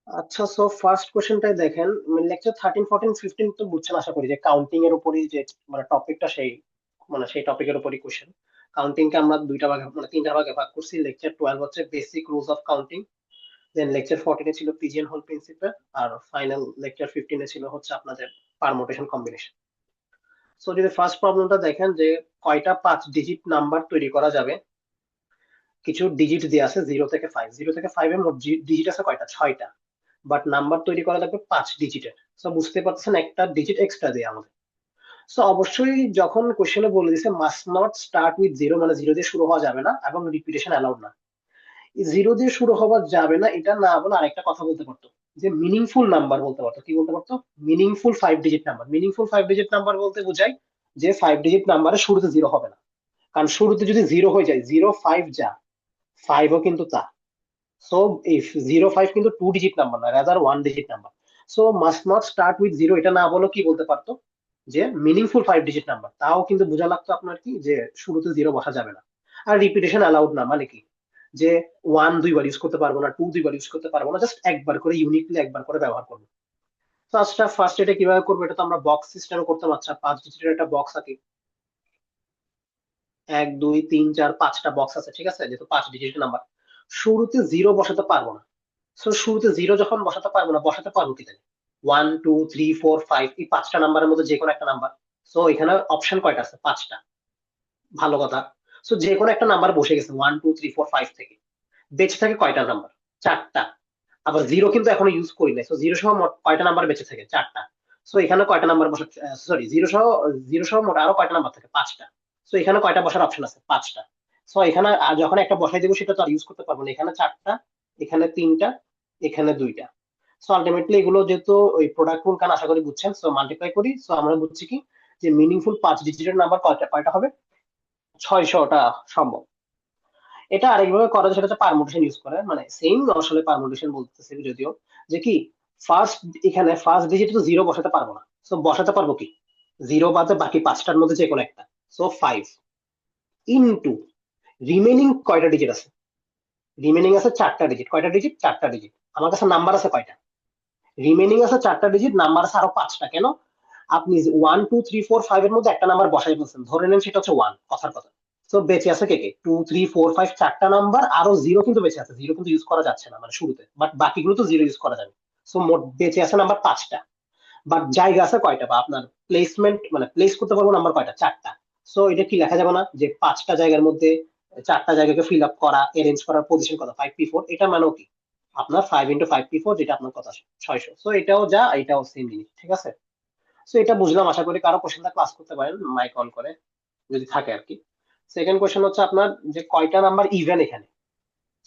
আচ্ছা, so first কোশ্চেনটাই দেখেন। Lecture 13, 14, 15 তো বুঝছেন আশা করি, যে কাউন্টিং এর উপরই যে মানে টপিকটা, সেই টপিকের উপরই কোশ্চেন। কাউন্টিং কে আমরা দুইটা ভাগে মানে তিনটা ভাগে ভাগ করছি। লেকচার 12 হচ্ছে basic rules of counting, then lecture 14 ছিল পিজিএন হোল প্রিন্সিপাল, আর ফাইনাল লেকচার 15 ছিল হচ্ছে আপনাদের পারমুটেশন কম্বিনেশন। সো যদি ফার্স্ট প্রবলেমটা দেখেন, যে কয়টা 5 ডিজিট নাম্বার তৈরি করা যাবে। কিছু ডিজিট দেওয়া আছে 0 থেকে 5, 0 থেকে 5 এর মোট ডিজিট আছে কয়টা, 6টা। বাট নাম্বার তৈরি করা লাগবে 5 ডিজিটের। সো বুঝতে পারছেন একটা ডিজিট এক্সট্রা দিয়ে আমাদের। সো অবশ্যই যখন কোশ্চেনে বলে দিছে must not start with zero, মানে জিরো দিয়ে শুরু হওয়া যাবে না এবং রিপিটেশন অ্যালাউড না। জিরো দিয়ে শুরু হওয়া যাবে না এটা না বলে আরেকটা কথা বলতে পারতো, যে মিনিংফুল নাম্বার বলতে পারতো। কি বলতে পারতো? Meaningful 5 digit number. Meaningful 5 digit number বলতে বোঝায় যে 5 ডিজিট নাম্বারের শুরুতে জিরো হবে না। কারণ শুরুতে যদি জিরো হয়ে যায়, 0, 5 যা, ফাইভও কিন্তু তা। সো এই 0, 5 কিন্তু 2 ডিজিট নাম্বার না, rather 1 digit number. So must not start with zero এটা না বলে কি বলতে পারতো, যে মিনিংফুল 5 ডিজিট নাম্বার। তাও কিন্তু বোঝা লাগতো আপনার কি, যে শুরুতে জিরো বসা যাবে না। আর রিপিটেশন অ্যালাউড না মানে কি, যে 1 দুইবার ইউজ করতে পারবো না, 2 দুইবার ইউজ করতে পারবো না, জাস্ট একবার করে, ইউনিকলি একবার করে ব্যবহার করবো। ফার্স্ট এটা কিভাবে করবো, এটা তো আমরা বক্স সিস্টেমে করতাম। আচ্ছা, 5 ডিজিটের একটা বক্স আছে, 1, 2, 3, 4, 5টা বক্স আছে, ঠিক আছে, যেহেতু 5 ডিজিট নাম্বার। শুরুতে জিরো বসাতে পারবো না। সো শুরুতে জিরো যখন বসাতে পারবো না, বসাতে পারবো কি তাহলে? 1, 2, 3, 4, 5, এই 5টা নাম্বারের মধ্যে যে কোনো একটা নাম্বার। সো এখানে অপশন কয়টা আছে? 5টা। ভালো কথা। সো যে কোনো একটা নাম্বার বসে গেছে 1, 2, 3, 4, 5 থেকে। বেঁচে থাকে কয়টা নাম্বার? 4টা। আবার জিরো কিন্তু এখনো ইউজ করি নাই। সো জিরো সহ মোট কয়টা নাম্বার বেঁচে থাকে? 4টা। সো এখানে কয়টা নাম্বার বসা, সরি, জিরো সহ মোট আরো কয়টা নাম্বার থাকে? 5টা। সো এখানে কয়টা বসার অপশন আছে? 5টা। সো এখানে যখন একটা বসাই দেবো সেটা তো আর ইউজ করতে পারবো না। এখানে 4টা, এখানে 3টা, এখানে 2টা। সো আলটিমেটলি এগুলো যেহেতু ওই প্রোডাক্ট রুল, কারণ আশা করি বুঝছেন। সো মাল্টিপ্লাই করি, সো আমরা বুঝছি কি, যে মিনিংফুল 5 ডিজিটের নাম্বার কয়টা কয়টা হবে? 600টা সম্ভব। এটা আরেকভাবে করা যায়, সেটা হচ্ছে পারমুটেশন ইউজ করে, মানে সেম আসলে পারমুটেশন বলতেছে যদিও। যে কি, ফার্স্ট এখানে ফার্স্ট ডিজিট তো জিরো বসাতে পারবো না। সো বসাতে পারবো কি, জিরো বাদে বাকি 5টার মধ্যে যে কোনো একটা। সো 5 ইনটু রিমেনিং কয়টা ডিজিট আছে? রিমেনিং আছে 4টা ডিজিট। কয়টা ডিজিট? 4টা ডিজিট। আমার কাছে নাম্বার আছে কয়টা? রিমেনিং আছে 4টা ডিজিট, নাম্বার আছে আরো 5টা। কেন? আপনি 1, 2, 3, 4, 5 এর মধ্যে একটা নাম্বার বসাই ফেলছেন, ধরে নেন সেটা হচ্ছে ওয়ান, কথার কথা। তো বেঁচে আছে কে কে? 2, 3, 4, 5, 4টা নাম্বার, আরো জিরো কিন্তু বেঁচে আছে। জিরো কিন্তু ইউজ করা যাচ্ছে না মানে শুরুতে, বাট বাকিগুলো তো জিরো ইউজ করা যাবে। সো মোট বেঁচে আছে নাম্বার 5টা। বাট জায়গা আছে কয়টা, বা আপনার প্লেসমেন্ট মানে প্লেস করতে পারবো নাম্বার কয়টা? 4টা। সো এটা কি লেখা যাবে না, যে 5টা জায়গার মধ্যে 4টা জায়গাকে ফিল আপ করা, অ্যারেঞ্জ করার পজিশন কত? 5P4। এটা মানেও কি, আপনার 5 × 5P4, যেটা আপনার কথা 600। সো এটাও যা, এটাও সেম জিনিস, ঠিক আছে। তো এটা বুঝলাম। আশা করি কারো কোশ্চেনটা ক্লাস করতে পারেন মাইক অন করে, যদি থাকে আর কি। সেকেন্ড কোশ্চেন হচ্ছে আপনার, যে কয়টা নাম্বার ইভেন এখানে।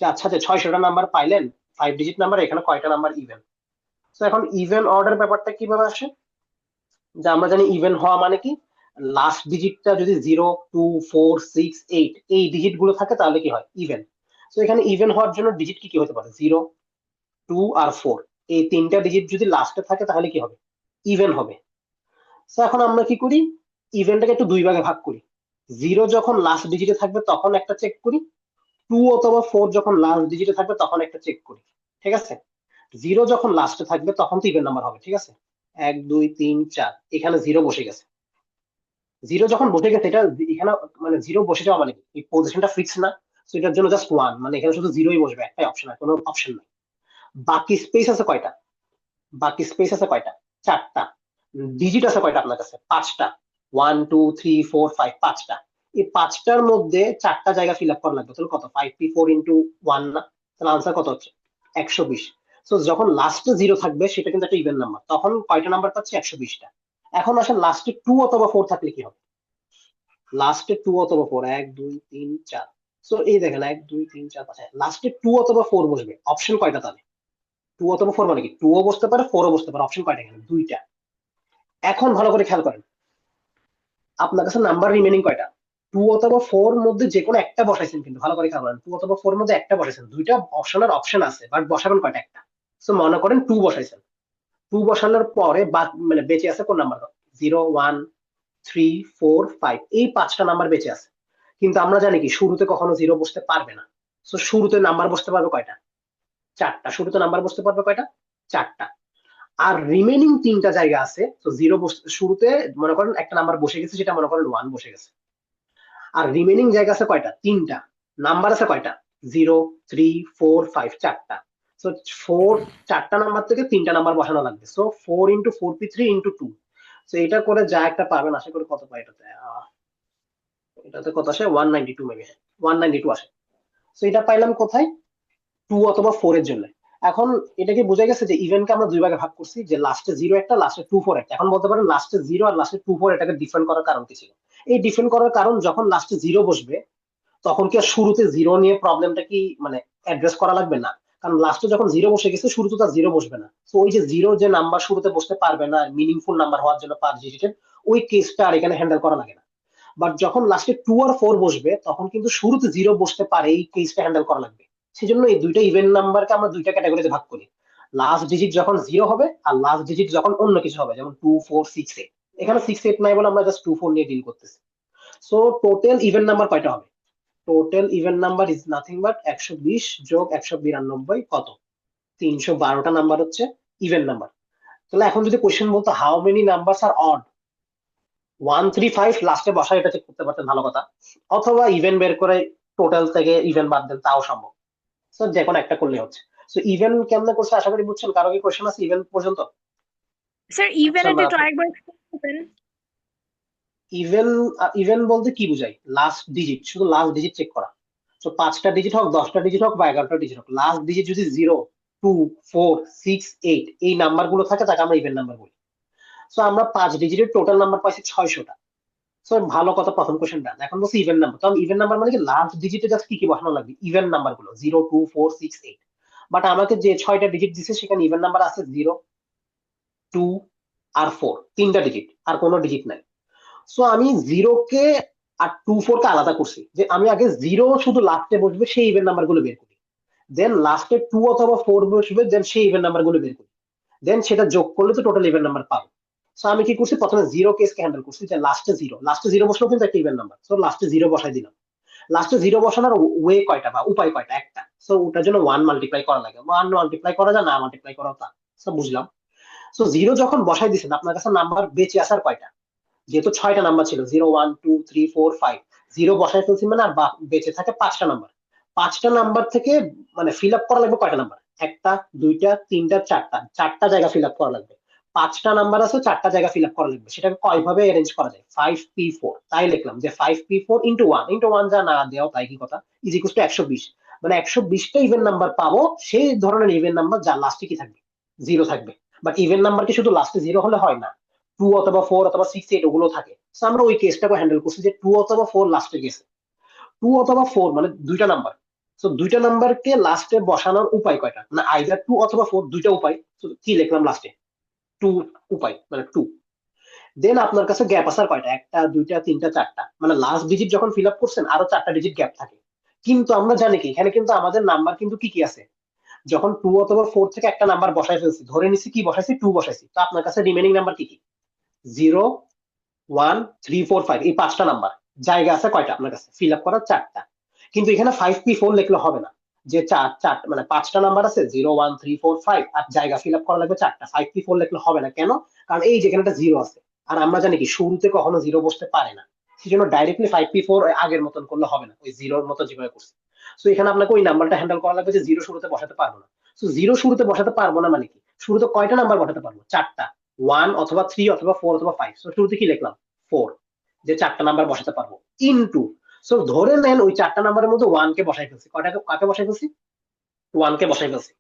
যে আচ্ছা, যে 600টা নাম্বার পাইলেন, 5 ডিজিট নাম্বার, এখানে কয়টা নাম্বার ইভেন? তো এখন ইভেন অর্ডার ব্যাপারটা কিভাবে আসে? যে আমরা জানি ইভেন হওয়া মানে কি, লাস্ট ডিজিটটা যদি 0, 2, 4, 6, 8 এই ডিজিট গুলো থাকে তাহলে কি হয়? ইভেন। তো এখানে ইভেন হওয়ার জন্য ডিজিট কি কি হতে পারে? 0, 2 আর 4, এই তিনটা ডিজিট যদি লাস্টে থাকে তাহলে কি হবে? ইভেন হবে। তো এখন আমরা কি করি, ইভেন্টটাকে একটু দুই ভাগে ভাগ করি। জিরো যখন লাস্ট ডিজিটে থাকবে তখন একটা চেক করি, 2 অথবা 4 যখন লাস্ট ডিজিটে থাকবে তখন একটা চেক করি, ঠিক আছে। জিরো যখন লাস্টে থাকবে তখন তো ইভেন নাম্বার হবে, ঠিক আছে। 1, 2, 3, 4, এখানে জিরো বসে গেছে। জিরো যখন বসে গেছে, এটা এখানে মানে জিরো বসে যাওয়া মানে কি, এই পজিশনটা ফিক্স না। তো এটার জন্য জাস্ট ওয়ান, মানে এখানে শুধু জিরোই বসবে, একটাই অপশন, আর কোনো অপশন নাই। বাকি স্পেস আছে কয়টা? বাকি স্পেস আছে কয়টা? 4টা। ডিজিট আছে কয়টা আপনার কাছে? 5টা। 1, 2, 3, 4, 5, 5টা। এই 5টার মধ্যে 4টা জায়গা ফিল আপ করা লাগবে, তাহলে কত? 5P4 × 1 না? তাহলে আনসার কত হচ্ছে? 120। তো যখন লাস্টে জিরো থাকবে সেটা কিন্তু একটা ইভেন নাম্বার, তখন কয়টা নাম্বার পাচ্ছি? 120টা। এখন আসলে লাস্টে 2 অথবা 4 থাকলে কি হবে? লাস্টে 2 অথবা 4, 1, 2, 3, 4। সো এই দেখেন, 1, 2, 3, 4, 5, লাস্টে 2 অথবা 4 বসবে। অপশন কয়টা তাহলে? 2 অথবা 4 মানে কি, 2ও বসতে পারে, 4ও বসতে পারে। অপশন কয়টা এখানে? দুইটা। এখন ভালো করে খেয়াল করেন, আপনার কাছে নাম্বার রিমেনিং কয়টা? 2 অথবা 4 মধ্যে যে কোনো একটা বসাইছেন, কিন্তু ভালো করে খেয়াল করেন, 2 অথবা 4 মধ্যে একটা বসাইছেন। দুইটা অপশনের অপশন আছে, বাট বসাবেন কয়টা? একটা। তো মনে করেন 2 বসাইছেন। 2 বসানোর পরে মানে বেঁচে আছে কোন নাম্বার? 0, 1, 3, 4, 5, এই 5টা নাম্বার বেঁচে আছে। কিন্তু আমরা জানি কি, শুরুতে কখনো জিরো বসতে পারবে না। তো শুরুতে নাম্বার বসতে পারবে কয়টা? 4টা। শুরুতে নাম্বার বসতে পারবে কয়টা? চারটা। আর রিমেনিং তিনটা জায়গা আছে, তো জিরো শুরুতে মনে করেন একটা নাম্বার বসে গেছে, সেটা মনে করেন 1 বসে গেছে। আর রিমেনিং জায়গা আছে কয়টা? তিনটা। নাম্বার আছে কয়টা? 0, 3, 4, 5, চারটা। সো ফোর, চারটা নাম্বার থেকে তিনটা নাম্বার বসানো লাগবে। So 4 × 4p3 × 2। তো এটা করে যা একটা পাবেন, আশা করি কত পাই এটাতে, এটাতে কত আসে, 192 মেবি, 192 আসে। তো এটা পাইলাম কোথায়? 2 অথবা 4 এর জন্য। এখন এটা কি বোঝা গেছে যে ইভেন্টকে আমরা দুই ভাগে ভাগ করছি, যে লাস্টে 0 একটা, লাস্টে 2 4 একটা। এখন বলতে পারেন লাস্টে 0 আর লাস্টে 2 4 এটাকে ডিফারেন্ট করার কারণ কি ছিল? এই ডিফারেন্ট করার কারণ, যখন লাস্টে 0 বসবে তখন কি আর শুরুতে 0 নিয়ে প্রবলেমটা কি মানে অ্যাড্রেস করা লাগবে না? কারণ লাস্টে যখন 0 বসে গেছে, শুরুতে তার 0 বসবে না। তো ওই যে 0 যে নাম্বার শুরুতে বসতে পারবে না মিনিংফুল নাম্বার হওয়ার জন্য 5 ডিজিটের, ওই কেসটা আর এখানে হ্যান্ডেল করা লাগে না। বাট যখন লাস্টে 2 আর 4 বসবে, তখন কিন্তু শুরুতে 0 বসতে পারে, এই কেসটা হ্যান্ডেল করা লাগবে। সেজন্য এই দুইটা ইভেন্ট নাম্বারকে আমরা দুইটা ক্যাটাগরিতে ভাগ করি। লাস্ট ডিজিট যখন 0 হবে, আর লাস্ট ডিজিট যখন অন্য কিছু হবে, যেমন 2 4 6 8। এখানে 6 8 নাই বলে আমরা জাস্ট 2 4 নিয়ে ডিল করতেছি। সো টোটাল ইভেন্ট নাম্বার কয়টা হবে? Total even number is nothing but 120 যোগ 192 কত? 312টা নাম্বার হচ্ছে ইভেন্ট নাম্বার। তাহলে এখন যদি কোশ্চেন বলতো how many numbers are odd, 135 লাস্টে বসা, এটা চেক করতে পারতেন, ভালো কথা। অথবা ইভেন্ট বের করে টোটাল থেকে ইভেন্ট বাদ দেন, তাও সম্ভব। সো যে কোনো একটা করলে হচ্ছে। সো ইভেন্ট কেমনে করছে আশা করি বুঝছেন। কারো কি কোশ্চেন আছে ইভেন্ট পর্যন্ত? স্যার আচ্ছা ইভেন্ট না, একটু আরেকবার explain করবেন? ইভেন্ট, ইভেন্ট বলতে কি বুঝাই? লাস্ট ডিজিট, শুধু লাস্ট ডিজিট চেক করা। তো 5টা ডিজিট হোক, 10টা ডিজিট হোক, বা 11টা ডিজিট হোক, লাস্ট ডিজিট যদি 0, 2, 4, 6, 8 এই নাম্বার গুলো থাকে, তাকে আমরা ইভেন্ট নাম্বার বলি। সো আমরা 5 ডিজিটের টোটাল নাম্বার পাইছি 600টা। সো ভালো কথা, প্রথম কোশ্চেন ডান। এখন বলছি ইভেন্ট নাম্বার। তো ইভেন্ট নাম্বার মানে কি, লাস্ট ডিজিটে জাস্ট কি কি বসানো লাগবে? ইভেন্ট নাম্বার গুলো 0, 2, 4, 6, 8। বাট আমাকে যে 6টা ডিজিট দিছে, সেখানে ইভেন্ট নাম্বার আছে 0, 2 আর 4, তিনটা ডিজিট, আর কোনো ডিজিট নাই। সো আমি 0 কে আর 2 4 কে আলাদা করছি, যে আমি আগে 0 শুধু লাস্টে বসবে সেই ইভেন্ট নাম্বার গুলো বের করি। দেন লাস্টে 2 অথবা 4 বসবে, দেন সেই ইভেন্ট নাম্বার গুলো বের করি। দেন সেটা যোগ করলে তো টোটাল ইভেন্ট নাম্বার পাবো। সো আমি কি করছি, প্রথমে 0 কেসকে হ্যান্ডেল করছি, যে লাস্টে 0 বসলেও কিন্তু একটা ইভেন্ট নাম্বার। সো লাস্টে 0 বসাই দিলাম। লাস্টে 0 বসানোর ওয়ে কয়টা বা উপায় কয়টা? একটা। সো ওটার জন্য 1 মাল্টিপ্লাই করা লাগে। 1 মাল্টিপ্লাই করা যায়, না মাল্টিপ্লাই করা তা। সো বুঝলাম। সো 0 যখন বসাই দিছেন, আপনার কাছে নাম্বার বেঁচে আসার কয়টা? যেহেতু 6টা নাম্বার ছিল, 0 1 2 3 4 5, 0 বসাই ফেলছি মানে আর বেঁচে থাকে 5টা নাম্বার। 5টা নাম্বার থেকে মানে ফিল আপ করা লাগবে কয়টা নাম্বার? একটা, দুইটা, তিনটা, চারটা, চারটা জায়গা ফিল আপ করা লাগবে। 5টা নাম্বার আছে, চারটা জায়গা ফিল আপ করা লাগবে। সেটাকে কয় ভাবে অ্যারেঞ্জ করা যায়? 5p4। তাই লিখলাম যে 5p4 ইন্টু 1, ইন্টু 1 যা না দেওয়া তাই কি কথা, ইজ ইকুয়াল টু 120। মানে 120টা ইভেন্ট নাম্বার পাবো, সেই ধরনের ইভেন্ট নাম্বার যার লাস্টে কি থাকবে? 0 থাকবে। বাট ইভেন্ট নাম্বার কি শুধু লাস্টে 0 হলে হয় না, 2 অথবা 4 অথবা 6 8 ওগুলো থাকে। So আমরা ওই কেসটাকে হ্যান্ডেল করছি, যে 2 অথবা 4 লাস্টে গেছে। 2 অথবা 4 মানে দুইটা নাম্বার। তো দুইটা নাম্বারকে লাস্টে বসানোর উপায় কয়টা? মানে আইদার 2 অথবা 4, দুইটা উপায়। তো কি লিখলাম লাস্টে? 2 উপায়, মানে 2। দেন আপনার কাছে গ্যাপ আসার কয়টা? একটা, দুইটা, তিনটা, চারটা। মানে লাস্ট ডিজিট যখন ফিল আপ করছেন, আরো চারটা ডিজিট গ্যাপ থাকে। কিন্তু আমরা জানি কি, এখানে কিন্তু আমাদের নাম্বার কিন্তু কি কি আছে? যখন 2 অথবা 4 থেকে একটা নাম্বার বসাই ফেলছি, ধরে নিছি কি বসাইছি, 2 বসাইছি, তো আপনার কাছে রিমেনিং নাম্বার কি কি? 0, 1, 3, 4, 5, এই 5টা নাম্বার। জায়গা আছে কয়টা আপনার কাছে ফিল আপ করার? চারটা। কিন্তু এখানে 5p4 লিখলে হবে না, যে চার চার মানে 5টা নাম্বার আছে, 0 1 3 4 5, আর জায়গা ফিল আপ করা লাগবে চারটা। 5p4 লিখলে হবে না, কেন? কারণ এই যেখানে একটা 0 আছে, আর আমরা জানি কি শুরুতে কখনো 0 বসতে পারে না। সেই জন্য ডাইরেক্টলি 5p4 আগের মতন করলে হবে না, ওই 0-র মতো যেভাবে করছি। তো এখানে আপনাকে ওই নাম্বারটা হ্যান্ডেল করা লাগবে, যে 0 শুরুতে বসাতে পারবো না। তো 0 শুরুতে বসাতে পারবো না মানে কি, শুরুতে কয়টা নাম্বার বসাতে পারবো? চারটা। 1 অথবা 3 অথবা 4 অথবা 5। তো শুরুতে কি লিখলাম? 4, যে চারটা নাম্বার বসাতে পারবো, ইনটু। সো ধরে নেন ওই চারটা নাম্বারের মধ্যে 1 কে বসাই ফেলছি। কয়টা, কাকে বসাই ফেলছি? 1 কে বসাই ফেলছি।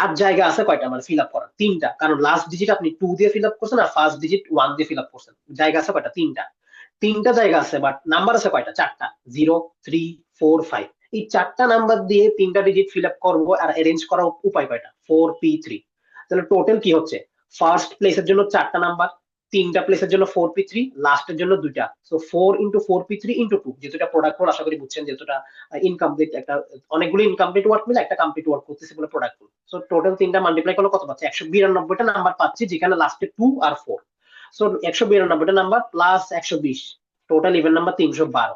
আর জায়গা আছে কয়টা মানে ফিল আপ করার? তিনটা। কারণ লাস্ট ডিজিট আপনি 2 দিয়ে ফিল আপ করছেন, আর ফার্স্ট ডিজিট 1 দিয়ে ফিল আপ করছেন। জায়গা আছে কয়টা? তিনটা। তিনটা জায়গা আছে, বাট নাম্বার আছে কয়টা? চারটা। 0 3 4 5। এই চারটা নাম্বার দিয়ে তিনটা ডিজিট ফিল আপ করবো, আর অ্যারেঞ্জ করার উপায় কয়টা? 4p3। তাহলে টোটাল কি হচ্ছে? ফার্স্ট প্লেসের জন্য চারটা নাম্বার, তিনটা প্লেসের জন্য 4p3, লাস্টের জন্য দুইটা। সো 4 × 4p3 × 2, যেটা প্রোডাক্ট ওয়ার্ক, আশা করি বুঝছেন, যেটা ইনকমপ্লিট একটা, অনেকগুলো ইনকমপ্লিট ওয়ার্ক মিলে একটা কমপ্লিট ওয়ার্ক করতেছে বলে প্রোডাক্ট। সো টোটাল তিনটা মাল্টিপ্লাই করলে কত পাচ্ছি? 192টা নাম্বার পাচ্ছি, যেখানে লাস্টে 2 আর 4। সো 192টা number plus 120, total even number 312।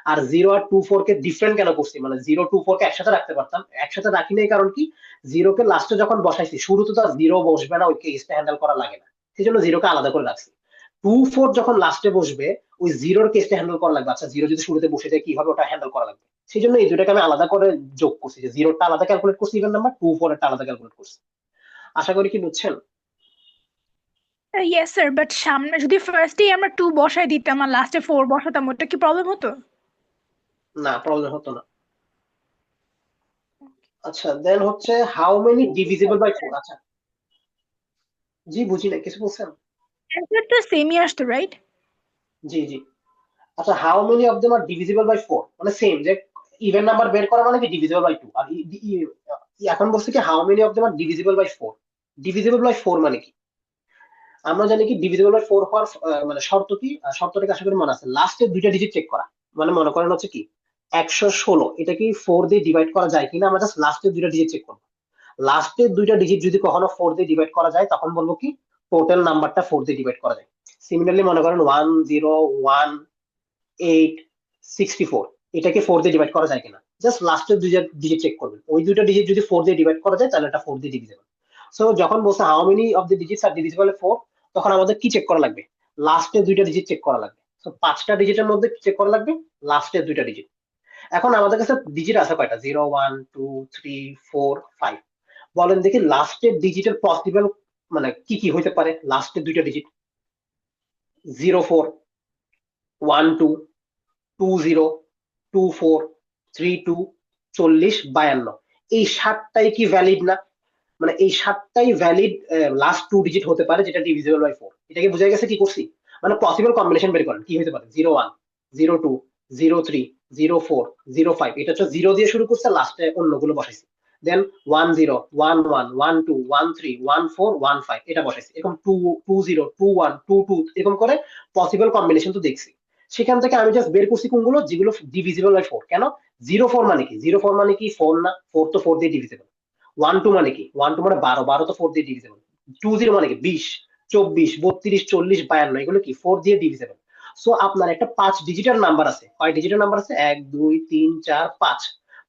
আর 0 আর 2 4 কে ডিফারেন্ট কেন করছি, মানে 0 2 4 কে একসাথে রাখতে পারতাম, একসাথে রাখি নাই কারণ কি, 0 কে লাস্টে যখন বসাইছি শুরুতে তো 0 বসবে না, ওই কেসটা হ্যান্ডেল করা লাগে না, সেই জন্য 0 কে আলাদা করে রাখছি। 2 4 যখন লাস্টে বসবে ওই 0 কেসটা হ্যান্ডেল করা লাগবে, আচ্ছা 0 যদি শুরুতে বসে যায় কি হবে, ওটা হ্যান্ডেল করা লাগবে। সেই জন্য এই দুটাকে আমি আলাদা করে যোগ করছি, যে 0 টা আলাদা ক্যালকুলেট করছি ইভেন নাম্বার, 2 4 এরটা আলাদা ক্যালকুলেট করছি। আশা করি কি বুঝছেন? ইয়েস স্যার, বাট সামনে যদি ফার্স্টেই আমরা 2 বসাই দিতাম আর লাস্টে 4 বসাতাম, ওটা কি প্রবলেম হতো? না, প্রবলেম হতো না। আচ্ছা দেন হচ্ছে হাউ মেনি ডিভিজিবল বাই 4। আচ্ছা, জি বুঝি না, কিছু বলছেন? অ্যান্সার তো সেমই আসতো, রাইট? জি জি। আচ্ছা how many of them are divisible by 4, মানে সেম, যে ইভেন নাম্বার বের করা মানে কি ডিভিজিবল বাই 2, আর এখন বলছে কি how many of them are divisible by 4। Divisible by 4 মানে কি, আমরা জানি কি ডিভিজিবল বাই 4 হওয়ার মানে শর্ত কি, শর্তটাকে আশা করি মনে আছে, লাস্টের দুইটা ডিজিট চেক করা। মানে মনে করেন হচ্ছে কি 116, এটা কি 4 দিয়ে ডিভাইড করা যায় কিনা, আমরা জাস্ট লাস্টের দুইটা ডিজিট চেক করবো। লাস্টের দুইটা ডিজিট যদি কখনো 4 দিয়ে ডিভাইড করা যায় তখন বলবো কি টোটাল নাম্বারটা 4 দিয়ে ডিভাইড করা যায়। সিমিলারলি মনে করেন 101864, এটাকে 4 দিয়ে ডিভাইড করা যায় কিনা, জাস্ট লাস্টের দুইটা ডিজিট চেক করবেন, ওই দুইটা ডিজিট যদি 4 দিয়ে ডিভাইড করা যায় তাহলে এটা 4 দিয়ে ডিভিজিবল। সো যখন বলছে how many of the digits are divisible 4, তখন আমাদের কি চেক করা লাগবে, লাস্টের দুইটা ডিজিট চেক করা লাগবে। সো পাঁচটা ডিজিটের মধ্যে চেক করা লাগবে লাস্টের দুইটা ডিজিট। এখন আমাদের কাছে ডিজিট আছে কয়টা, 0 1 2 3 4 5, বলেন দেখি লাস্টের ডিজিটের পসিবল মানে কি কি হইতে পারে, লাস্টের দুইটা ডিজিট 04 12 20 24 32 40 52, এই সাতটাই কি ভ্যালিড না, মানে এই সাতটাই ভ্যালিড লাস্ট টু ডিজিট হতে পারে যেটা ডিভিজিবল বাই 4, এটাকে বোঝা গেছে কি করছি, মানে পসিবল কম্বিনেশন বের করেন কি হতে পারে, 01 02 03 04 05, এটা হচ্ছে 0 দিয়ে শুরু করছে লাস্টে অন্যগুলো বসাইছি, দেন 10 11 12 13 14 এটা বসাইছি, এরকম 2 20 21 22 এরকম করে পসিবল কম্বিনেশন তো দেখছি। সেখান থেকে আমি জাস্ট বের করছি কোনগুলো যেগুলো ডিভিজিবল বাই 4। কেন 0 4 মানে কি, 0 4 মানে কি 4 না, 4 তো 4 দিয়ে ডিভিজিবল। 1 2 মানে কি, 1 2 মানে 12, 12 তো 4 দিয়ে ডিভিজিবল। 20 মানে কি 20 24 32 40 52, এগুলো কি 4 দিয়ে ডিভিজিবল। সো আপনার একটা 5 ডিজিটের নাম্বার আছে, কয় ডিজিটের নাম্বার আছে, 1 2 3 4 5,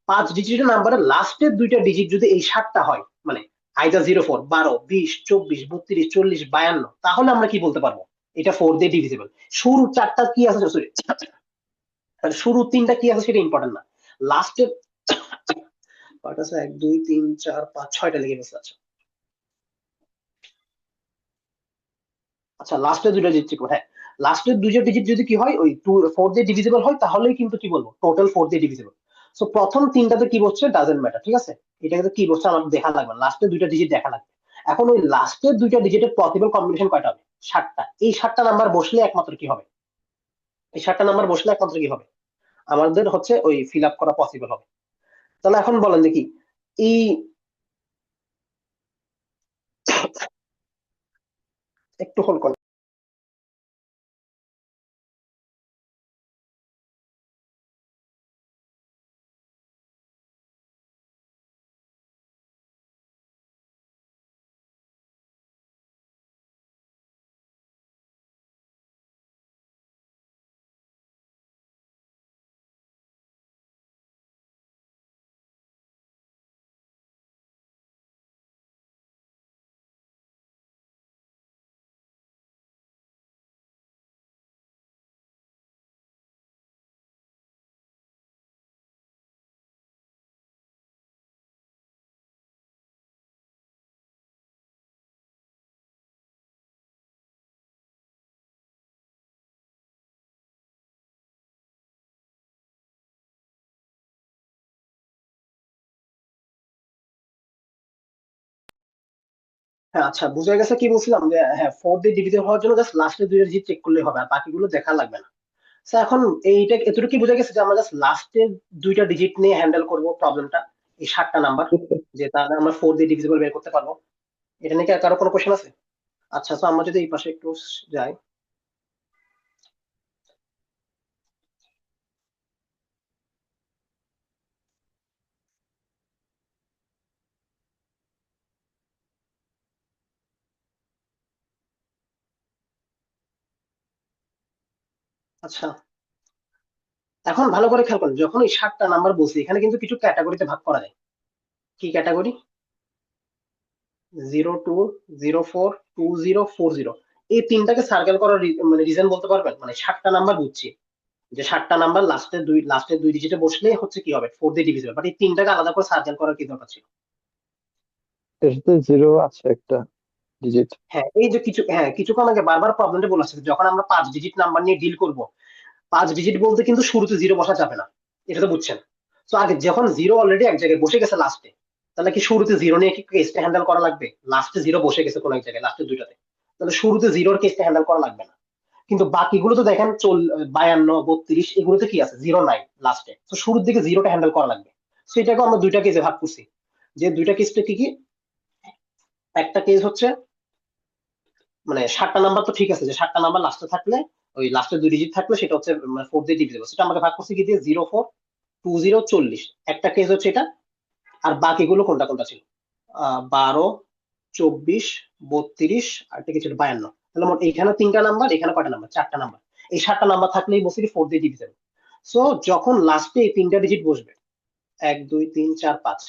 5 ডিজিটের নাম্বারের লাস্টের দুইটা ডিজিট যদি এই 7টা হয়, মানে আইদার 04 12 20 24 32 40 52, তাহলে আমরা কি বলতে পারবো এটা 4 দিয়ে ডিভিজিবল। শুরু চারটা কি আছে, সরি শুরু তিনটা কি আছে সেটা ইম্পর্টেন্ট না, লাস্টের কয়টা আছে, 1 2 3 4 5 6টা লেগে গেছে। আচ্ছা আচ্ছা লাস্টের দুইটা ডিজিট কি, হ্যাঁ লাস্টের দুইটা ডিজিট যদি কি হয় ওই 4 দিয়ে ডিভিজিবল হয় তাহলেই কিন্তু কি বলবো টোটাল 4 দিয়ে ডিভিজিবল। সো প্রথম তিনটাতে কি বলছে ডাজেন্ট ম্যাটার, ঠিক আছে, এটা কিন্তু কি বলছে আমার দেখা লাগবে, লাস্টের দুইটা ডিজিট দেখা লাগবে। এখন ওই লাস্টের দুইটা ডিজিটের পসিবল কম্বিনেশন কয়টা হবে, 7টা, এই 7টা নাম্বার বসলে একমাত্র কি হবে, এই 7টা নাম্বার বসলে একমাত্র কি হবে আমাদের হচ্ছে ওই ফিল আপ করা পসিবল হবে। তাহলে এখন বলেন দেখি এই একটু হোল্ড করেন। হ্যাঁ আচ্ছা বুঝা গেছে কি বলছিলাম, যে হ্যাঁ 4 দিয়ে ডিভিজিবল হওয়ার জন্য জাস্ট লাস্টের দুইটা ডিজিট চেক করলে হবে আর বাকিগুলো দেখা লাগবে না। স্যার এখন এইটা এতটুকু কি বোঝা গেছে যে আমরা জাস্ট লাস্টের দুইটা ডিজিট নিয়ে হ্যান্ডেল করব প্রবলেমটা, এই 7টা নাম্বার, যে তাহলে আমরা 4 দিয়ে ডিভিজিবল বের করতে পারবো। এটা নিয়ে কি আর কারো কোনো কোশ্চেন আছে? আচ্ছা তো আমরা যদি এই পাশে একটু যাই। আচ্ছা এখন ভালো করে খেয়াল করেন, যখন এই 7টা নাম্বার বলছি এখানে কিন্তু কিছু ক্যাটাগরিতে ভাগ করা যায়। কি ক্যাটাগরি? 02, 04, 20, 40, এই তিনটাকে সার্কেল করার মানে রিজন বলতে পারবেন? মানে 7টা নাম্বার বুঝছি যে 7টা নাম্বার লাস্টের দুই ডিজিটে বসলে হচ্ছে কি হবে, 4 দিয়ে ডিভিজিবল, বাট এই তিনটাকে আলাদা করে সার্কেল করার কি দরকার ছিল? এর সাথে জিরো আছে একটা ডিজিট। হ্যাঁ, এই যে কিছুক্ষণ আগে বারবার প্রবলেমটা বলে আসছে, যখন আমরা 5 ডিজিট নাম্বার নিয়ে ডিল করব, 5 ডিজিট বলতে কিন্তু শুরুতে জিরো বসা যাবে না, এটা তো বুঝছেন। তো আগে যখন জিরো অলরেডি এক জায়গায় বসে গেছে লাস্টে, তাহলে কি শুরুতে জিরো নিয়ে কি কেসটা হ্যান্ডেল করা লাগবে? লাস্টে জিরো বসে গেছে কোন এক জায়গায়, লাস্টের দুইটাতে, তাহলে শুরুতে জিরোর কেসটা হ্যান্ডেল করা লাগবে না। কিন্তু বাকিগুলো তো দেখেন 52, 32 এগুলোতে কি আছে, জিরো নাই লাস্টে, তো শুরুর দিকে জিরোটা হ্যান্ডেল করা লাগবে। তো এটাকে আমরা দুইটা কেসে ভাগ করছি, যে দুইটা কেসটা কি কি? একটা কেস হচ্ছে মানে 7টা নাম্বার তো ঠিক আছে, যে 7টা নাম্বার লাস্টে থাকলে, ওই লাস্টে দুই ডিজিট থাকলে সেটা হচ্ছে 4 দিয়ে ডিভিজিবল, সেটা আমাকে ভাগ করছি কি দিয়ে, 04, 20, 40, একটা কেস হচ্ছে এটা। আর বাকিগুলো কোনটা কোনটা ছিল? 12, 24, 32, আর একটা কিছু 52। তাহলে মোট এখানে 3টা নাম্বার, এখানে কয়টা নাম্বার? 4টা নাম্বার। এই 7টা নাম্বার থাকলেই বলছি কি 4 দিয়ে ডিভিজিবল। সো যখন লাস্টে এই 3টা ডিজিট বসবে, 1, 2, 3, 4, 5,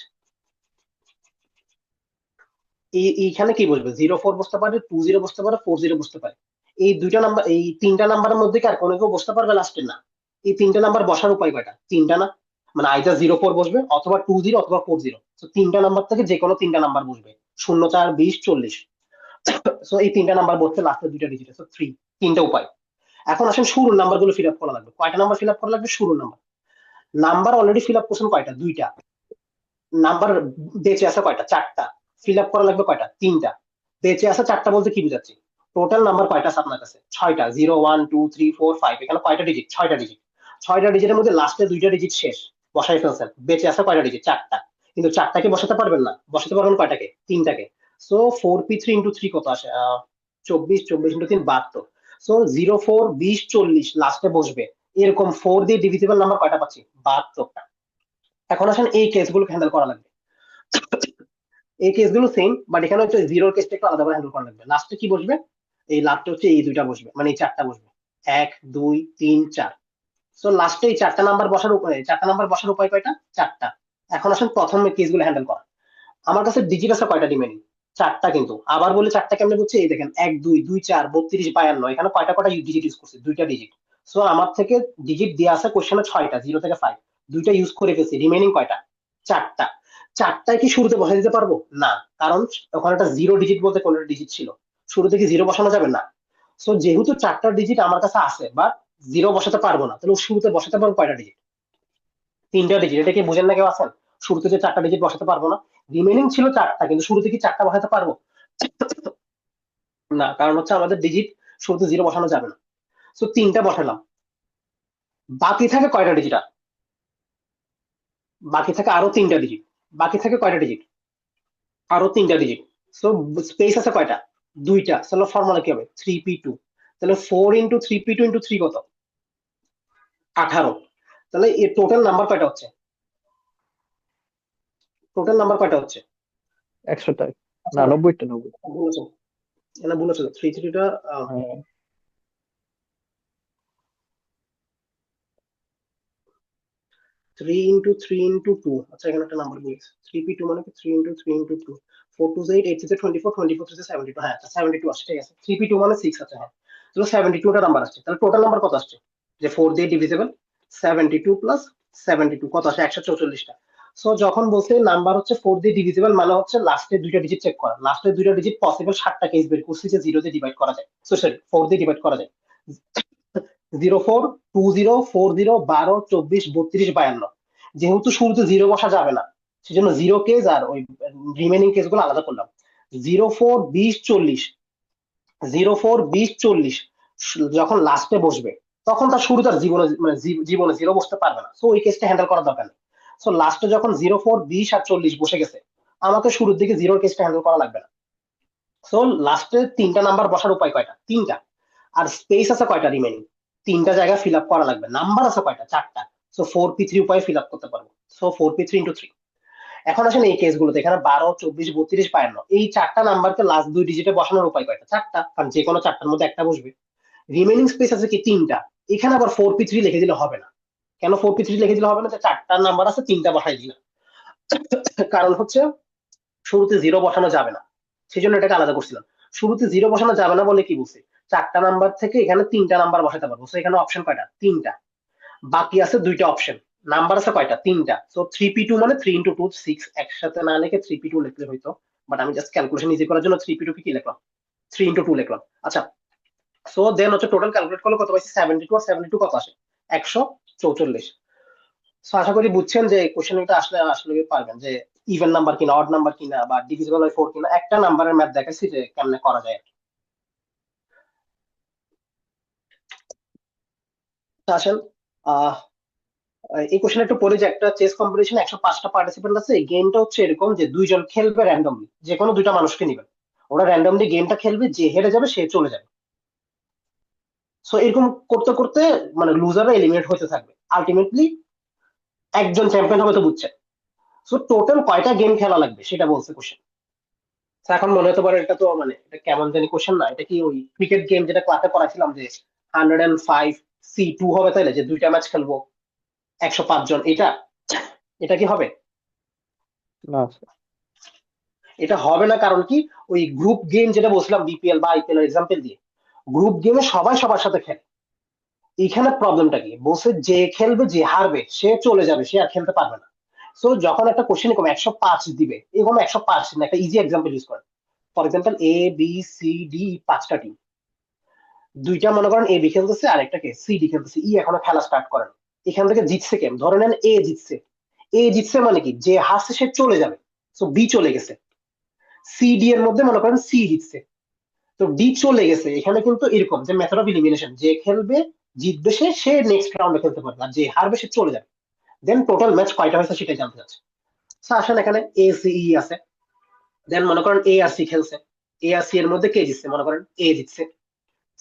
এইখানে কি বসবে? 04 বসতে পারে, 20 বসতে পারে, 40 বসতে পারে। এই দুইটা নাম্বার, এই 3টা নাম্বারের মধ্যে কি আর কোনো কেউ বসতে পারবে লাস্টে? না। এই 3টা নাম্বার বসার উপায় কয়টা? 3টা না? মানে আইদার 04 বসবে, অথবা 20, অথবা 40। তো 3টা নাম্বার থেকে যে কোনো 3টা নাম্বার বসবে, 0, 4, 20, 40। সো এই 3টা নাম্বার বসছে লাস্টের দুইটা ডিজিট, সো 3। 3টা উপায়। এখন আসেন শুরুর নাম্বার গুলো ফিল আপ করা লাগবে। কয়টা নাম্বার ফিল আপ করা লাগবে? শুরুর number. Number already fill up করছেন কয়টা? দুইটা। নাম্বার বেঁচে আছে কয়টা? 4টা। ফিল আপ করা লাগবে কয়টা? 3টা। বেঁচে আছে 4টা বলতে কি বুঝাচ্ছি? টোটাল নাম্বার কয়টা আছে আপনার কাছে? 6টা। 0, 1, 2, 3, 4, 5, এখানে কয়টা ডিজিট? 6টা ডিজিট। 6টা ডিজিটের মধ্যে লাস্টে দুইটা ডিজিট শেষ, বসাই ফেলছেন। বেঁচে আছে কয়টা ডিজিট? 4টা। কিন্তু 4টাকে বসাতে পারবেন না, বসাতে পারবেন কয়টাকে? 3টাকে। সো 4p3 × 3 কত আসে? 24, 24 × 3, 72। সো 04, 20, 40 লাস্টে বসবে, এরকম 4 দিয়ে ডিভিজিবল নাম্বার কয়টা পাচ্ছি? 72টা। এখন আসেন এই কেসগুলো হ্যান্ডেল করা লাগবে। এই কেসগুলো সেম, বাট এখানে হচ্ছে জিরোর কেসটা একটু আলাদা করে হ্যান্ডেল করা লাগবে। লাস্টে কি বসবে? এই লাস্টে হচ্ছে এই দুইটা বসবে, মানে এই 4টা বসবে, 1, 2, 3, 4। সো লাস্টে এই 4টা নাম্বার বসার উপায়, 4টা নাম্বার বসার উপায় কয়টা? 4টা। এখন আসেন প্রথম কেসগুলো হ্যান্ডেল করা। আমার কাছে ডিজিট আছে কয়টা রিমেইনিং? 4টা। কিন্তু আবার বলে 4টা কেমনে বুঝছি? এই দেখেন 1, 2, 2, 4, 32, 52, এখানে কয়টা কয়টা ডিজিট ইউজ করছি? দুইটা ডিজিট। সো আমার থেকে ডিজিট দেওয়া আছে কোশ্চেনে 6টা, 0 থেকে 5, দুইটা ইউজ করে ফেলছি, রিমেইনিং কয়টা? 4টা। 4টায় কি শুরুতে বসাই দিতে পারবো? না, কারণ ওখানে একটা জিরো ডিজিট বলতে কোনো ডিজিট ছিল, শুরুতে কি জিরো বসানো যাবে? না। সো যেহেতু 4টা ডিজিট আমার কাছে আছে, বাট জিরো বসাতে পারবো না, তাহলে শুরুতে বসাতে পারবো কয়টা ডিজিট? 3টা ডিজিট। এটা কি বুঝেন না কেউ আছেন? শুরুতে যে 4টা ডিজিট বসাতে পারবো না, রিমেনিং ছিল 4টা, কিন্তু শুরুতে কি 4টা বসাতে পারবো? না, কারণ হচ্ছে আমাদের ডিজিট শুরুতে জিরো বসানো যাবে না। সো 3টা বসালাম। বাকি থাকে কয়টা ডিজিট? বাকি থাকে আরো 3টা ডিজিট। বাকি থাকে কয়টা ডিজিট? আরো 3টা ডিজিট। সো স্পেস আছে কয়টা? দুইটা। তাহলে ফর্মুলা কি হবে? 3p2। তাহলে 4 × 3p2 × 3 কত? 18। তাহলে এর টোটাল নাম্বার কয়টা হচ্ছে? টোটাল নাম্বার কয়টা হচ্ছে? 100টা আচ্ছা, না, 90টা, 90। বলেছেন, না বলেছেন 3টা। হ্যাঁ, 3 × 3 × 2। আচ্ছা, এখানে একটা নাম্বার বলেছে 3p2, মানে কি 3 × 3 × 2, 4 2 8, 8 24, 24 72। হ্যাঁ, আচ্ছা 72 আসছে, ঠিক আছে। 3p2 মানে 6 আছে, হ্যাঁ। তাহলে 72টা নাম্বার আসছে, তাহলে টোটাল নাম্বার কত আসছে? যে 4 দিয়ে ডিভিজিবল, 72 প্লাস 72 কত আসে? 144টা। সো যখন বলছে নাম্বার হচ্ছে 4 দিয়ে ডিভিজিবল, মানে হচ্ছে লাস্টের দুইটা ডিজিট চেক করা। লাস্টের দুইটা ডিজিট পসিবল 7টা কেস বের করছি যে 0 দিয়ে ডিভাইড করা যায়, সরি 4 দিয়ে ডিভাইড করা যায়। 04, 20, 40, 12, 24, 32, 52। যেহেতু শুরুতে জিরো বসা যাবে না, সেজন্য জিরো কেস আর ওই রিমেনিং কেস গুলো আলাদা করলাম। 04, 20, 40, 04, 20, 40 যখন লাস্টে বসবে, তখন তার শুরুতে আর জীবনে মানে জীবনে জিরো বসতে পারবে না। সো ওই কেসটা হ্যান্ডেল করার দরকার নেই। সো লাস্টে যখন 04, 20, আর 40 বসে গেছে, আমাকে শুরুর দিকে জিরোর কেসটা হ্যান্ডেল করা লাগবে না। সো লাস্টে 3টা নাম্বার বসার উপায় কয়টা? 3টা। আর স্পেস আছে কয়টা রিমেনিং? 3টা জায়গা ফিল আপ করা লাগবে। নাম্বার আছে কয়টা? 4টা। সো 4p3 উপায়ে ফিল আপ করতে পারবো। So 4p3 × 3। এখন আসেন এই কেসগুলোতে, এখানে 12, 24, 32, 52, এই 4টা নাম্বারকে লাস্ট দুই ডিজিটে বসানোর উপায় কয়টা? 4টা, কারণ যে কোনো 4টার মধ্যে একটা বসবে। রিমেনিং স্পেস আছে কি? 3টা। এখানে আবার 4p3 লিখে দিলে হবে না, কেন 4p3 লিখে দিলে হবে না, যে চারটা নাম্বার আছে তিনটা বসাই দিলাম? কারণ হচ্ছে শুরুতে জিরো বসানো যাবে না, সেই জন্য এটাকে আলাদা করছিলাম। শুরুতে জিরো বসানো যাবে না বলে কি বলছি, চারটা নাম্বার থেকে এখানে তিনটা নাম্বার বসাতে পারবো। তো এখানে অপশন কয়টা, তিনটা। বাকি আছে দুইটা অপশন, নাম্বার আছে কয়টা, তিনটা। সো 3p2 মানে 3 × 2 6, একসাথে না লিখে 3p2 লিখলে হইতো, বাট আমি জাস্ট ক্যালকুলেশন ইজি করার জন্য 3p2 কে কি লিখলাম, 3 × 2 লিখলাম। আচ্ছা, সো দেন হচ্ছে টোটাল ক্যালকুলেট করলে কত পাইছি, 72। আর 72 কত আসে, 144। সো আশা করি বুঝছেন যে কোশ্চেনটা আসলে আসলে পারবেন যে ইভেন নাম্বার কিনা, অড নাম্বার কিনা, বা ডিভিজিবল বাই 4 কিনা, একটা নাম্বারের ম্যাথ দেখাচ্ছি যে কেমনে করা যায়। তো আসেন, আহ এই কোশ্চেন একটু পড়ে, যে একটা চেস কম্পিটিশন 105টা পার্টিসিপেন্ট আছে। এই গেমটা হচ্ছে এরকম যে দুইজন খেলবে র্যান্ডমলি, যে কোনো দুইটা মানুষকে নিবেন, ওরা র্যান্ডমলি গেমটা খেলবে, যে হেরে যাবে সে চলে যাবে। সো এরকম করতে করতে মানে লুজাররা এলিমিনেট হতে থাকবে, আলটিমেটলি একজন চ্যাম্পিয়ন হবে, তো বুঝছেন। সো টোটাল কয়টা গেম খেলা লাগবে সেটা বলছে কোশ্চেন। এখন মনে হতে পারে এটা তো মানে এটা কেমন জানি কোশ্চেন, না এটা কি ওই ক্রিকেট গেম যেটা ক্লাসে পড়াছিলাম যে 105C2 হবে, তাইলে যে দুইটা ম্যাচ খেলবো 105 জন, এটা এটা কি হবে? না স্যার। এটা হবে না, কারণ কি, ওই গ্রুপ গেম যেটা বলছিলাম বিপিএল বা আইপিএল এর এক্সাম্পল দিয়ে, গ্রুপ গেমে সবাই সবার সাথে খেলে। এখানে প্রবলেমটা কি, বলছে যে খেলবে যে হারবে সে চলে যাবে, সে আর খেলতে পারবে না। সো যখন একটা কোশ্চেন এরকম 105 দিবে, এরকম 105 না, একটা ইজি এক্সাম্পল ইউজ করেন। For example A B C D 5টা টিম, দুইটা মনে করেন এ বি খেলতেছে আর একটা কে সি ডি খেলতেছে, ই এখনো খেলা স্টার্ট করেন। এখান থেকে জিতছে কেম, ধরে নেন এ জিতছে। এ জিতছে মানে কি, যে হারছে সে চলে যাবে, তো বি চলে গেছে। সি ডি এর মধ্যে মনে করেন সি জিতছে, তো ডি চলে গেছে। এখানে কিন্তু এরকম যে মেথড অফ এলিমিনেশন, যে খেলবে জিতবে সে, সে নেক্সট রাউন্ডে খেলতে পারবে, আর যে হারবে সে চলে যাবে। দেন টোটাল ম্যাচ কয়টা হয়েছে সেটাই জানতে চাচ্ছে। আসেন, এখানে এ সি ই আছে, দেন মনে করেন এ আর সি খেলছে। এ আর সি এর মধ্যে কে জিতছে, মনে করেন এ জিতছে,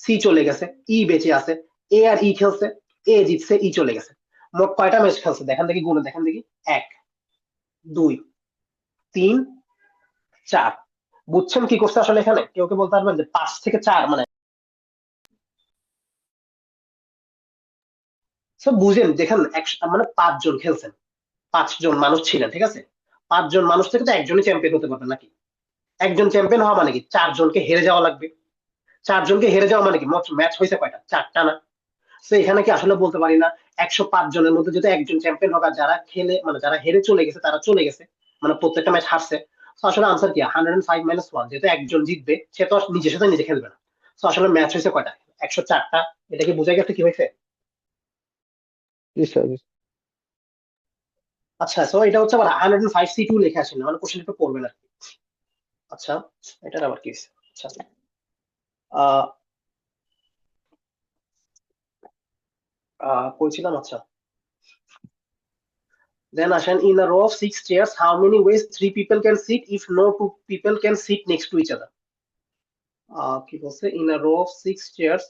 সি চলে গেছে, ই বেঁচে আছে। এ আর ই খেলছে, এ জিতছে, ই চলে গেছে। মোট কয়টা ম্যাচ খেলছে দেখেন দেখি, গুণে দেখেন দেখি, 1 2 3 4। বুঝছেন কি করছে আসলে এখানে, কেউ কে বলতে পারবেন যে 5 থেকে 4 মানে? সব বুঝেন, দেখেন মানে 5 জন খেলছেন, 5 জন মানুষ ছিলেন, ঠিক আছে। 5 জন মানুষ থেকে তো একজনই চ্যাম্পিয়ন হতে পারবে নাকি? একজন চ্যাম্পিয়ন হওয়া মানে কি 4 জনকে হেরে যাওয়া লাগবে। 4 জনকে হেরে যাওয়া মানে কি, মোট ম্যাচ হয়েছে কয়টা, 4টা না? তো এখানে কি আসলে বলতে পারি না 105 জনের মধ্যে যদি একজন চ্যাম্পিয়ন হবে, আর যারা খেলে মানে যারা হেরে চলে গেছে তারা চলে গেছে, মানে প্রত্যেকটা ম্যাচ হারছে। তো আসলে আনসার কি 105 - 1, যেহেতু একজন জিতবে সে তো আর নিজের সাথে নিজে খেলবে না। তো আসলে ম্যাচ হয়েছে কয়টা, 104টা। এটা কি বোঝা গেছে কি হয়েছে? জি স্যার। আচ্ছা, তো এটা হচ্ছে আবার 105C2 লেখা আসেনি, মানে কোশ্চেন একটু পড়বেন আর কি। আচ্ছা, এটার আবার কি হয়েছে? আচ্ছা, আহ কইছিলাম, আচ্ছা। Then আসেন, in a row of 6 chairs, how many ways 3 people can sit if no 2 people can sit next to each other? কি বলছে, in a row of 6 chairs,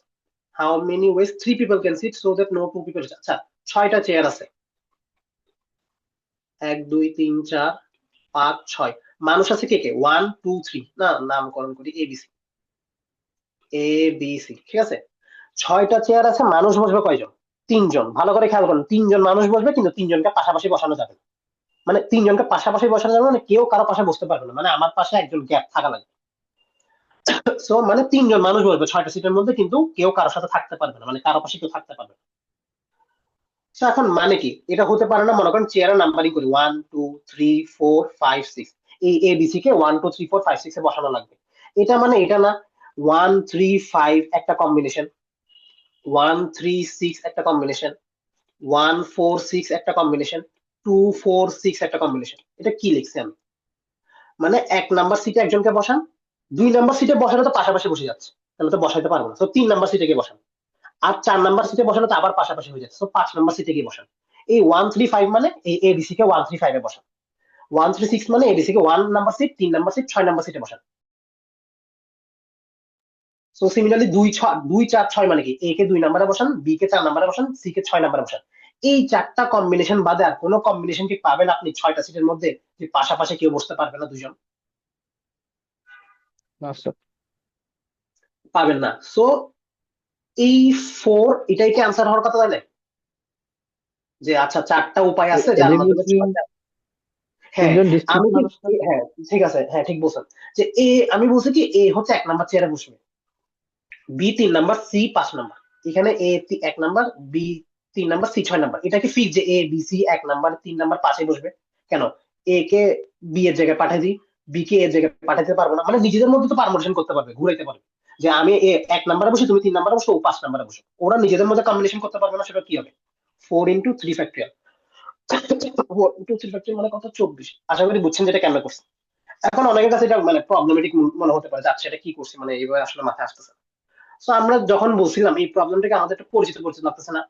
how many ways 3 people can sit so that no 2 people? আচ্ছা, 6টা chair আছে, 1 2 3 4 5 6। মানুষ আছে কে কে, 1 2 3, না নামকরণ করি ABC, ABC, ঠিক আছে। 6টা চেয়ার আছে, মানুষ বসবে কয়জন, 3 জন। ভালো করে খেয়াল করেন, 3 জন মানুষ বসবে, কিন্তু 3 জনকে পাশাপাশি বসানো যাবে না। মানে 3 জনকে পাশাপাশি বসানো যাবে, মানে কেউ কারো পাশে বসতে পারবে না, মানে আমার পাশে একজন গ্যাপ থাকা লাগবে। সো মানে 3 জন মানুষ বসবে 6টা সিটের মধ্যে, কিন্তু কেউ কারোর সাথে থাকতে পারবে না, মানে কারো পাশে কেউ থাকতে পারবে না। So এখন মানে কি, এটা হতে পারে না, মনে করেন চেয়ারের নাম্বারিং করি 1 2 3 4 5 6, এই ABC কে 1 2 3 4 5 6 এ বসানো লাগবে। এটা মানে এটা না, 1 3 5 একটা কম্বিনেশন, 1 3 6 একটা কম্বিনেশন, 1 4 6 একটা কম্বিনেশন, 2 4 6 একটা কম্বিনেশন। এটা কি লিখছি আমি, মানে 1 নাম্বার সিটে একজনকে বসান, 2 নাম্বার সিটে বসালে তো পাশাপাশি বসে যাচ্ছে, তাহলে তো বসাইতে পারবো না। তো 3 নাম্বার সিটে গিয়ে বসান, আর 4 নাম্বার সিটে বসানো তো আবার পাশাপাশি হয়ে যাচ্ছে, তো 5 নাম্বার সিটে গিয়ে বসান। এই 1 3 5 মানে এই ABC কে 1 3 5 এ বসান। 1 3 6 মানে ABC কে 1 number seat, 3 number seat, 6 number সিটে বসান। সো সিমিলারলি 2 4 6 মানে কি, A কে 2 নাম্বারে বসান, B কে 4 নাম্বারে বসান, C কে 6 নাম্বারে বসান। এই 4টা কম্বিনেশন বাদে আর কোনো কম্বিনেশন কি পাবেন আপনি 6টা সিটের মধ্যে, যে পাশাপাশি কেউ বসতে পারবে না দুজন? না স্যার। পাবেন না। সো এই 4, এটাই কি আনসার হওয়ার কথা তাহলে, যে আচ্ছা 4টা উপায় আছে যার মাধ্যমে এলিমিনেটিং 6টা। হ্যাঁ, তিনজন ডিস্ট্রিক্ট আমি কি মানুষ না? হ্যাঁ ঠিক আছে, হ্যাঁ ঠিক বলছেন যে এ, আমি বলছি কি এ হচ্ছে 1 নাম্বার চেয়ারে বসবে, বি 3 নাম্বার, সি 5 নাম্বার। এখানে A 1 number, B 3 number, C 6 number. এটা কি ফিক্স যে A B C 1 number 3 number 5-এ বসবে? কেন এ কে বি এর জায়গায় পাঠাই দিই, বি কে এর জায়গায় পাঠাতে পারবো না? মানে নিজেদের মধ্যে তো পারমোটেশন করতে পারবে, ঘুরাইতে পারবে, যে আমি এ 1 নাম্বারে বসে, তুমি 3 নাম্বারে বসো, ও 5 নাম্বারে বসো। ওরা নিজেদের মধ্যে কম্বিনেশন করতে পারবে না, সেটা কি হবে? 4 × 3 ফ্যাক্টরিয়াল। 4 × 3 ফ্যাক্টরিয়াল মানে কত? 24। আশা করি বুঝছেন যেটা কেন করছে। এখন অনেকের কাছে এটা মানে প্রবলেমেটিক মনে হতে পারে যে আচ্ছা এটা কি করছি, মানে এইভাবে আসলে মাথায় আসতেছে না। সো আমরা যখন বলছিলাম এই প্রবলেমটাকে আমাদের একটু পরিচিত পরিচিত লাগতেছে না?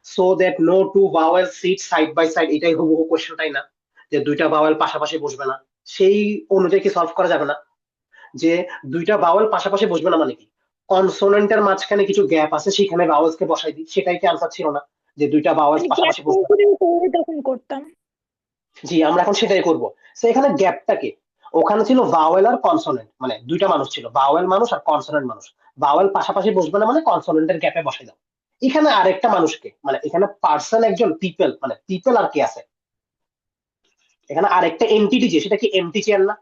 So that no two vowel sit side by side, এটাই হুবহু কোশ্চেনটাই না? যে দুইটা ভাওয়েল পাশাপাশি বসবে না, সেই অনুযায়ী কি সলভ করা যাবে না? যে দুইটা ভাওয়েল পাশাপাশি বসবে না মানে কি? কনসোনেন্টের মাঝখানে কিছু গ্যাপ আছে, সেখানে ভাওয়েলস কে বসাই দিই, সেটাই কি আনসার ছিল না? যে দুইটা ভাওয়েলস মানে গ্যাপ পাশাপাশি বসবে না। করে করে তখন করতাম। জি, আমরা এখন সেটাই করব। সো এখানে গ্যাপটা কি? ওখানে ছিল ভাওয়েল আর কনসোনেন্ট, মানে দুইটা মানুষ ছিল, ভাওয়েল মানুষ আর কনসোনেন্ট মানুষ। ভাওয়েল পাশাপাশি বসবে না মানে কনসোনেন্টের গ্যাপে বসাই দাও। এখানে আরেকটা মানুষকে, মানে এখানে পার্সন একজন, পিপল, মানে পিপল আর কি আছে এখানে আরেকটা এন্টিটি, যে সেটা কি এমটি চেয়ার না?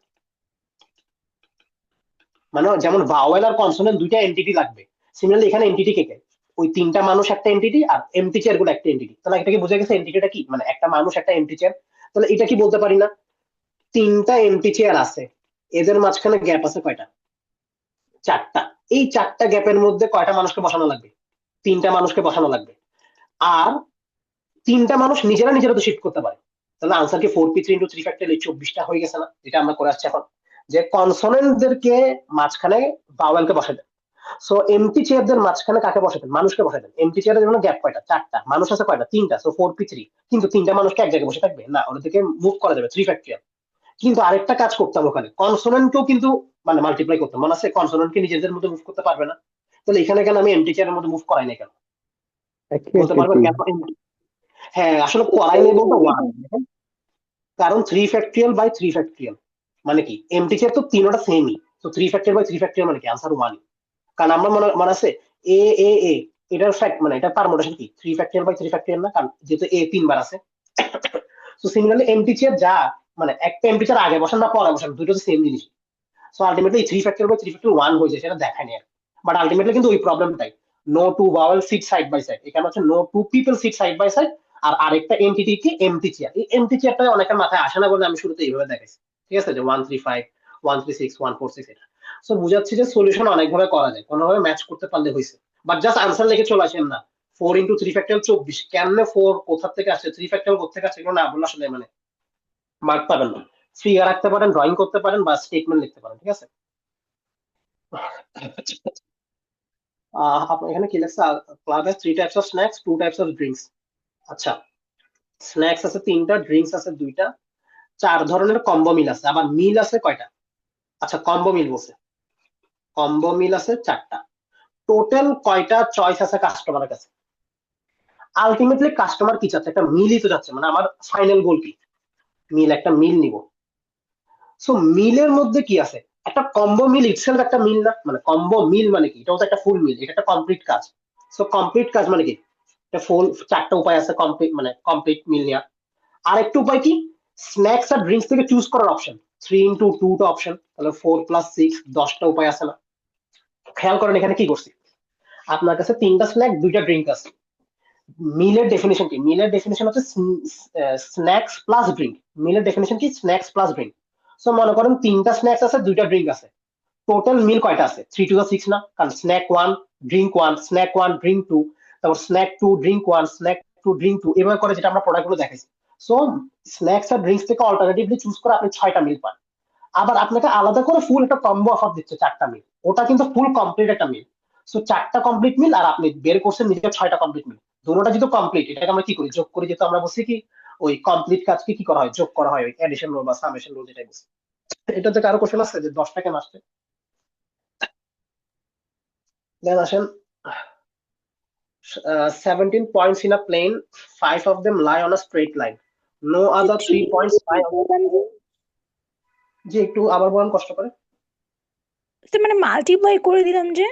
মানে যেমন ভাওয়েল আর কনসোনেন্ট দুইটা এন্টিটি লাগবে, সিমিলারলি এখানে এন্টিটি কে কে? ওই 3টা মানুষ একটা এন্টিটি, আর এমটি চেয়ার গুলো একটা এন্টিটি। তাহলে এটা কি বোঝা গেছে এন্টিটিটা কি? মানে একটা মানুষ একটা এমটি চেয়ার। তাহলে এটা কি বলতে পারি না? 3টা এমটি চেয়ার আছে, এদের মাঝখানে গ্যাপ আছে কয়টা? 4টা। এই 4টা গ্যাপের মধ্যে কয়টা মানুষকে বসানো লাগবে? 3টা মানুষকে বসানো লাগবে। আর 3টা মানুষ নিজেরা নিজেরা তো শিফট করতে পারে। তাহলে আনসার কি 4p3 × 3 ফ্যাক্টরিয়াল, এই 24টা হয়ে গেছে না, যেটা আমরা করে আসছি এখন? যে কনসোনেন্টদেরকে মাঝখানে ভাওয়েলকে বসাই দেন। সো এমটি চেয়ারদের মাঝখানে কাকে বসাতেন? মানুষকে বসাতেন। এমটি চেয়ারের জন্য গ্যাপ কয়টা? 4টা। মানুষ আছে কয়টা? 3টা। So 4p3। কিন্তু 3টা মানুষকে এক জায়গায় বসে থাকবে না, ওদেরকে মুভ করা যাবে 3 ফ্যাক্টরিয়াল। কিন্তু আরেকটা কাজ করতাম ওখানে, কনসোনেন্টকেও কিন্তু মানে মাল্টিপ্লাই করতাম। মনে আছে কনসোনেন্টকে নিজেদের মধ্যে মুভ করতে পারবে না? তাহলে এখানে কেন আমি এমটি চেয়ারের মধ্যে মুভ করাই নাই কেন? একই বলতে একই পারবেন টু। কেন হ্যাঁ আসলে করাই নাই বলতে ওয়ান, কারণ 3 ফ্যাক্টরিয়াল বাই 3 ফ্যাক্টরিয়াল মানে কি? এমটি চেয়ার তো তিনোটা সেমই, তো 3 ফ্যাক্টরিয়াল বাই 3 ফ্যাক্টরিয়াল মানে কি? Answer one. কারণ আমরা মনে মনে আছে এ এ এ এটার ফ্যাক্ট, মানে এটা পারমুটেশন কি 3 ফ্যাক্টরিয়াল বাই 3 ফ্যাক্টরিয়াল না? কারণ যেহেতু এ 3 বার আছে। তো সিমিলারলি এমটি চেয়ার যা, মানে একটা এমটি চেয়ার আগে বসান না পরে বসান, দুটো তো সেম জিনিস। So ultimately 3 factorial by 3 factorial one হয়ে যায়, সেটা দেখায় নিয়ে। বাট আলটিমেটলি কিন্তু ওই প্রবলেমটাই, no two vowel sit side by side, এখানে হচ্ছে no two people sit side by side. আর আরেকটা এন্টিটি কি? MT chair. এই এমটি চেয়ারটা অনেকের মাথায় আসে না বলে আমি শুরুতে এইভাবে দেখাইছি। ঠিক আছে, যে 135 136 146 এটা। সো বুঝাচ্ছি যে সলিউশন অনেকভাবে করা যায়, কোনোভাবে ম্যাচ করতে পারলে হয়েছে। বাট জাস্ট আনসার লিখে চলে আসেন না। 4 × 3 ফ্যাক্টরিয়াল 24, কেমনে 4 কোথা থেকে আসছে, 3 ফ্যাক্টরিয়াল কোথা থেকে আসছে, এগুলো না বললে আসলে মানে মার্ক পাবেন না। ফিগার রাখতে পারেন, ড্রয়িং করতে পারেন, বা স্টেটমেন্ট লিখতে পারেন। ঠিক আছে, আপনার এখানে কি লেখছে? Club has 3 types of snacks, 2 types of drinks. আচ্ছা, স্ন্যাক্স আছে 3টা, ড্রিঙ্কস আছে 2টা, 4 ধরনের কম্বো মিল আছে। আবার মিল আছে কয়টা? আচ্ছা কম্বো মিল বলছে, কম্বো মিল আছে 4টা। টোটাল কয়টা চয়েস আছে কাস্টমারের কাছে? আলটিমেটলি কাস্টমার কি চাচ্ছে? একটা মিলই তো যাচ্ছে, মানে আমার ফাইনাল গোল কি? মিল, একটা মিল নিব। সো মিলের মধ্যে কি আছে? একটা কম্বো মিল ইটসেলফ একটা মিল না? মানে কম্বো মিল মানে কি? এটাও তো একটা ফুল মিল, এটা একটা কমপ্লিট কাজ। সো কমপ্লিট কাজ মানে কি? এটা ফুল 4টা উপায় আছে কমপ্লিট, মানে কমপ্লিট মিল নেওয়ার। আরেকটা উপায় কি? স্ন্যাক্স আর ড্রিঙ্কস থেকে চুজ করার অপশন। 3 × 2 টা অপশন, তাহলে 4 + 6, 10টা উপায় আছে না? খেয়াল করেন এখানে কি করছি। আপনার কাছে 3টা স্ন্যাক 2টা ড্রিঙ্ক আছে। মিলের ডেফিনেশন কি? মিলের ডেফিনেশন হচ্ছে স্ন্যাক্স প্লাস ড্রিঙ্ক। মিলের ডেফিনেশন কি? Snacks plus drink. সো মনে করেন 3টা স্ন্যাক্স আছে 2টা ড্রিঙ্ক আছে, টোটাল মিল কয়টা আছে? 3 × 2 = 6 না? কারণ snack one drink one, snack one drink two, তারপর snack two drink one, snack two drink two, এভাবে করে যেটা আমরা প্রোডাক্ট গুলো দেখাইছি। সো স্ন্যাক্স আর ড্রিঙ্কস থেকে অল্টারনেটিভলি চুজ করে আপনি 6টা মিল পান। আবার আপনাকে আলাদা করে ফুল একটা কম্বো অফার দিচ্ছে 4টা মিল, ওটা কিন্তু ফুল কমপ্লিট একটা মিল। সো 4টা কমপ্লিট মিল, আর আপনি বের করছেন নিজের 6টা কমপ্লিট মিল। দুটোটা যেহেতু কমপ্লিট, এটাকে আমরা কি করি? যোগ করি। যেহেতু আমরা বলছি কি ওই কমপ্লিট কাজকে কি করা হয়? যোগ করা হয়, ওই অ্যাডিশন রুল বা সামেশন রুল যেটা বলছি। এটাতে কারো কোশ্চেন আছে যে 10টা কেন আসছে? দেন আসেন, 17 points in a plane, 5 of them lie on a straight line. No other three 3 points lie on. জি একটু আবার বলেন কষ্ট করে। মানে মাল্টিপ্লাই করে দিলাম যে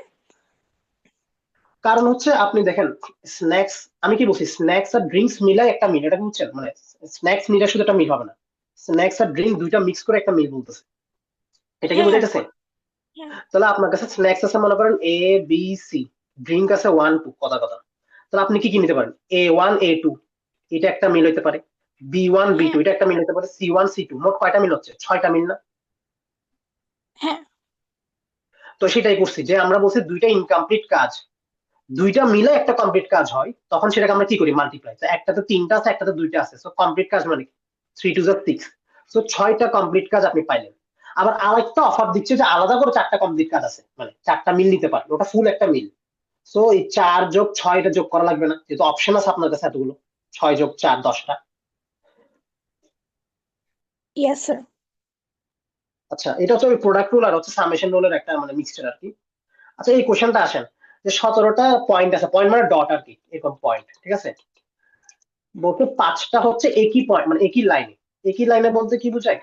কারণ হচ্ছে আপনি দেখেন স্ন্যাক্স, আমি কি বলছি, স্ন্যাক্স আর ড্রিঙ্কস মিলাই একটা মিল, এটা কি বুঝছেন? মানে স্ন্যাক্স মিলে শুধু একটা মিল হবে না, স্ন্যাক্স আর ড্রিঙ্ক দুইটা মিক্স করে একটা মিল বলতেছে, এটা কি হ্যাঁ বুঝাইতেছে? হ্যাঁ তাহলে আপনার কাছে স্ন্যাক্স আছে মনে করেন এ বি সি, ড্রিঙ্ক আছে 1 2, কথা কথা, তাহলে আপনি কি কি নিতে পারেন? A1 A2, এটা একটা মিল হইতে পারে, B1 B2, হ্যাঁ এটা একটা মিল হতে পারে, C1 C2, মোট কয়টা মিল হচ্ছে? 6টা মিল না? হ্যাঁ তো সেটাই করছি যে আমরা বলছি দুইটা ইনকমপ্লিট কাজ, দুইটা মিলে একটা কমপ্লিট কাজ হয়, তখন সেটাকে আমরা কি করি? মাল্টিপ্লাই। তো একটাতে 3টা আছে, একটাতে 2টা আছে, সো কমপ্লিট কাজ মানে 3 2 6, সো 6টা কমপ্লিট কাজ আপনি পাইলেন। আবার আরেকটা অফার দিচ্ছে যে আলাদা করে 4টা কমপ্লিট কাজ আছে, মানে 4টা মিল নিতে পারেন, ওটা ফুল একটা মিল। সো এই 4 যোগ 6 এটা যোগ করা লাগবে না, যেহেতু অপশন আছে আপনার কাছে এতগুলো, 6 যোগ 4 10টা। Yes sir. আচ্ছা, এটা হচ্ছে ওই প্রোডাক্ট রুল আর হচ্ছে সামেশন রুলের একটা মানে মিক্সচার আর কি। আচ্ছা, এই কোশ্চেনটা আসেন যে 17টা পয়েন্ট আছে, পয়েন্ট মানে ডট আর কি, এরকম পয়েন্ট, ঠিক আছে? বলতে 5টা হচ্ছে একই পয়েন্ট, মানে একই লাইনে। একই লাইনে বলতে কি বোঝায়?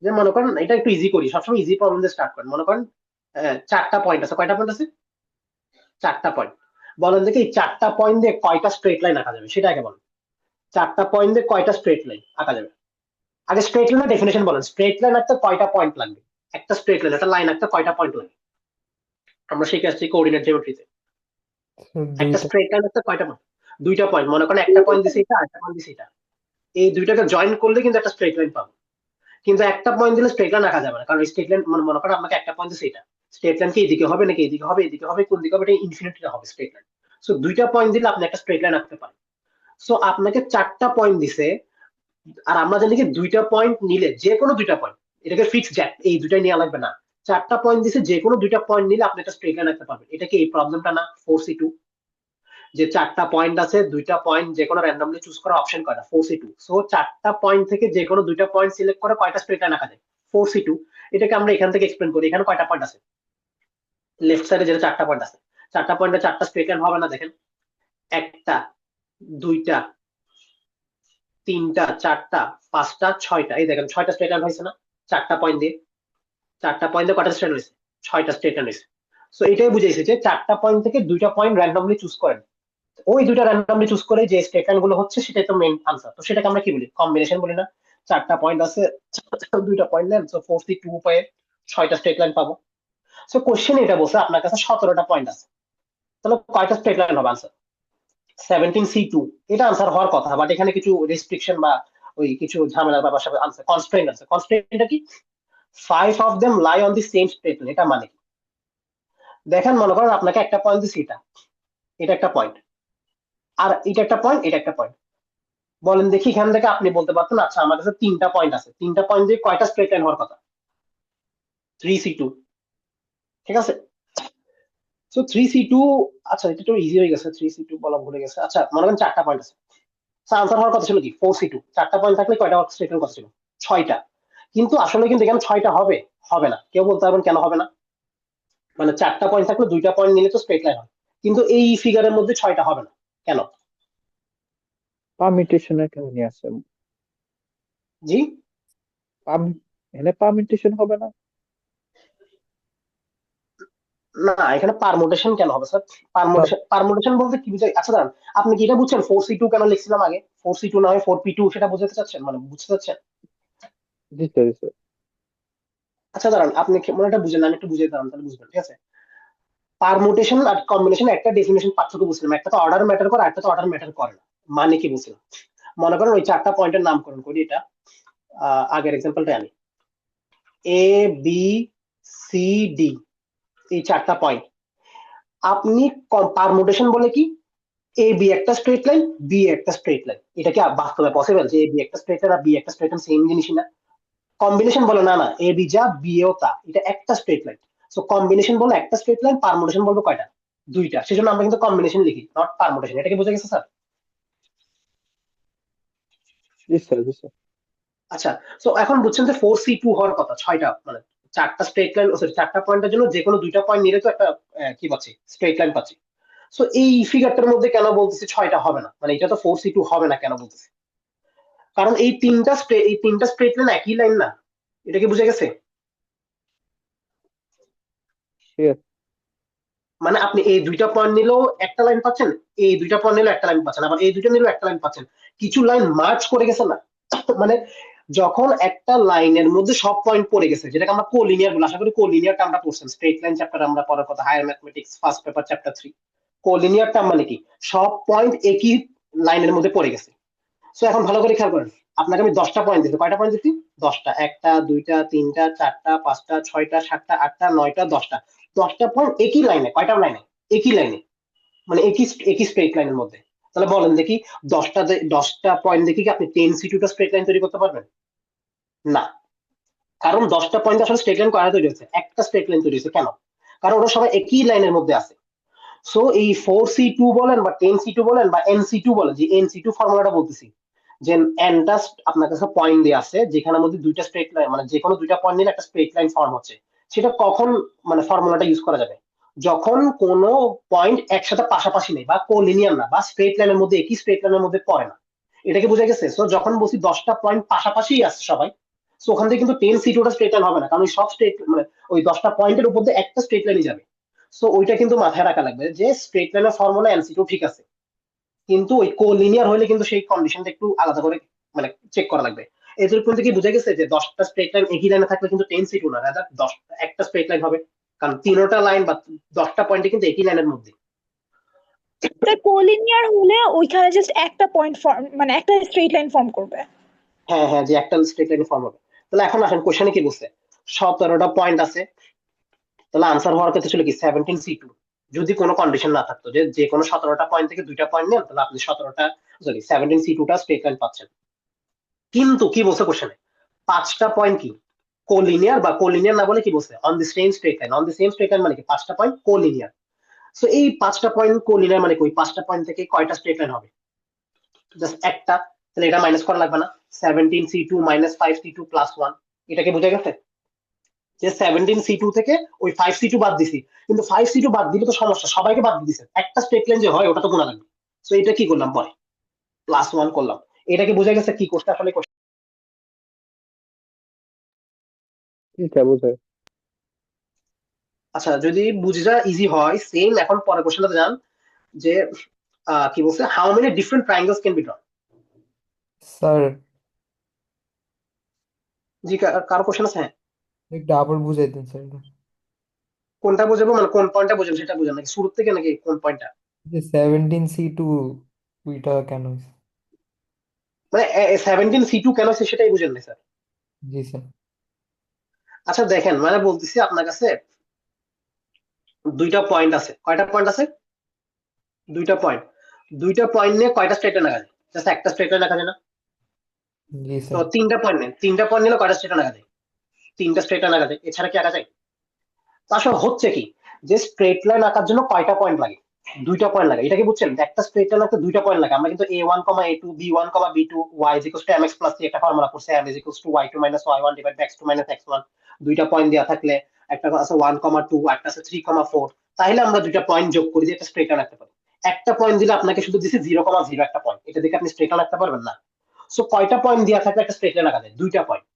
যে মনে করেন এটা একটু ইজি করি, সবসময় ইজি প্রবলেম দিয়ে স্টার্ট করেন। মনে করেন 4টা পয়েন্ট আছে, কয়টা পয়েন্ট আছে? 4টা পয়েন্ট। বলেন দেখি এই 4টা পয়েন্ট দিয়ে কয়টা স্ট্রেট লাইন আঁকা যাবে, সেটা আগে বলেন। 4টা পয়েন্ট দিয়ে কয়টা স্ট্রেট লাইন আঁকা যাবে? আগে স্ট্রেট লাইনের ডেফিনেশন বলেন, স্ট্রেট লাইন আঁকতে কয়টা পয়েন্ট লাগবে? একটা স্ট্রেট লাইন, একটা লাইন আঁকতে কয়টা পয়েন্ট লাগে? আমরা শিখে আসছি কোঅর্ডিনেট জিওমেট্রিতে। একটা দুইটা। স্ট্রেট লাইন আঁকতে কয়টা পয়েন্ট? 2টা পয়েন্ট। মনে করেন একটা পয়েন্ট দিছে এটা, আরেকটা পয়েন্ট দিছে এটা, এই দুইটাকে জয়েন করলে কিন্তু একটা স্ট্রেট লাইন পাবো। কিন্তু একটা পয়েন্ট দিলে স্ট্রেট লাইন আঁকা যাবে না, কারণ স্ট্রেট লাইন মানে মনে করেন আপনাকে একটা পয়েন্ট দিছে এটা, স্ট্রেট লাইন কি এদিকে হবে নাকি এদিকে হবে, এদিকে হবে, কোন দিকে হবে, এটা ইনফিনিটিতে হবে স্ট্রেট লাইন। সো 2টা পয়েন্ট দিলে আপনি একটা স্ট্রেট লাইন আঁকতে পারেন। সো আপনাকে 4টা পয়েন্ট দিছে, আর আমরা জানি কি 2টা পয়েন্ট নিলে যে কোনো 2টা পয়েন্ট, এটাকে ফিক্স জ্যাক এই দুটাই নেওয়া লাগবে না। 4টা পয়েন্ট দিছে, যে কোনো 2টা পয়েন্ট নিলে আপনি একটা স্ট্রেট লাইন আঁকতে পারবেন। এটা কি এই প্রবলেমটা না 4C2? যে 4টা পয়েন্ট আছে, 2টা পয়েন্ট যে কোনো র্যান্ডমলি চুজ করা, অপশন কয়টা? 4C2। সো 4টা পয়েন্ট থেকে যে কোনো 2টা পয়েন্ট সিলেক্ট করে কয়টা স্ট্রেট লাইন আঁকা যায়? 4C2। এটাকে আমরা এখান থেকে এক্সপ্লেন করি, এখানে কয়টা পয়েন্ট আছে? লেফট সাইডে যেটা 4টা পয়েন্ট আছে, 4টা পয়েন্টে 4টা স্ট্রেট লাইন হবে না? দেখেন, একটা, দুইটা, তিনটা, চারটা, পাঁচটা, 6টা, এই দেখেন 6টা স্ট্রেট লাইন হয়েছে না 4টা পয়েন্ট দিয়ে? 4টা পয়েন্ট দিয়ে কয়টা স্ট্রেট লাইন হয়েছে? 6টা স্ট্রেট লাইন হয়েছে। সো এটাই বুঝাইছে যে 4টা পয়েন্ট থেকে 2টা পয়েন্ট র্যান্ডমলি চুজ করেন, ওই 2টা র্যান্ডমলি চুজ করে যে স্টেট লাইন গুলো হচ্ছে সেটাই তো মেইন আনসার। তো সেটাকে আমরা কি বলি? কম্বিনেশন বলি না? 4টা পয়েন্ট আছে, 2টা পয়েন্ট নেন, সো 4C2 উপায়ে 6টা স্ট্রেট লাইন পাবো। সো কোশ্চেন এটা বলছে আপনার কাছে 17টা পয়েন্ট আছে, তাহলে কয়টা স্ট্রেট লাইন হবে আনসার? 17C2, এটা আনসার হওয়ার কথা, বাট এখানে কিছু রেস্ট্রিকশন বা ওই কিছু ঝামেলার ব্যাপার সাথে আনসার কনস্ট্রেন্ট আছে। কনস্ট্রেন্টটা কি? 5 of them lie on the same straight line, এটা মানে কি? দেখেন মনে করেন আপনাকে একটা পয়েন্ট দিছি, এটা, এটা একটা পয়েন্ট, আর এটা একটা পয়েন্ট, এটা একটা পয়েন্ট। বলেন দেখি এখান থেকে আপনি বলতে পারতেন আচ্ছা আমার কাছে 3টা পয়েন্ট আছে, 3টা পয়েন্ট দিয়ে কয়টা স্ট্রেট লাইন হওয়ার কথা? 3C2, ঠিক আছে? সো 3C2, আচ্ছা এটা একটু ইজি হয়ে গেছে, 3C2 বলা ভুলে গেছে। আচ্ছা মনে করেন 4টা পয়েন্ট আছে, আনসার হওয়ার কথা ছিল কি? 4C2। 4টা পয়েন্ট থাকলে কয়টা স্ট্রেট লাইন কথা ছিল? 6টা। কিন্তু আসলে কিন্তু এখানে 6টা হবে, হবে না। কেউ বলতে পারবেন কেন হবে না? মানে 4টা পয়েন্ট থাকলে 2টা পয়েন্ট নিলে তো স্ট্রেট লাইন হয়, কিন্তু এই ফিগারের মধ্যে 6টা হবে না, কেন? পারমিটেশনের কারণে আছে। জি? পাম- এখানে পারমিটেশন হবে না। না, এখানে পারমুটেশন কেন হবে স্যার? বা- পারমুটেশন বলতে কি বুঝাই? আচ্ছা দাঁড়ান, আপনি কি এটা বুঝছেন 4C2 কেন লিখছিলাম আগে? 4C2 না হয় 4P2, সেটা বুঝতে চাচ্ছেন, মানে বুঝতে চাচ্ছেন? জি স্যার, জি স্যার। আচ্ছা দাঁড়ান, আপনি মনে এটা বুঝেন না, আমি একটু বুঝিয়ে দিলাম, তাহলে বুঝবেন, ঠিক আছে? পারমুটেশন আর কম্বিনেশন একটা ডেফিনেশন পার্থক্য বুঝছিলাম, একটা তো অর্ডার ম্যাটার করে, একটা তো অর্ডার ম্যাটার করে না। মানে কি বুঝছিলাম? মনে করেন ওই 4টা পয়েন্টের নামকরণ করি, এটা আগের এক্সাম্পলটা আনি, A B C D, এই 4টা পয়েন্ট। আপনি পারমুটেশন বলে কি? এ বি একটা স্ট্রেট লাইন, বি একটা স্ট্রেট লাইন, এটা কি বাস্তবে পসিবল যে এ বি একটা স্ট্রেট লাইন আর বি একটা স্ট্রেট লাইন সেম জিনিসই না? কম্বিনেশন বলে না, না, এ বি যা বি এও তা, এটা একটা স্ট্রেট লাইন। সো কম্বিনেশন বলে একটা স্ট্রেট লাইন, পারমুটেশন বলবো কয়টা? 2টা। সেজন্য আমরা কিন্তু কম্বিনেশন লিখি, নট পারমুটেশন। এটা কি বোঝা গেছে স্যার? জি স্যার, জি স্যার। আচ্ছা, সো এখন বুঝছেন যে 4C2 হওয়ার কথা 6টা, মানে 4টা স্ট্রেট লাইন, সরি 4টা পয়েন্টের জন্য যে কোনো 2টা পয়েন্ট নিলে তো একটা কি পাচ্ছি? স্ট্রেট লাইন পাচ্ছি। সো এই ফিগারটার মধ্যে কেন বলতেছি 6টা হবে না, মানে এটা তো 4C2 হবে না, কেন বলতেছি? কারণ এই তিনটা স্ট্রেট লাইন একই লাইন না, এটা কি বুঝে গেছে? ঠিক আছে। মানে আপনি এই দুইটা পয়েন্ট নিলেও একটা লাইন পাচ্ছেন, এই দুইটা পয়েন্ট নিলেও একটা লাইন পাচ্ছেন, আবার এই দুইটা নিলেও একটা লাইন পাচ্ছেন। কিছু লাইন মার্চ করে গেছে না? মানে যখন একটা লাইনের মধ্যে সব পয়েন্ট পড়ে গেছে, যেটাকে আমরা কোলিনিয়ার বলি, আশা করি কোলিনিয়ার টার্মটা পড়ছেন, স্ট্রেট লাইন চ্যাপ্টার আমরা পড়ার কথা, higher mathematics first paper chapter 3। Collinear term মানে কি? সব পয়েন্ট একই লাইনের মধ্যে পড়ে গেছে। সো এখন ভালো করে খেয়াল করেন, আপনাকে আমি 10টা পয়েন্ট দিচ্ছি। কয়টা পয়েন্ট দিচ্ছি? 10টা। একটা, দুইটা, তিনটা, চারটা, পাঁচটা, ছয়টা, সাতটা, আটটা, নয়টা, 10টা। 10টা পয়েন্ট একই লাইনে। কয়টা লাইনে? একই লাইনে, মানে একই একই স্ট্রেট লাইনের মধ্যে। তাহলে বলেন দেখি, 10টা পয়েন্ট দেখি কি আপনি 10 C2টা স্ট্রেট লাইন তৈরি করতে পারবেন? না। কারণ 10টা পয়েন্ট আসলে স্ট্রেট লাইন কয়টা তৈরি হচ্ছে? একটা স্ট্রেট লাইন তৈরি হচ্ছে। কেন? কারণ ওরা সবাই একই লাইনের মধ্যে আছে। সো এই 4C2 বলেন বা 10C2 বলেন বা NC2 বলেন, যে NC2 ফর্মুলাটা বলতেছি, যে এনটা আপনার কাছে পয়েন্ট দিয়ে আছে যেখানের মধ্যে দুইটা স্ট্রেট লাইন, মানে যে কোনো দুইটা পয়েন্ট নিলে একটা স্ট্রেট লাইন ফর্ম হচ্ছে। সেটা কখন মানে ফর্মুলাটা ইউজ করা যাবে? যখন কোনো পয়েন্ট একসাথে পাশাপাশি নেই বা কোলিনিয়ার না বা স্ট্রেট লাইনের মধ্যে, একই স্ট্রেট লাইনের মধ্যে পড়ে না। এটা কি বোঝা গেছে? সো যখন বলছি 10টা পয়েন্ট পাশাপাশি আছে সবাই, সো ওখান থেকে কিন্তু 10C2টা স্ট্রেট লাইন হবে না, কারণ ওই সব স্ট্রেট মানে ওই 10টা পয়েন্টের উপর দিয়ে একটা স্ট্রেট লাইনই যাবে। সো ওইটা কিন্তু মাথায় রাখা লাগবে যে স্ট্রেট লাইনের ফর্মুলা NC2 ঠিক আছে, কিন্তু ওই কোলিনিয়ার হলে কিন্তু সেই কন্ডিশনটা একটু আলাদা করে মানে চেক করা লাগবে। এদের কিন্তু কি বোঝা গেছে যে 10টা স্ট্রেট লাইন একই লাইনে থাকলে কিন্তু 10C2 না, রাদার 10টা একটা স্ট্রেট লাইন হবে, কারণ তিনটা লাইন বা 10টা পয়েন্টে কিন্তু একই লাইনের মধ্যে। তাই কোলিনিয়ার হলে ওইখানে জাস্ট একটা পয়েন্ট ফর্ম, মানে একটা স্ট্রেট লাইন ফর্ম করবে। হ্যাঁ হ্যাঁ, যে একটা স্ট্রেট লাইন ফর্ম হবে। তাহলে এখন আসেন কোশ্চেনে কি বলছে, 17টা পয়েন্ট আছে। তাহলে আনসার হওয়ার ক্ষেত্রে ছিল কি 17C2, যদি কোনো কন্ডিশন না থাকতো যে যে কোনো 17টা পয়েন্ট থেকে দুইটা পয়েন্ট নেন, তাহলে আপনি 17C2টা স্ট্রেট লাইন পাচ্ছেন। কিন্তু কি বলছে কোশ্চেনে, 5টা পয়েন্ট কি কোলিনিয়ার, বা কোলিনিয়ার না বলে কি বলছে on the same straight line. On the same straight line মানে কি 5টা পয়েন্ট কোলিনিয়ার। সো এই 5টা পয়েন্ট কোলিনিয়ার মানে কি ওই 5টা পয়েন্ট থেকে কয়টা স্ট্রেট লাইন হবে? জাস্ট একটা। তাহলে এটা মাইনাস করা লাগবে না? 17C2 minus 5C2 plus 1। এটাকে বোঝা গেছে যে 17C2 থেকে ওই 5C2 বাদ দিছি, কিন্তু 5C2 বাদ দিলে তো সমস্যা, সবাইকে বাদ দিয়ে দিছে, একটা স্ট্রেট লাইন যে হয় ওটা তো গোনা লাগবে। সো এটা কি করলাম পরে, প্লাস 1 করলাম। এটাকে বোঝা গেছে কি কোর্সটা আসলে এটা বোঝায়। আচ্ছা, যদি বুঝা ইজি হয় সেম, এখন পরের কোশ্চেনটা যান, যে কি বলছে, how many different triangles can be drawn? Sir জি, কারো কোশ্চেন আছে? হ্যাঁ, একটু আবার বুঝাই দিন স্যার এটা। কোনটা বোঝাবো, মানে কোন পয়েন্টটা বোঝাবো সেটা বোঝান, নাকি শুরু থেকে, নাকি কোন পয়েন্টটা? যে 17C2 ওইটা কেন হয়েছে? মানে 17C2 কেন আছে সেটাই বুঝেন না স্যার? জি স্যার। আচ্ছা দেখেন, মানে বলতেছি আপনার কাছে দুইটা পয়েন্ট আছে। কয়টা পয়েন্ট আছে? দুইটা পয়েন্ট। দুইটা পয়েন্ট নিয়ে কয়টা স্ট্রেট লাইন আঁকা যায়? জাস্ট একটা স্ট্রেট লাইন আঁকা যায় না? জি তো স্যার। তিনটা পয়েন্ট নেন, তিনটা পয়েন্ট নিলে কয়টা স্ট্রেট লাইন আঁকা যায়? তিনটা স্ট্রেট লাইন আঁকা যায়, এছাড়া কি আঁকা যায়? তো আসলে হচ্ছে কি, যে স্ট্রেট লাইন আঁকার জন্য কয়টা পয়েন্ট লাগে? দুইটা পয়েন্ট লাগে। এটা কি বুঝছেন? একটা স্ট্রেট লাইন আঁকতে দুইটা পয়েন্ট লাগে। আমরা কিন্তু A1, A2, B1, B2, y=mx+c একটা ফর্মুলা করছে, m=y2 - y1 / x2 - x1। দুইটা পয়েন্ট দেওয়া থাকলে একটা আছে 1, 2, একটা আছে 3, 4, তাহলে আমরা দুইটা পয়েন্ট যোগ করে দিয়ে একটা স্ট্রেট লাইন আঁকতে পারি। একটা পয়েন্ট দিলে আপনাকে শুধু দিছে 0, 0 একটা পয়েন্ট, এটা দেখে আপনি স্ট্রেট লাইন আঁকতে পারবেন না। সো কয়টা পয়েন্ট দেওয়া থাকলে একটা স্ট্রেট লাইন আঁকা যায়? দুইটা পয়েন্ট।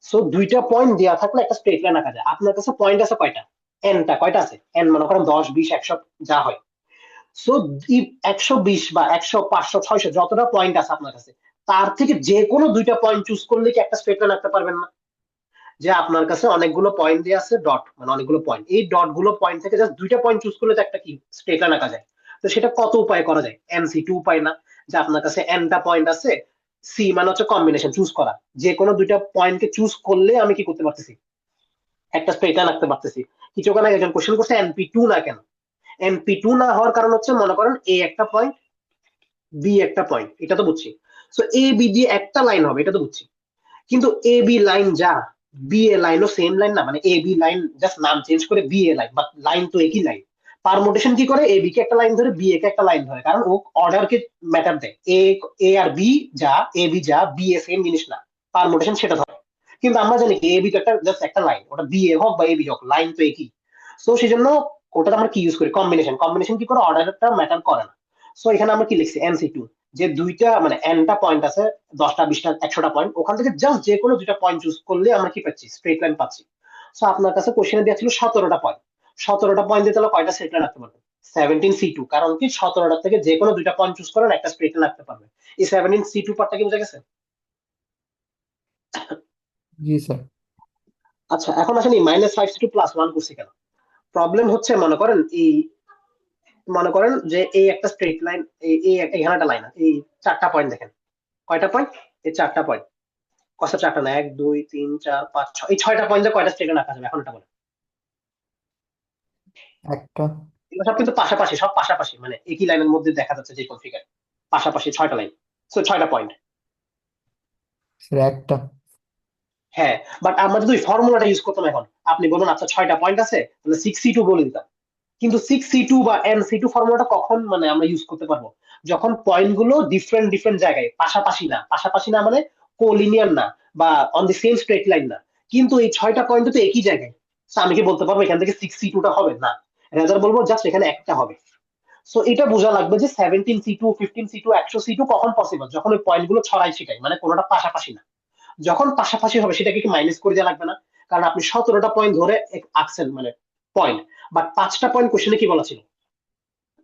সো দুইটা পয়েন্ট দেওয়া থাকলে একটা স্ট্রেট লাইন আঁকা যায়। আপনার কাছে পয়েন্ট আছে কয়টা? এনটা কয়টা আছে? এন মনে করেন 10, 20, 100 যা হয়। সো 120 বা 100, 500, 600 যতটা পয়েন্ট আছে আপনার কাছে, তার থেকে যে কোনো দুইটা পয়েন্ট চুজ করলে কি একটা স্ট্রেট লাইন আঁকতে পারবেন না? যে আপনার কাছে অনেকগুলো পয়েন্ট দিয়ে আছে, ডট মানে অনেকগুলো পয়েন্ট, এই ডট গুলো পয়েন্ট থেকে জাস্ট দুইটা পয়েন্ট চুজ করলে তো একটা কি স্ট্রেট লাইন আঁকা যায়। তো সেটা কত উপায় করা যায়? NC2 উপায় না, যে আপনার কাছে এনটা পয়েন্ট আছে, সি মানে হচ্ছে কম্বিনেশন, চুজ করা, যে কোনো দুইটা পয়েন্টকে চুজ করলে আমি কি করতে পারতেছি, একটা স্ট্রেট লাইন আঁকতে পারতেছি। কিছুক্ষণ আগে একজন কোশ্চেন করছে NP2 না কেন? NP2 না হওয়ার কারণ হচ্ছে, মনে করেন এ একটা পয়েন্ট, বি একটা পয়েন্ট, এটা তো বুঝছি। সো এ বি দিয়ে একটা লাইন হবে, এটা তো বুঝছি। কিন্তু এ বি লাইন যা, বি এ লাইনও সেম লাইন না? মানে এ বি লাইন জাস্ট নাম চেঞ্জ করে B A line, but line তো একই লাইন। পারমুটেশন কি করে, এ বি কে একটা লাইন ধরে, বি এ কে একটা লাইন ধরে, কারণ ও অর্ডার কে ম্যাটার দেয়। এ এ আর বি যা, এ বি যা, বি এ সেম জিনিস না, পারমুটেশন সেটা ধরে। কিন্তু আমরা জানি কি এ বি তো একটা জাস্ট একটা লাইন, ওটা বি এ হোক বা এ বি হোক, লাইন তো একই। সো সেই জন্য ওটা আমরা কি ইউজ করি, কম্বিনেশন। কম্বিনেশন কি করে, অর্ডারটা ম্যাটার করে না। সো এখানে আমরা কি লিখছি, NC2, যে দুইটা মানে এনটা পয়েন্ট আছে, 10টা, 20টা, 100টা পয়েন্ট, ওখান থেকে জাস্ট যে কোনো দুইটা পয়েন্ট চুজ করলে আমরা কি পাচ্ছি, স্ট্রেট লাইন পাচ্ছি। সো আপনার কাছে কোশ্চেনে দেওয়া ছিল 17টা পয়েন্ট। 17টা পয়েন্ট দিয়ে তাহলে কয়টা স্ট্রেট লাইন রাখতে পারবে? 17C2, কারণ কি 17টা থেকে যে কোনো দুইটা পয়েন্ট চুজ করেন একটা স্ট্রেট লাইন রাখতে পারবে। এই 17C2 পার্টটা কি বোঝা গেছে? জি স্যার। আচ্ছা, এখন আসেন -5C2 +1 করছি কেন? প্রবলেম হচ্ছে মনে করেন যে এই একটা স্ট্রেট লাইন, এখানে একটা লাইন, এই 4টা পয়েন্ট দেখেন। কয়টা পয়েন্ট? এই 4টা পয়েন্ট। কষ্ট 4টা না, 1 2 3 4 5 6, এই 6টা পয়েন্টে কয়টা স্ট্রেট লাইন রাখা যাবে এখন এটা বলেন। একটা। এগুলো সব কিন্তু পাশাপাশি, সব পাশাপাশি, মানে একই লাইনের মধ্যে দেখা যাচ্ছে যে কোন ফিগার পাশাপাশি 6টা লাইন, সো 6টা পয়েন্ট। স্যার একটা। হ্যাঁ, বাট আমরা যদি ফর্মুলাটা ইউজ করতাম এখন, আপনি বলুন আচ্ছা 6টা পয়েন্ট আছে, তাহলে 6C2 বলে দিতাম। কিন্তু 6C2 বা NC2 ফর্মুলাটা কখন মানে আমরা ইউজ করতে পারবো? যখন পয়েন্ট গুলো ডিফারেন্ট ডিফারেন্ট জায়গায়, পাশাপাশি না মানে কোলিনিয়ার না, বা on the same straight line না, কিন্তু এই 6টা পয়েন্ট তো একই জায়গায়। So আমি কি বলতে পারবো এখান থেকে 6C2 টা হবে না, রেজার বলবো জাস্ট এখানে একটা হবে। সো এটা বোঝা লাগবে যে 17C2 15C2 100C2 কখন পসিবল, যখন ওই পয়েন্ট গুলো ছড়াই ছিটাই, মানে কোনোটা পাশাপাশি না। যখন পাশাপাশি হবে সেটাকে কি মাইনাস করে দেওয়া লাগবে না? কারণ আপনি 17টা পয়েন্ট ধরে আঁকছেন মানে পয়েন্ট, বাট 5টা পয়েন্ট কোশ্চেনে কি বলা ছিল?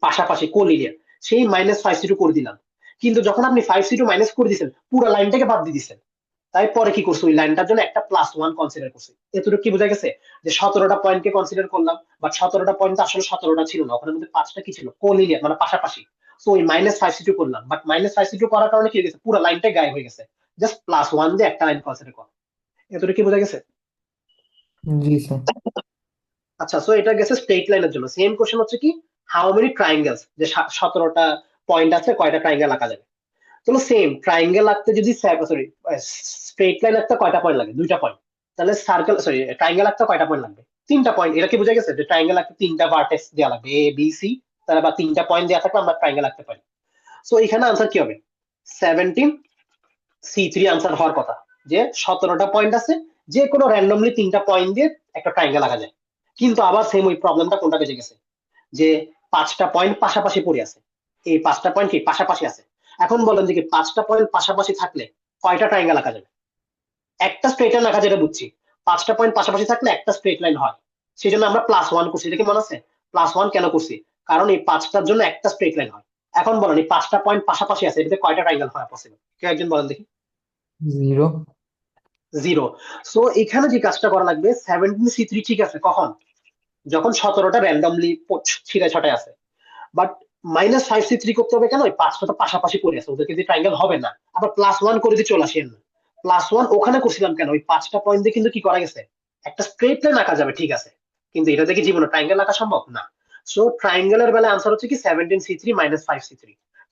পাশাপাশি কোলিনিয়ার, সেই -5C2 করে দিলাম। কিন্তু যখন আপনি 5C2 মাইনাস করে দিচ্ছেন, পুরো লাইনটাকে বাদ দিয়ে দিচ্ছেন, তাই পরে কি করছে, ওই লাইনটার জন্য একটা +1 কনসিডার করছে। এতটুকু কি বোঝা গেছে? যে 17টা পয়েন্টকে কনসিডার করলাম, বাট 17টা পয়েন্ট আসলে 17টা ছিল না, ওখানে মধ্যে 5টা কি ছিল, কোলিনিয়ার মানে পাশাপাশি। সো ওই -5C2 করলাম, বাট -5C2 করার কারণে কি হয়ে গেছে, পুরো লাইনটাই গায়েব হয়ে গেছে। জাস্ট +1 দিয়ে একটা লাইন কনসিডার করা। এতটুকু কি বোঝা গেছে? জি স্যার। আচ্ছা, সো এটা গেছে স্ট্রেট লাইনের জন্য। সেম কোশ্চেন হচ্ছে কি, হাউ মেনি ট্রায়াঙ্গেলস, যে 17টা পয়েন্ট আছে, কয়টা ট্রায়াঙ্গেল আঁকা যাবে? তো সেম ট্রায়াঙ্গেল আঁকতে যদি সরি স্ট্রেট লাইন আঁকতে কয়টা পয়েন্ট লাগে? 2টা পয়েন্ট। তাহলে সার্কেল সরি ট্রায়াঙ্গেল আঁকতে কয়টা পয়েন্ট লাগবে? 3টা পয়েন্ট। এটা কি বোঝা গেছে যে ট্রায়াঙ্গেল আঁকতে 3টা ভার্টেক্স দেওয়া লাগবে, A B C, তাহলে বা 3টা পয়েন্ট দেওয়া থাকলে আমরা ট্রায়াঙ্গেল আঁকতে পারি। সো এখানে আনসার কি হবে? 17C3 আনসার হওয়ার কথা, যে 17টা পয়েন্ট আছে, যে কোনো র্যান্ডমলি 3টা পয়েন্ট দিয়ে একটা ট্রায়াঙ্গেল আঁকা যায়। কিন্তু আবার সেম ওই প্রবলেমটা কোনটা বেঁচে গেছে, যে 5টা পয়েন্ট পাশাপাশি পড়ে আছে। এই 5টা পয়েন্ট কি পাশাপাশি আছে? এখন বলেন যে 5টা পয়েন্ট পাশাপাশি থাকলে কয়টা ট্রায়াঙ্গেল আঁকা যাবে? একটা স্ট্রেট লাইন আঁকা, যেটা বুঝছি 5টা পয়েন্ট পাশাপাশি থাকলে একটা স্ট্রেট লাইন হয়। সেই জন্য আমরা +1 করছি, এটা কি মনে আছে? +1 কেন করছি? কারণ এই 5টার জন্য একটা স্ট্রেট লাইন হয়। এখন বলেন এই 5টা পয়েন্ট পাশাপাশি আছে, এটাতে কয়টা ট্রায়াঙ্গেল হয় পসিবল? কেউ একজন বলেন দেখি। 0। 0। সো এখানে যে কাজটা করা লাগবে, 17C3 ঠিক আছে কখন? যখন 17টা র্যান্ডমলি ছিঁড়ে ছটায় আছে। বাট -5C3 করতে হবে কেন? ওই 5টা তো পাশাপাশি করে আছে, ওদেরকে দিয়ে ট্রায়াঙ্গেল হবে না। আবার +1 করে দিয়ে চলে আসেন না। +1 ওখানে করছিলাম কেন? ওই 5টা পয়েন্ট দিয়ে কিন্তু কি করা গেছে, একটা স্ট্রেট লাইন আঁকা যাবে, ঠিক আছে, কিন্তু এটা থেকে জীবনে ট্রায়াঙ্গেল আঁকা সম্ভব না। সো ট্রায়াঙ্গেলের বেলায় আনসার হচ্ছে কি 17C3 -5C3।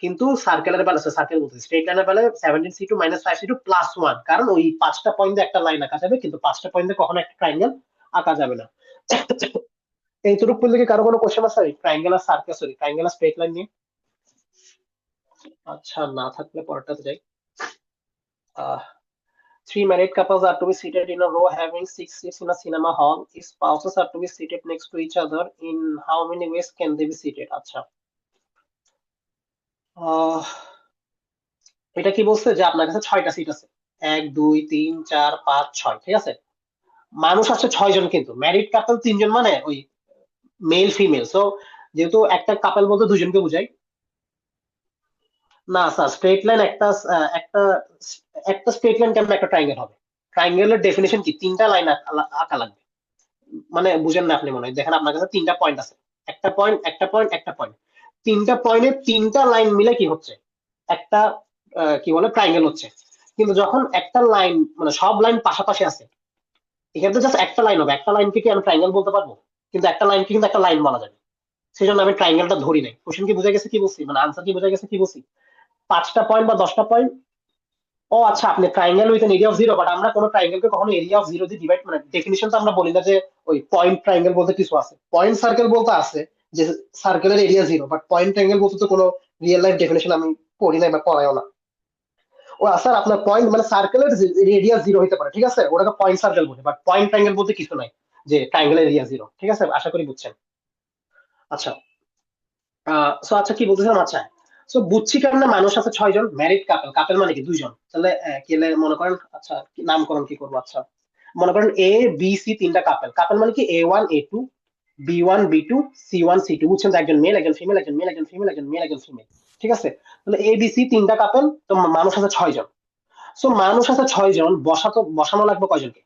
কিন্তু সার্কেলের বেলা, সার্কেল বলতে স্ট্রেট লাইনের বেলায় 17C2 -5C2 +1, কারণ ওই 5টা পয়েন্ট দিয়ে একটা লাইন আঁকা যাবে, কিন্তু 5টা পয়েন্ট দিয়ে কখনো একটা ট্রায়াঙ্গেল আঁকা যাবে না। এইটুকু পর্যন্ত কি কারো কোনো কোশ্চেন আছে ট্রায়াঙ্গেল আর সার্কেল, সরি ট্রায়াঙ্গেল আর স্ট্রেট লাইন নিয়ে? আচ্ছা, না থাকলে পরেরটাতে যাই। আহ Three married couples are to be seated in a row having 6 seats in a cinema hall. If spouses are to be seated next to each other, in how many ways can they be seated? আচ্ছা, আহ এটা কি বলছে যে আপনার কাছে 6টা seat আছে, 1 2 3 4 5 6, ঠিক আছে। মানুষ আছে 6জন, কিন্তু ম্যারিড কাপল 3জন, মানে ওই মেল ফিমেল। সো যেহেতু একটা কাপল বলতে দুজনকে বোঝায়, না স্যার স্ট্রেট লাইন একটা একটা স্ট্রেট লাইন কেমন একটা ট্রায়াঙ্গেল হবে? ট্রায়াঙ্গেলের ডেফিনেশন কি, 3টা লাইন আঁকা লাগবে। মানে বুঝেন না আপনি মনে হয়, দেখেন আপনার কাছে 3টা পয়েন্ট আছে, একটা পয়েন্ট একটা পয়েন্ট একটা পয়েন্ট, 3টা পয়েন্টে 3টা লাইন মিলে কি হচ্ছে, একটা কি বলে ট্রায়াঙ্গেল হচ্ছে। কিন্তু যখন একটা লাইন মানে সব লাইন পাশাপাশি আছে, এখানে তো জাস্ট একটা লাইন হবে, একটা লাইনকে কি আমি ট্রায়াঙ্গেল বলতে পারবো? কিন্তু একটা লাইনকে কিন্তু একটা লাইন বলা যাবে। সেই জন্য আমি ট্রায়াঙ্গেলটা ধরি নাই। কোশ্চেন কি বোঝা গেছে কি বলছি, মানে আনসার কি বোঝা গেছে কি বলছি? 5টা পয়েন্ট বা 10টা পয়েন্ট। ও আচ্ছা, আপনি triangle with area of zero, but আমরা কোনো ট্রায়াঙ্গেলকে কখনো এরিয়া অফ জিরো দিয়ে ডিভাইড, মানে ডেফিনিশন তো আমরা বলি না যে ওই পয়েন্ট ট্রায়াঙ্গেল বলতে কিছু আছে, পয়েন্ট সার্কেল বলতে আছে যে সার্কেলের এরিয়া 0, বাট পয়েন্ট ট্রায়াঙ্গেল বলতে তো কোনো রিয়েল লাইফ ডেফিনিশন আমি পড়ি নাই বা পড়াইও না। ও স্যার, আপনার পয়েন্ট মানে সার্কেলের রেডিয়াস 0 হতে পারে, ঠিক আছে, ওটাকে পয়েন্ট সার্কেল বলে, বাট পয়েন্ট ট্রায়াঙ্গেল বলতে কিছু নাই যে ট্রায়াঙ্গেলের এরিয়া 0, ঠিক আছে, আশা করি বুঝছেন। আচ্ছা, সো আচ্ছা কি বলতেছিলাম, আচ্ছা, সো বুঝছি কারণে মানুষ আছে 6জন, ম্যারিড কাপল, কাপল মানে কি 2জন, তাহলে কি হলে মনে করেন, আচ্ছা নামকরণ কি করবো, আচ্ছা মনে করেন A B C 3টা কাপল, কাপল মানে কি A1 A2 B1 B2 C1 C2 বুঝছেন তো, একজন মেল একজন ফিমেল, একজন মেল একজন ফিমেল, একজন মেল একজন ফিমেল, ঠিক আছে? তাহলে ABC তিনটা কাপল, তো মানুষ আছে 6 জন। সো মানুষ আছে 6 জন, বসানো লাগবে কয়জনকে?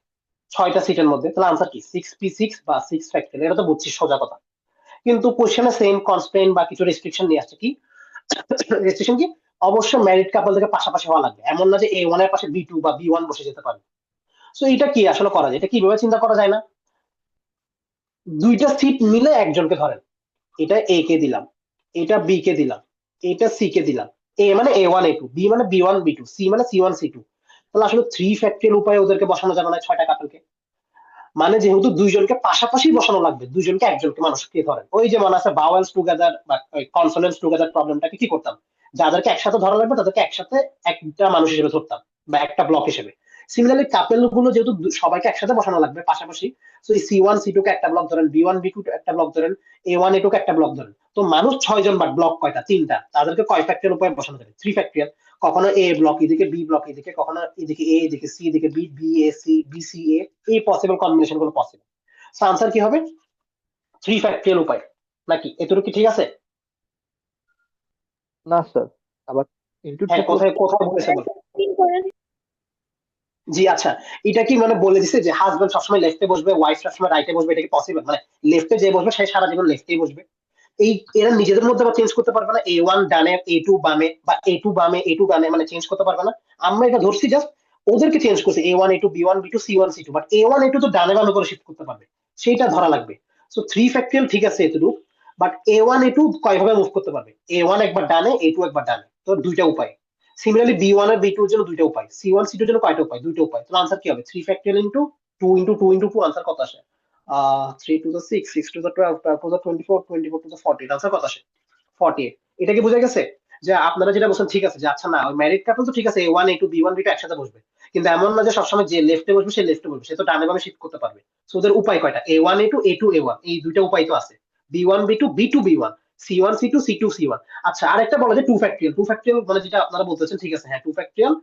6টা সিটের মধ্যে। তাহলে আনসার কি 6p6 বা 6 ফ্যাক্টরিয়াল, এটা তো বুঝছি সোজা কথা। কিন্তু কোশ্চেনে সেম কনস্ট্রেইন বা কিছু রেস্ট্রিকশন নিয়ে আসছে। কি রেস্ট্রিকশন? কি অবশ্যই ম্যারিড কাপল থেকে পাশাপাশি হওয়া লাগবে, এমন না যে A1 এর পাশে B2 বা B1 বসে যেতে পারে। সো এটা কি আসলে করা যায়? এটা কিভাবে চিন্তা করা যায় না, দুইটা সিট মিলে একজনকে ধরেন, এটা A কে দিলাম, এটা B কে দিলাম, এটা C কে দিলাম। A মানে A1 A2, B মানে B1 B2, C মানে C1 C2। তাহলে আসলে 3 ফ্যাক্টরিয়াল উপায়ে ওদেরকে বসানো যাবে না 6টা কাপলকে। মানে যেহেতু দুইজনকে পাশাপাশি বসানো লাগবে, দুইজনকে একজনকে মানুষকে ধরেন, ওই যে মনে আছে বাওয়েলস টুগেদার বা কনসোনেন্টস টুগেদার প্রবলেমটাকে কি করতাম, যাদেরকে একসাথে ধরা লাগবে তাদেরকে একসাথে একটা মানুষ হিসেবে ধরতাম বা একটা ব্লক হিসেবে। সিমিলারলি কাপেল গুলো যেহেতু সবাইকে একসাথে বসানো লাগবে পাশাপাশি, তো এই C1 C2 কে একটা ব্লক ধরেন, B1 B2 একটা ব্লক ধরেন, A1 A2 কে একটা ব্লক ধরেন। তো মানুষ 6 জন, বাট ব্লক কয়টা? তিনটা। তাদেরকে কয় ফ্যাক্টরিয়াল উপায়ে বসানো যাবে? 3 ফ্যাক্টরিয়াল। কখনো A ব্লক এদিকে, B ব্লক এদিকে, কখনো এদিকে A এদিকে, C এদিকে, B B A C B C A, এই পসিবল কম্বিনেশন গুলো পসিবল। আনসার কি হবে? 3 ফ্যাক্টরিয়াল উপায়। নাকি এতটুকু কি ঠিক আছে? না স্যার, আবার ইনটু হ্যাঁ, ট্রিপল। কোথায় কোথায় বলেছে বল। তিন করেন। জি আচ্ছা, এটা কি মানে বলে দিছে যে হাজবেন্ড সবসময় লেফটে বসবে, ওয়াইফ সবসময় রাইটে বসবে? এটা কি পসিবল? মানে লেফটে যে বসবে সে সারা জীবন লেফটেই বসবে? এই এরা নিজেদের মধ্যে আবার চেঞ্জ করতে পারবে না, A1 ডানে A2 বামে, বা A2 বামে A2 ডানে, মানে চেঞ্জ করতে পারবে না। আমরা এটা ধরছি জাস্ট ওদেরকে চেঞ্জ করছি, A1 A2 B1 B2 C1 C2, but A1 A2 তো ডানে বামে করে শিফট করতে পারবে, সেইটা ধরা লাগবে। সো 3 ফ্যাক্টরিয়াল ঠিক আছে এতটুকু, বাট A1 A2 কয়ভাবে মুভ করতে পারবে? A1 একবার ডানে, A2 একবার ডানে, তো দুইটা উপায়। সিমিলারলি B1 আর B2 এর জন্য দুইটা উপায়, C1 C2 এর জন্য কয়টা উপায়? দুইটা উপায়। তাহলে আনসার কি হবে? 3 factorial into 2 into 2 into 2, answer কত আসে? 3 to the 6, 6 to the 12, 12 to the 24, 24 to the 40, answer কত আসে? 48। এটা কি বোঝা গেছে যে আপনারা যেটা বলছেন ঠিক আছে, যে আচ্ছা না ওই ম্যারিড কাপল তো ঠিক আছে, A1 A2 B1 B2 একসাথে বসবে, কিন্তু এমন না যে সবসময় যে লেফটে বসবে সে লেফটে বসবে, সে তো ডানে বামে শিফট করতে পারবে। সো ওদের উপায় কয়টা? A1 A2 A2 A1, এই দুইটা উপায় তো আছে। B1 B2 B2 B1, C1 C2 C2 C1। আচ্ছা, আরেকটা বলা যায় 2 ফ্যাক্টরিয়াল। 2 ফ্যাক্টরিয়াল মানে যেটা আপনারা বলতেছেন ঠিক আছে, হ্যাঁ 2 ফ্যাক্টরিয়াল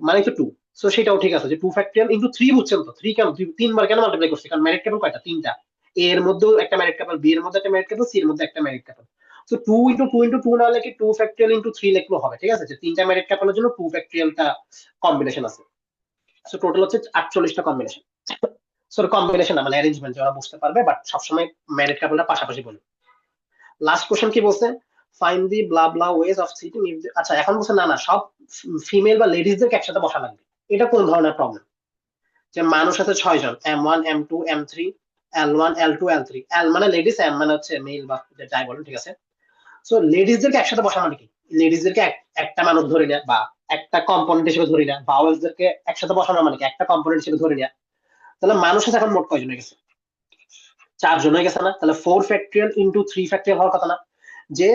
মানে তো 2। সো সেটাও ঠিক আছে যে 2 ফ্যাক্টরিয়াল ইনটু 3, বুঝছেন তো? 3 কেন, তিনবার কেন মাল্টিপ্লাই করছি? কারণ ম্যারিড কাপল কয়টা? তিনটা। A এর মধ্যেও একটা ম্যারিড কাপল, B এর মধ্যে একটা ম্যারিড কাপল, C এর মধ্যে একটা married couple. So 2 into 2 into 2 না লিখে 2 ফ্যাক্টরিয়াল ইনটু 3 লিখলেও হবে, ঠিক আছে? যে তিনটা ম্যারিড কাপলের জন্য 2 ফ্যাক্টরিয়ালটা কম্বিনেশন আছে। সো টোটাল হচ্ছে 48টা কম্বিনেশন। সো কম্বিনেশন না, মানে অ্যারেঞ্জমেন্ট, যারা বুঝতে পারবে, বাট সবসময় ম্যারিড কাপলটা পাশাপাশি বলবে। লাস্ট কোশ্চেন কি বলছে? Find the blah blah ways of sitting. আচ্ছা, এখন বলছে না না, সব ফিমেল বা লেডিসদেরকে একসাথে বসা লাগবে। এটা কোন ধরনের প্রবলেম? যে মানুষ আছে 6 জন, M1 M2 M3, L1 L2 L3, L মানে লেডিস, M মানে হচ্ছে মেল বা যাই বলেন, ঠিক আছে? সো লেডিসদেরকে একসাথে বসানো মানে কি? লেডিসদেরকে একটা মানুষ ধরে নেয়া বা একটা কম্পোনেন্ট হিসেবে ধরে নেয়া, ভাওয়েলসদেরকে একসাথে বসানো মানে কি? একটা কম্পোনেন্ট হিসেবে ধরে নেয়া। তাহলে মানুষ আছে এখন মোট কয়জন হয়ে গেছে? 4 জন হয়ে গেছে না? তাহলে 4 ফ্যাক্টরিয়াল ইনটু 3 ফ্যাক্টরিয়াল হওয়ার কথা না? যে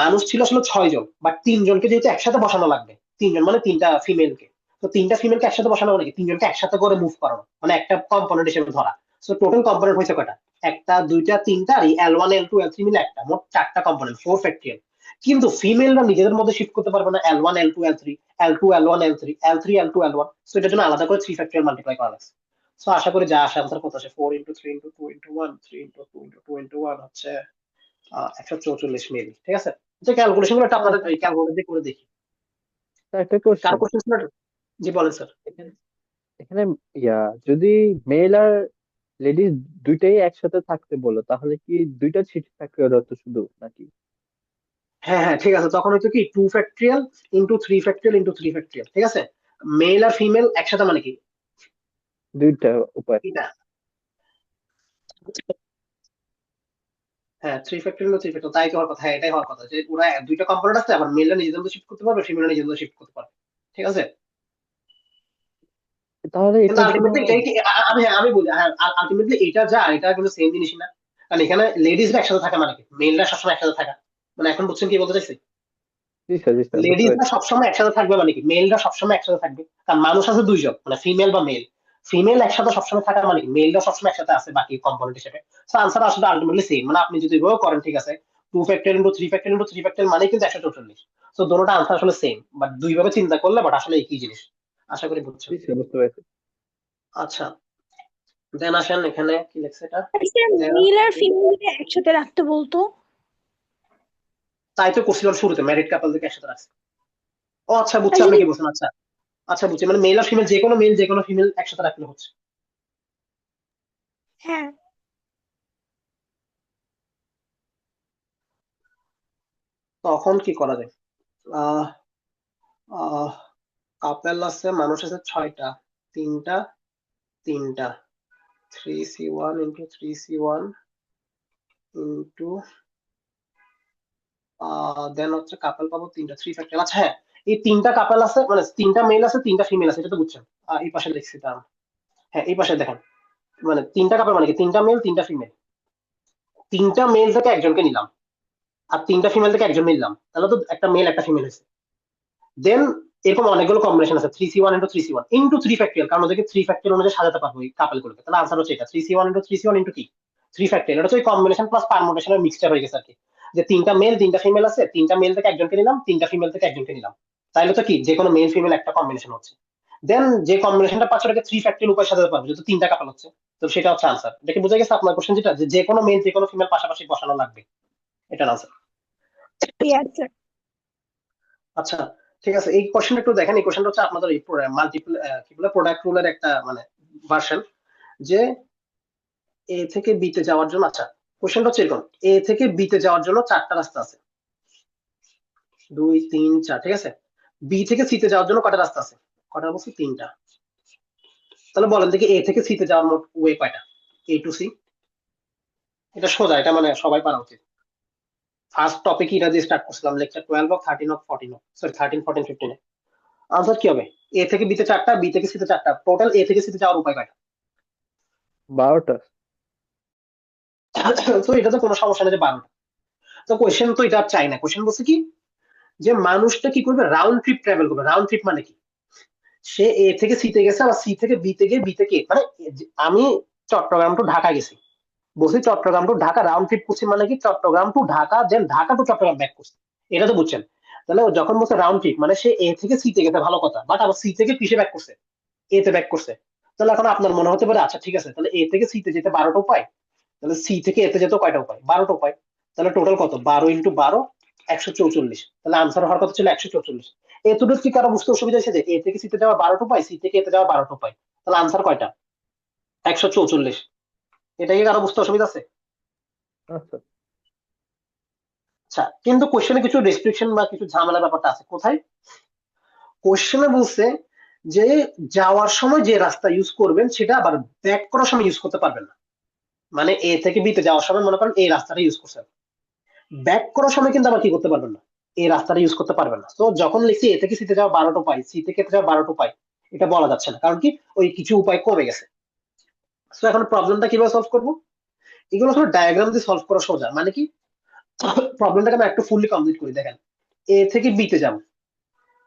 মানুষ ছিল আসলে 6 জন, বাট 3 জনকে যেহেতু একসাথে বসানো লাগবে, 3 জন মানে তিনটা ফিমেলকে, তো তিনটা ফিমেলকে একসাথে বসানো মানে কি? 3 জনকে একসাথে করে মুভ করানো, মানে একটা কম্পোনেন্ট হিসেবে ধরা। সো টোটাল কম্পোনেন্ট হয়েছে কয়টা? একটা, দুইটা, তিনটা, আর এই L1 L2 L3 মিলে একটা, মোট 4টা কম্পোনেন্ট, 4 ফ্যাক্টরিয়াল। কিন্তু ফিমেলরা নিজেদের মধ্যে শিফট করতে পারবে না L1 L2 L3, L2 L1 L3, L3 L2 L1। So এটার জন্য আলাদা করে 3 ফ্যাক্টরিয়াল মাল্টিপ্লাই করা লাগছে। সো আশা করি যা আসে আনসার কত আসে? 4 into 3 into 2 into 1, 3 into 2 into 2 into 1 হচ্ছে 144 মেবি, ঠিক আছে? যে ক্যালকুলেশন গুলো স্যার আপনাদের ক্যালকুলেটর দিয়ে করে দেখি। একটা কার কোশ্চেন। কোশ্চেন ছিল? জি বলেন স্যার। এখানে এখানে যদি মেল আর লেডিস দুইটাই একসাথে থাকতে বলো, তাহলে কি দুইটা সিট থাকতে হতো শুধু নাকি হ্যাঁ হ্যাঁ, ঠিক আছে, তখন হয়তো কি 2 factorial into 3 factorial into 3 factorial, ঠিক আছে? মেল আর ফিমেল একসাথে মানে কি? দুইটা উপায়? এটা হ্যাঁ 3 ফ্যাক্টরিয়াল 3 ফ্যাক্টরিয়াল, তাই তো হওয়ার কথা। হ্যাঁ, এটাই হওয়ার কথা, যে ওরা দুইটা কম্পোনেন্ট আছে, আবার মেলরা নিজেদের মধ্যে শিফট করতে পারবে, ফিমেলরা নিজেদের মধ্যে শিফট করতে পারবে, ঠিক আছে? তাহলে কিন্তু এটার জন্য আলটিমেটলি এটাই কি আমি বলি, হ্যাঁ আলটিমেটলি এটা যা, এটা কিন্তু সেম জিনিসই না। কারণ এখানে লেডিসরা একসাথে থাকা মানে কি? মেলরা সবসময় একসাথে থাকা, মানে এখন বুঝছেন কি বলতে চাইছি? জি স্যার, জি স্যার, বুঝতে লেডিসরা পারছি। সবসময় একসাথে থাকবে মানে কি? মেলরা সবসময় একসাথে থাকবে। কারণ মানুষ আছে 2 জন, মানে ফিমেল বা মেল। ফিমেল একসাথে সবসময় থাকা মানে কি? মেলরা সবসময় একসাথে আছে বাকি কম্পোনেন্ট হিসেবে। তো আনসার আসলে আলটিমেটলি সেম, মানে আপনি যদি এভাবে করেন, ঠিক আছে, 2 factor into 3 factor into 3 factor মানে কিন্তু 144। তো দুটোটা আনসার আসলে সেম, বাট দুই ভাবে চিন্তা করলে বাট আসলে একই জিনিস। আশা করি বুঝছেন। জি স্যার, বুঝতে পারছি। আচ্ছা, দেন আসেন এখানে কি লেখছে এটা, মেল আর ফিমেল একসাথে রাখতে বলতো। তাই তো করছিলাম শুরুতে, ম্যারিড কাপলদেরকে একসাথে রাখছে। ও আচ্ছা আর বুঝছি আপনি যদি কি বলছেন, আচ্ছা আচ্ছা বুঝছি, মানে মেল আর ফিমেল, যে কোনো মেল যে কোনো ফিমেল একসাথে রাখলে হচ্ছে। হ্যাঁ তখন কি করা যায়? আহ আহ কাপেল আছে, মানুষ আছে 6টা, 3টা 3টা, 3C1 ইন্টু 3C1 ইন্টু দেন হচ্ছে কাপল পাবো 3টা, 3 ফ্যাক্টরিয়াল। আচ্ছা হ্যাঁ, এই 3টা কাপল আছে, মানে 3টা মেল আছে 3টা ফিমেল আছে, এটা তো বুঝছেন। এই পাশে লিখছি দাঁড়ান। হ্যাঁ এই পাশে দেখেন, মানে 3টা কাপল মানে কি 3টা মেল 3টা ফিমেল, 3টা মেল থেকে একজনকে নিলাম আর 3টা ফিমেল থেকে একজন নিলাম, তাহলে তো একটা মেল একটা ফিমেল হয়েছে। দেন এরকম অনেকগুলো কম্বিনেশন আছে, 3C1 into 3C1 into 3 factorial, কারণ ওদেরকে 3 ফ্যাক্টরিয়াল অনুযায়ী সাজাতে পারবো এই কাপল গুলোকে। তাহলে আনসার হচ্ছে এটা, 3C1 ইন্টু 3C1 ইন্টু কি 3 ফ্যাক্টরিয়াল। এটা হচ্ছে ওই কম্বিনেশন প্লাস পারমুটেশনের মিক্সচার হয়ে গেছে আর কি, যে 3টা মেল 3টা ফিমেল আছে, 3টা মেল থেকে একজনকে নিলাম, 3টা ফিমেল থেকে একজনকে নিলাম, তাইলে তো কি যে কোনো মেল ফিমেল একটা কম্বিনেশন হচ্ছে। দেন যে কম্বিনেশনটা পাচ্ছে ওটাকে 3 ফ্যাক্টরিয়াল উপায় সাজাতে পারবো, যেহেতু 3টা কাপল হচ্ছে। তো সেটা হচ্ছে আনসার। এটা কি বোঝা গেছে আপনার কোশ্চেন, যেটা যে কোনো মেল যে কোনো ফিমেল পাশাপাশি বসানো লাগবে, এটার আনসার। আচ্ছা আচ্ছা ঠিক আছে, এই কোশ্চেনটা একটু দেখেন। এই কোশ্চেনটা হচ্ছে আপনাদের এই মাল্টিপল কি বলে প্রোডাক্ট রুলের একটা মানে ভার্সন, যে এ থেকে বি তে যাওয়ার জন্য, আচ্ছা কোশ্চেনটা হচ্ছে এরকম, এ থেকে বি তে যাওয়ার জন্য 4টা রাস্তা আছে, 2 3 4, ঠিক আছে। বি থেকে সি তে যাওয়ার জন্য কয়টা রাস্তা আছে? কয়টা বলছি? 3টা। তাহলে বলেন দেখি এ থেকে সি তে যাওয়ার মোট ওয়ে কয়টা, A to C? এটা সোজা, এটা মানে সবাই পারা উচিত। ফার্স্ট টপিক এটা দিয়ে স্টার্ট করছিলাম, lecture 12 of 13 of 14 of sorry 13 14 15 A. Answer কি হবে? এ থেকে বি তে 4টা, বি থেকে সি তে 4টা, টোটাল এ থেকে সি তে যাওয়ার উপায় কয়টা? 12টা। তো এটা তো কোনো সমস্যা নেই যে 12টা। তো কোয়েশ্চেন তো এটা আর চাই না, কোয়েশ্চেন বলছে কি, যে মানুষটা কি করবে, রাউন্ড ট্রিপ ট্রাভেল করবে। রাউন্ড ট্রিপ মানে কি, সে এ থেকে সি তে গেছে, আবার সি থেকে বি তে গিয়ে বি থেকে A। মানে আমি চট্টগ্রাম টু ঢাকা গেছি, বলছি Chittagong to Dhaka round trip করছি, মানে কি Chittagong to Dhaka then Dhaka to Chittagong back করছি, এটা তো বুঝছেন। তাহলে যখন বলছে রাউন্ড ট্রিপ মানে সে এ থেকে সি তে গেছে, ভালো কথা, বাট আবার সি থেকে কিসে ব্যাক করছে, এ তে ব্যাক করছে। তাহলে এখন আপনার মনে হতে পারে আচ্ছা ঠিক আছে, তাহলে এ থেকে সি তে যেতে 12টা উপায়, তাহলে সি থেকে এতে যেত কয়টা উপায়? 12টা উপায়। তাহলে টোটাল কত? 12 ইন্টু 12 144। তাহলে আনসার হওয়ার কথা ছিল 144। এতটুকু কি কারো বুঝতে অসুবিধা হয়েছে যে এ থেকে সিতে যাওয়া 12টা উপায়, সি থেকে এতে যাওয়া 12টা উপায়, তাহলে আনসার কয়টা? 144। এটা কি কারো বুঝতে অসুবিধা আছে? আচ্ছা, আচ্ছা, কিন্তু কোশ্চেনে কিছু রেস্ট্রিকশন বা কিছু ঝামেলা ব্যাপারটা আছে। কোথায়? কোশ্চেনে বলছে যে যাওয়ার সময় যে রাস্তা ইউজ করবেন সেটা আবার ব্যাক করার সময় ইউজ করতে পারবেন না। মানে এ থেকে বি তে যাওয়ার সময় মনে করেন এই রাস্তাটা ইউজ করছেন, ব্যাক করার সময় কিন্তু আবার কি করতে পারবেন না, এই রাস্তাটা ইউজ করতে পারবেন না। তো যখন লিখছি এ থেকে সিতে যাওয়া 12টা উপায়, সি থেকে এতে যাওয়া 12টা উপায়, এটা বলা যাচ্ছে না, কারণ কি ওই কিছু উপায় কমে গেছে। তো এখন প্রবলেমটা কিভাবে সলভ করবো? এগুলো আসলে ডায়াগ্রাম দিয়ে সলভ করা সোজা। মানে কি, প্রবলেমটাকে আমি একটু ফুললি কমপ্লিট করি। দেখেন, এ থেকে বি তে যাবো,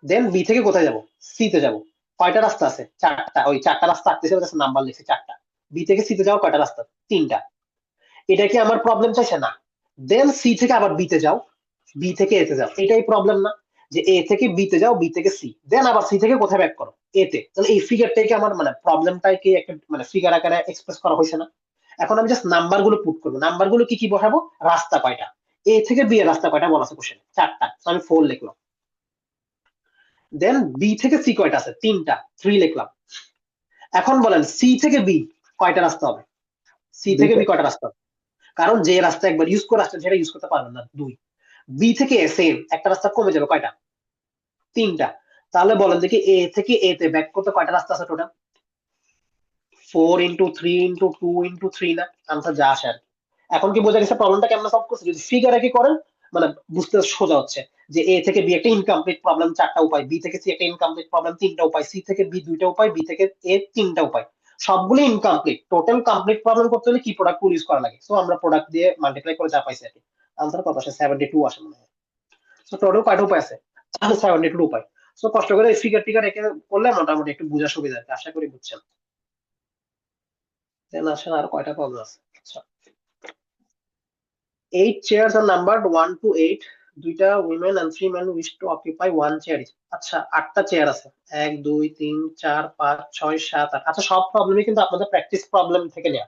দেন বি থেকে কোথায় যাবো? সি তে যাবো। কয়টা রাস্তা আছে? 4টা। ওই 4টা রাস্তা আঁকতেছে, নাম্বার লিখছে 4টা। বি থেকে সি তে যাওয়া কয়টা রাস্তা? 3টা। এটা কি আমার প্রবলেম চাইছে? না। দেন সি থেকে আবার বি তে যাও, বি থেকে এ তে যাও, এটাই প্রবলেম না? যে এ থেকে বি তে যাও, বি থেকে সি, দেন আবার সি থেকে কোথায় ব্যাক করো? এ তে। তাহলে এই ফিগারটাকে আমার মানে প্রবলেমটাকে একটা মানে ফিগার আকারে এক্সপ্রেস করা হয়েছে না? এখন আমি জাস্ট নাম্বার গুলো পুট করবো। নাম্বার গুলো কি কি বসাবো? রাস্তা কয়টা, এ থেকে বি এর রাস্তা কয়টা বলা আছে কোশ্চেন? 4টা, তো আমি 4 লিখলাম। দেন বি থেকে সি কয়টা আছে? 3টা, 3 লিখলাম। এখন বলেন সি থেকে বি কয়টা রাস্তা হবে? সি থেকে 2টা। বি কয়টা রাস্তা হবে? কারণ যে রাস্তা একবার ইউজ করে আসছেন সেটা ইউজ করতে পারবেন না, 2। বি থেকে এ সেম, একটা রাস্তা কমে যাবে, কয়টা? 3টা। তাহলে বলেন দেখি এ থেকে এ তে ব্যাক করতে কয়টা রাস্তা আছে টোটাল? 4 ইন্টু 3 ইন্টু 2 ইন্টু 3 না? আনসার যা আসে আর কি। এখন কি বোঝা গেছে প্রবলেমটা কেমন সলভ করছে? যদি ফিগারে কি করেন মানে বুঝতে সোজা হচ্ছে, যে এ থেকে বি একটা ইনকমপ্লিট প্রবলেম 4টা উপায়, বি থেকে সি একটা ইনকমপ্লিট প্রবলেম 3টা উপায়, সি থেকে বি 2টা উপায়, বি থেকে এ 3টা উপায়, সবগুলো ইনকমপ্লিট। টোটাল কমপ্লিট প্রবলেম করতে হলে কি প্রোডাক্ট টুল ইউজ করা লাগে? সো আমরা প্রোডাক্ট দিয়ে মাল্টিপ্লাই করে যা পাইছি আর কি। আনসার কত আসে? 72 আসে মনে হয়। সো টোটাল কয়টা উপায় আছে? 72 উপায়। সো কষ্ট করে এই ফিগার টিগার এঁকে করলে মোটামুটি একটু বোঝা সুবিধা আর কি। আশা করি বুঝছেন। দেন আসেন আর কয়টা প্রবলেম আছে। আচ্ছা, 8 chairs are numbered 1 to 8 দুইটা women and 3 men wish to occupy one chair. আচ্ছা 8টা চেয়ার আছে, 1 2 3 4 5 6 7 8। আচ্ছা সব প্রবলেমই কিন্তু আপনাদের প্র্যাকটিস প্রবলেম থেকে নেওয়া।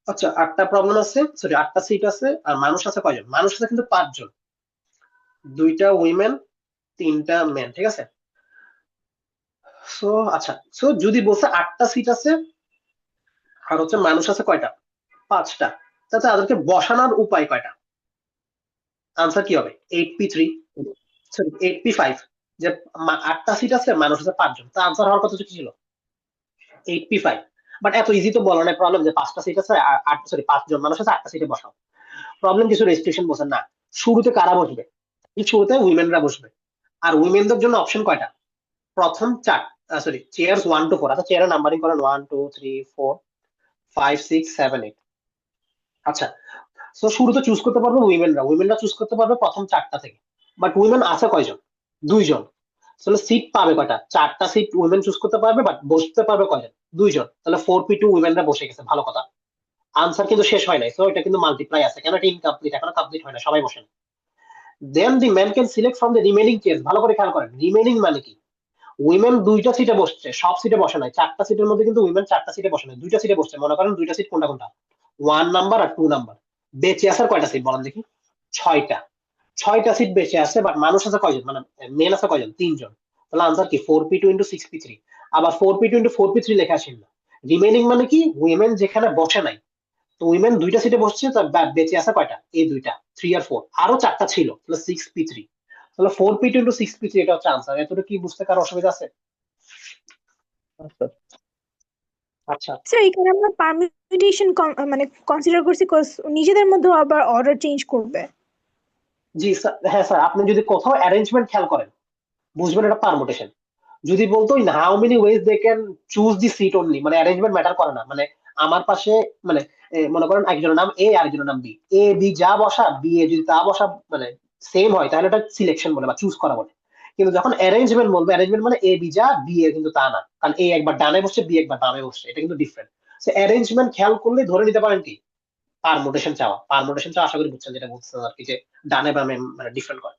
আচ্ছা 8টা প্রবলেম আছে, সরি 8টা সিট আছে, আর মানুষ আছে কয়জন? মানুষ আছে কিন্তু 5 জন, দুইটা উইমেন 3টা মেন, ঠিক আছে। সো আচ্ছা, সো যদি বলছে 8টা সিট আছে আর হচ্ছে মানুষ আছে কয়টা? 5টা, তাহলে তাদেরকে বসানোর উপায় কয়টা? আনসার কি হবে? 8p3, sorry 8p5। যে 8টা সিট আছে, মানুষ আছে 5 জন, তা আনসার হওয়ার কথা কি ছিল? 8p5। বাট এত ইজি তো বলা নাই প্রবলেম যে 5টা সিট আছে, 5 জন মানুষ আছে, 8টা সিটে বসাও। প্রবলেম কিছু রেস্ট্রিকশন বলছেন না। শুরুতে কারা বসবে? এই শুরুতে উইমেনরা বসবে। আর উইমেনদের জন্য অপশন কয়টা? প্রথম চেয়ার্স 1 to 4। আচ্ছা চেয়ারের নাম্বারিং করেন 1 2 3 4 5 6 7 8। আচ্ছা, তো শুরুতে চুজ করতে পারবে উইমেনরা চুজ করতে পারবে প্রথম 4টা থেকে। বাট উইমেন আছে কয়জন? 2 জন। তাহলে সিট পাবে কয়টা? 4টা সিট উইমেন চুজ করতে পারবে, বাট বসতে পারবে কয়জন? 2 জন। তাহলে 4p2 উইমেনরা বসে গেছে, ভালো কথা। আনসার কিন্তু শেষ হয় নাই, তো এটা কিন্তু মাল্টিপ্লাই আছে, কেন এটা ইনকমপ্লিট, এখনো কমপ্লিট হয় না, সবাই বসেন। Then the man can select from the remaining chair. ভালো করে খেয়াল করেন, রিমেনিং মানে কি? উইমেন 2টা সিটে বসছে, সব সিটে বসে নাই। 4টা সিটের মধ্যে কিন্তু উইমেন 4টা সিটে বসে নাই, 2টা সিটে বসছে। মনে করেন 2টা সিট কোনটা কোনটা? 1 নাম্বার আর 2 নাম্বার। বেঁচে আসার কয়টা সিট বলেন দেখি? 6টা। 6টা সিট বেঁচে আছে, বাট মানুষ আছে কয়জন, মানে মেন আছে কয়জন? 3 জন। তাহলে আনসার কি? 4p2 into 6p3। আবার 4p2 ইন্টু 4p3 লেখা আসেন না। রিমেনিং মানে কি? উইমেন যেখানে বসে নাই, তো উইমেন 2টা সিটে বসছে, তার বেঁচে আছে কয়টা? এই 2টা, 3 আর 4, আরো 4টা ছিল, তাহলে 6p3। তাহলে 4p2 ইন্টু 6p3 এটা হচ্ছে আনসার। এতটুকু কি বুঝতে কারো অসুবিধা আছে? আচ্ছা আচ্ছা স্যার এখানে আমরা পারমিউটেশন মানে কনসিডার করছি 'cause নিজেদের মধ্যে আবার অর্ডার চেঞ্জ করবে। জি স্যার, হ্যাঁ স্যার, আপনি যদি কোথাও অ্যারেঞ্জমেন্ট খেয়াল করেন বুঝবেন এটা পারমুটেশন। যদি বলতো how many ways they can choose the seat only, মানে অ্যারেঞ্জমেন্ট ম্যাটার করে না। মানে আমার পাশে, মানে মনে করেন একজনের নাম এ আর একজনের নাম বি, এ বি যা বসা, বি এ যদি তা বসা, মানে সেম হয়, তাহলে এটা সিলেকশন বলে বা চুজ করা বলে। কিন্তু যখন অ্যারেঞ্জমেন্ট বলবে, অ্যারেঞ্জমেন্ট মানে এ বি যা, বি এ কিন্তু তা না, কারণ এ একবার ডানে বসছে, বি একবার বামে বসছে, এটা কিন্তু ডিফারেন্ট। অ্যারেঞ্জমেন্ট খেয়াল করলে ধরে নিতে পারেন কি পারমুটেশন চাওয়া, আশা করি বুঝছেন যেটা বলছেন আর কি, যে ডানে বামে মানে ডিফারেন্ট করে।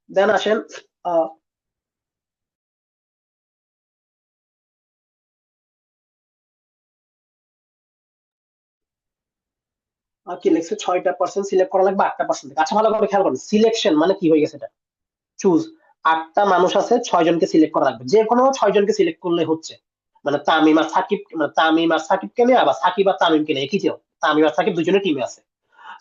দেন আসেন আহ, কি লিখছে? 6টা% সিলেক্ট করা লাগবে 8টা% থেকে। আচ্ছা ভালো করে খেয়াল করুন, সিলেকশন মানে কি হয়ে গেছে এটা? চুজ। 8টা মানুষ আছে, 6 জনকে সিলেক্ট করা লাগবে, যে কোনো 6 জনকে সিলেক্ট করলে হচ্ছে। মানে তামিম আর সাকিবকে নিয়ে, আবার সাকিব আর তামিমকে নিয়ে, একই কেউ। তামিম আর সাকিব দুজনে টিমে আছে।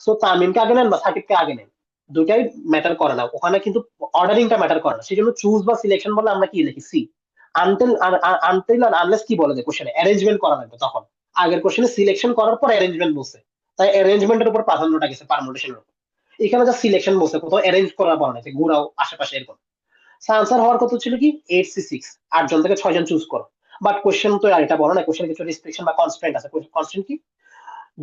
সো তামিমকে আগে নেন বা সাকিবকে আগে নেন, দুটাই ম্যাটার করে না ওখানে, কিন্তু অর্ডারিংটা ম্যাটার করে না। সেই জন্য চুজ বা সিলেকশন বলে আমরা কি লিখি? সি। আনটিল আর আনলেস কি বলে যে কোশ্চেনে অ্যারেঞ্জমেন্ট করা লাগবে, তখন। আগের কোশ্চেনে সিলেকশন করার পর অ্যারেঞ্জমেন্ট বলছে, তাই অ্যারেঞ্জমেন্টের উপর প্রাধান্যটা গেছে পারমুটেশনের উপর। এখানে যা সিলেকশন বলছে, কোথাও অ্যারেঞ্জ করা বলা নাই যে ঘুরাও আশেপাশে এরকম। আনসার হওয়ার কথা ছিল কি? 8c6, 8 জন থেকে 6 জন চুজ করো। বাট কোশ্চেন তো আর এটা বলো না, কোশ্চেন কিছু রেস্ট্রিকশন বা কনস্ট্রেন্ট আছে। কনস্ট্রেন্ট কি?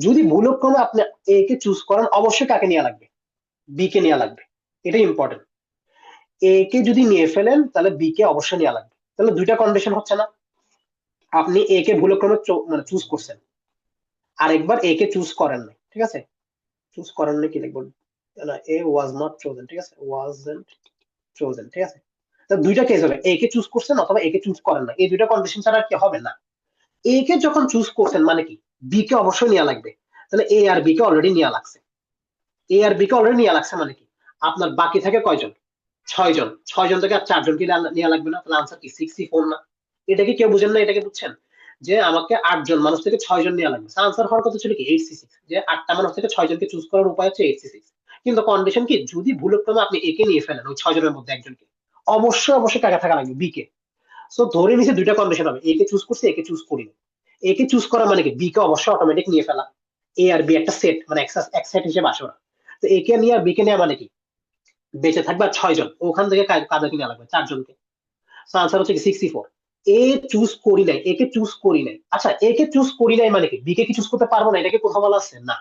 যদি ভুলক্রমে আপনি এ কে চুজ করেন, অবশ্যই কাকে নেওয়া লাগবে? বি কে নেওয়া লাগবে, এটা ইম্পর্টেন্ট। এ কে যদি নিয়ে ফেলেন, তাহলে বি কে অবশ্যই নেওয়া লাগবে। তাহলে দুইটা কন্ডিশন হচ্ছে না? আপনি এ কে ভুলক্রমে মানে চুজ করছেন, আরেকবার এ কে চুজ করেন নাই, ঠিক আছে। চুজ করেন নাই কি লিখবো? না, এ ওয়াজ নট চোজেন, ঠিক আছে, ওয়াজন্ট চোজেন, ঠিক আছে। তা দুইটা কেস হবে, এ কে চুজ করছেন অথবা এ কে চুজ করেন না, এই দুইটা কন্ডিশন ছাড়া আর কি হবে না। এ কে যখন চুজ করছেন মানে কি? বি কে অবশ্যই নেওয়া লাগবে। তাহলে এ আর বি কে অলরেডি নেওয়া লাগছে। এ আর বি কে অলরেডি নেওয়া লাগছে মানে কি? আপনার বাকি থাকে কয়জন? 6 জন। 6 জন থেকে আর 4 জনকে নেওয়া লাগবে না, তাহলে আনসার কি? 64 না? এটা কি কেউ বুঝেন না? এটাকে বুঝছেন যে আমাকে 8 জন মানুষ থেকে 6 জন নেওয়া লাগবে। আনসার হওয়ার কথা ছিল কি? 8c6, যে 8টা মানুষ থেকে 6 জনকে চুজ করার উপায় হচ্ছে 8c6। কিন্তু কন্ডিশন কি? যদি ভুলক্রমে আপনি একে নিয়ে ফেলেন, ওই 6 জনের মধ্যে একজনকে, অবশ্যই অবশ্যই টাকা থাকা লাগবে বি কে। সো ধরে নিচে দুইটা কন্ডিশন হবে, এ কে চুজ করছে, এ কে চুজ করিনি। এ কে চুজ করা মানে কি? বি কে অবশ্যই অটোমেটিক নিয়ে ফেলা। এ আর বি একটা সেট, মানে এক সেট হিসেবে আসে ওরা। তো এ কে নিয়ে আর বি কে নেওয়া মানে কি? বেঁচে থাকবে আর 6 জন, ওখান থেকে কাদেরকে নেওয়া লাগবে? 4 জনকে। আনসার হচ্ছে কি? 64। এ চুজ করি নাই, একে চুজ করি নাই। আচ্ছা একে চুজ করি নাই মানে কি? বি কে কি চুজ করতে পারবো না? এটাকে কোথাও বলা আছে? না।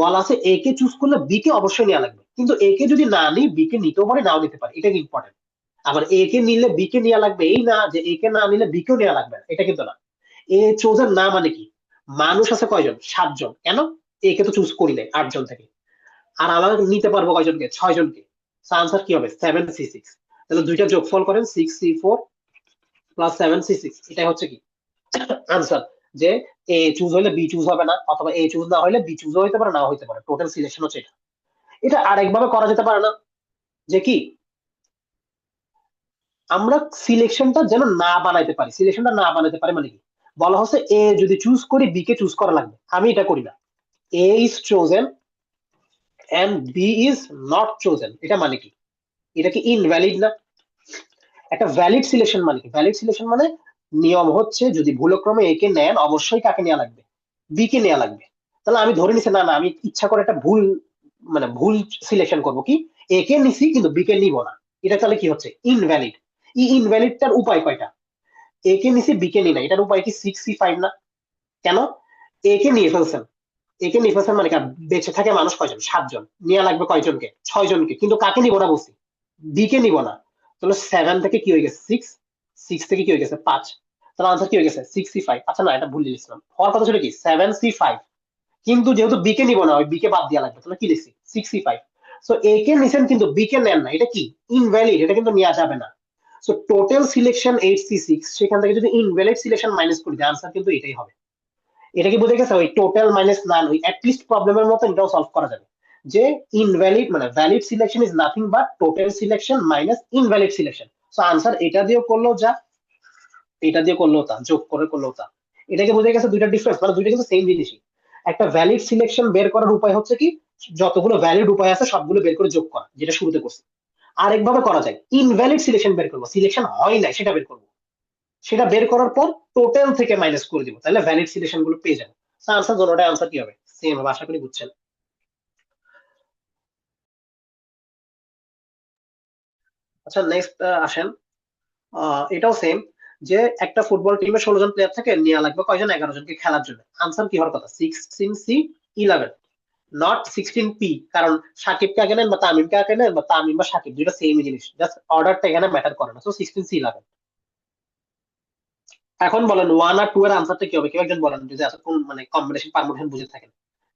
বলা আছে এ কে চুজ করলে বি কে অবশ্যই নেওয়া লাগবে, কিন্তু এ কে যদি না নিই, বি কে নিতেও পারে, নাও নিতে পারে, এটা কি ইম্পর্টেন্ট। আবার এ কে নিলে বি কে নেওয়া লাগবে, এই না যে এ কে না নিলে বি কেও নেওয়া লাগবে না, এটা কিন্তু না। এ চোজেন না মানে কি? মানুষ আছে কয়জন? 7 জন। কেন? এ কে তো চুজ করি নাই 8 জন থেকে, আর আমার নিতে পারবো কয়জনকে? 6 জনকে। আনসার কি হবে? 7C6। তাহলে দুইটা যোগফল করেন, 6C4 প্লাস 7C6, এটাই হচ্ছে কি আনসার। যে এ চুজ হইলে বি চুজ হবে না, অথবা এ চুজ না হইলে বি চুজ হইতে পারে, নাও হইতে পারে। টোটাল সিলেকশন হচ্ছে এটা। এটা আরেকভাবে করা যেতে পারে না, যে কি আমরা সিলেকশনটা যেন না বানাইতে পারি। সিলেকশনটা না বানাইতে পারি মানে কি, বলা হচ্ছে এ যদি চুজ করি বি কে চুজ করা লাগবে, আমি এটা করি না। A is chosen and B is not chosen, এটা মানে কি? এটা কি ইনভ্যালিড না? একটা ভ্যালিড সিলেকশন মানে কি? ভ্যালিড সিলেকশন মানে নিয়ম হচ্ছে যদি ভুলক্রমে এ কে নেন, অবশ্যই কাকে নেওয়া লাগবে? বি কে নেওয়া লাগবে। তাহলে আমি ধরে নিছি না না, আমি ইচ্ছা করে একটা ভুল মানে ভুল সিলেকশন করব, কি এ কে নিছি কিন্তু বি কে নিব না, এটা তাহলে কি হচ্ছে? ইনভ্যালিড। ইনভ্যালিডটার উপায় কয়টা? এ কে নিছি বি কে নি না, এটার উপায় কি 6C5 না? কেন? এ কে নিয়ে ফেলছেন, এ কে নিয়ে ফেলছেন মানে কি? আর বেঁচে থাকে মানুষ কয়জন? 7 জন। নেওয়া লাগবে কয়জনকে? 6 জনকে। কিন্তু কাকে নিব না বলছি? বি কে নিব না। তাহলে 7 থেকে কি হয়ে গেছে? 6। 6 থেকে কি হয়ে গেছে? 5। তাহলে আনসার কি হয়ে গেছে? 6C5। আচ্ছা না, এটা ভুল লিখছিলাম, হওয়ার কথা ছিল কি 7C5, কিন্তু যেহেতু বি কে নিব না, ওই বি কে বাদ দেওয়া লাগবে। তাহলে কি লিখছি? 6C5। সো এ কে নিছেন কিন্তু বি কে নেন না, এটা কি ইনভ্যালিড, এটা কিন্তু নেওয়া যাবে না। সো টোটাল সিলেকশন 8C6, সেখান থেকে যদি ইনভ্যালিড সিলেকশন মাইনাস করি, আনসার কিন্তু এটাই হবে। এটা কি বুঝে গেছে? ওই টোটাল মাইনাস নান, ওই অ্যাটলিস্ট প্রবলেমের মতো এটাও সলভ করা যাবে। যে ইনভ্যালিড মানে valid selection is nothing but total selection minus invalid selection. So answer এটা দিয়েও করলেও যা, এটা দিয়ে করলেও তা, যোগ করে করলেও তা। এটাকে বুঝে গেছে দুইটা ডিফারেন্স, মানে দুইটা কিন্তু সেম জিনিসই। একটা ভ্যালিড সিলেকশন বের করার উপায় হচ্ছে কি, যতগুলো ভ্যালিড উপায় আছে সবগুলো বের করে যোগ করা, যেটা শুরুতে করছি। আরেকভাবে করা যায়, ইনভ্যালিড সিলেকশন বের করবো, সিলেকশন হয় নাই সেটা বের করবো। সেটা বের করার পর টোটাল থেকে মাইনাস করে দিব, তাহলে ভ্যালিড সিলেকশন গুলো পেয়ে যাবো। আনসার দুটোটাই আনসার কি হবে? সেম হবে, আশা করি বুঝছেন। আচ্ছা নেক্সট আসেন। এটাও সেম, যে একটা ফুটবল টিমে 16 জন প্লেয়ার থাকে, নেওয়া লাগবে কয়জন? 11 জনকে খেলার জন্য। আনসার কি হওয়ার কথা? 16C11, not 16P। কারণ সাকিবকে আগে নেন বা তামিমকে আগে নেন, বা তামিম বা সাকিব, দুটো সেম জিনিস, জাস্ট অর্ডারটা এখানে ম্যাটার করে না। তো 16C11। এখন বলেন 1 আর 2 এর আনসারটা কি হবে? কেউ একজন বলেন, যদি আসলে কোন মানে কম্বিনেশন পারমুটেশন বুঝে থাকেন,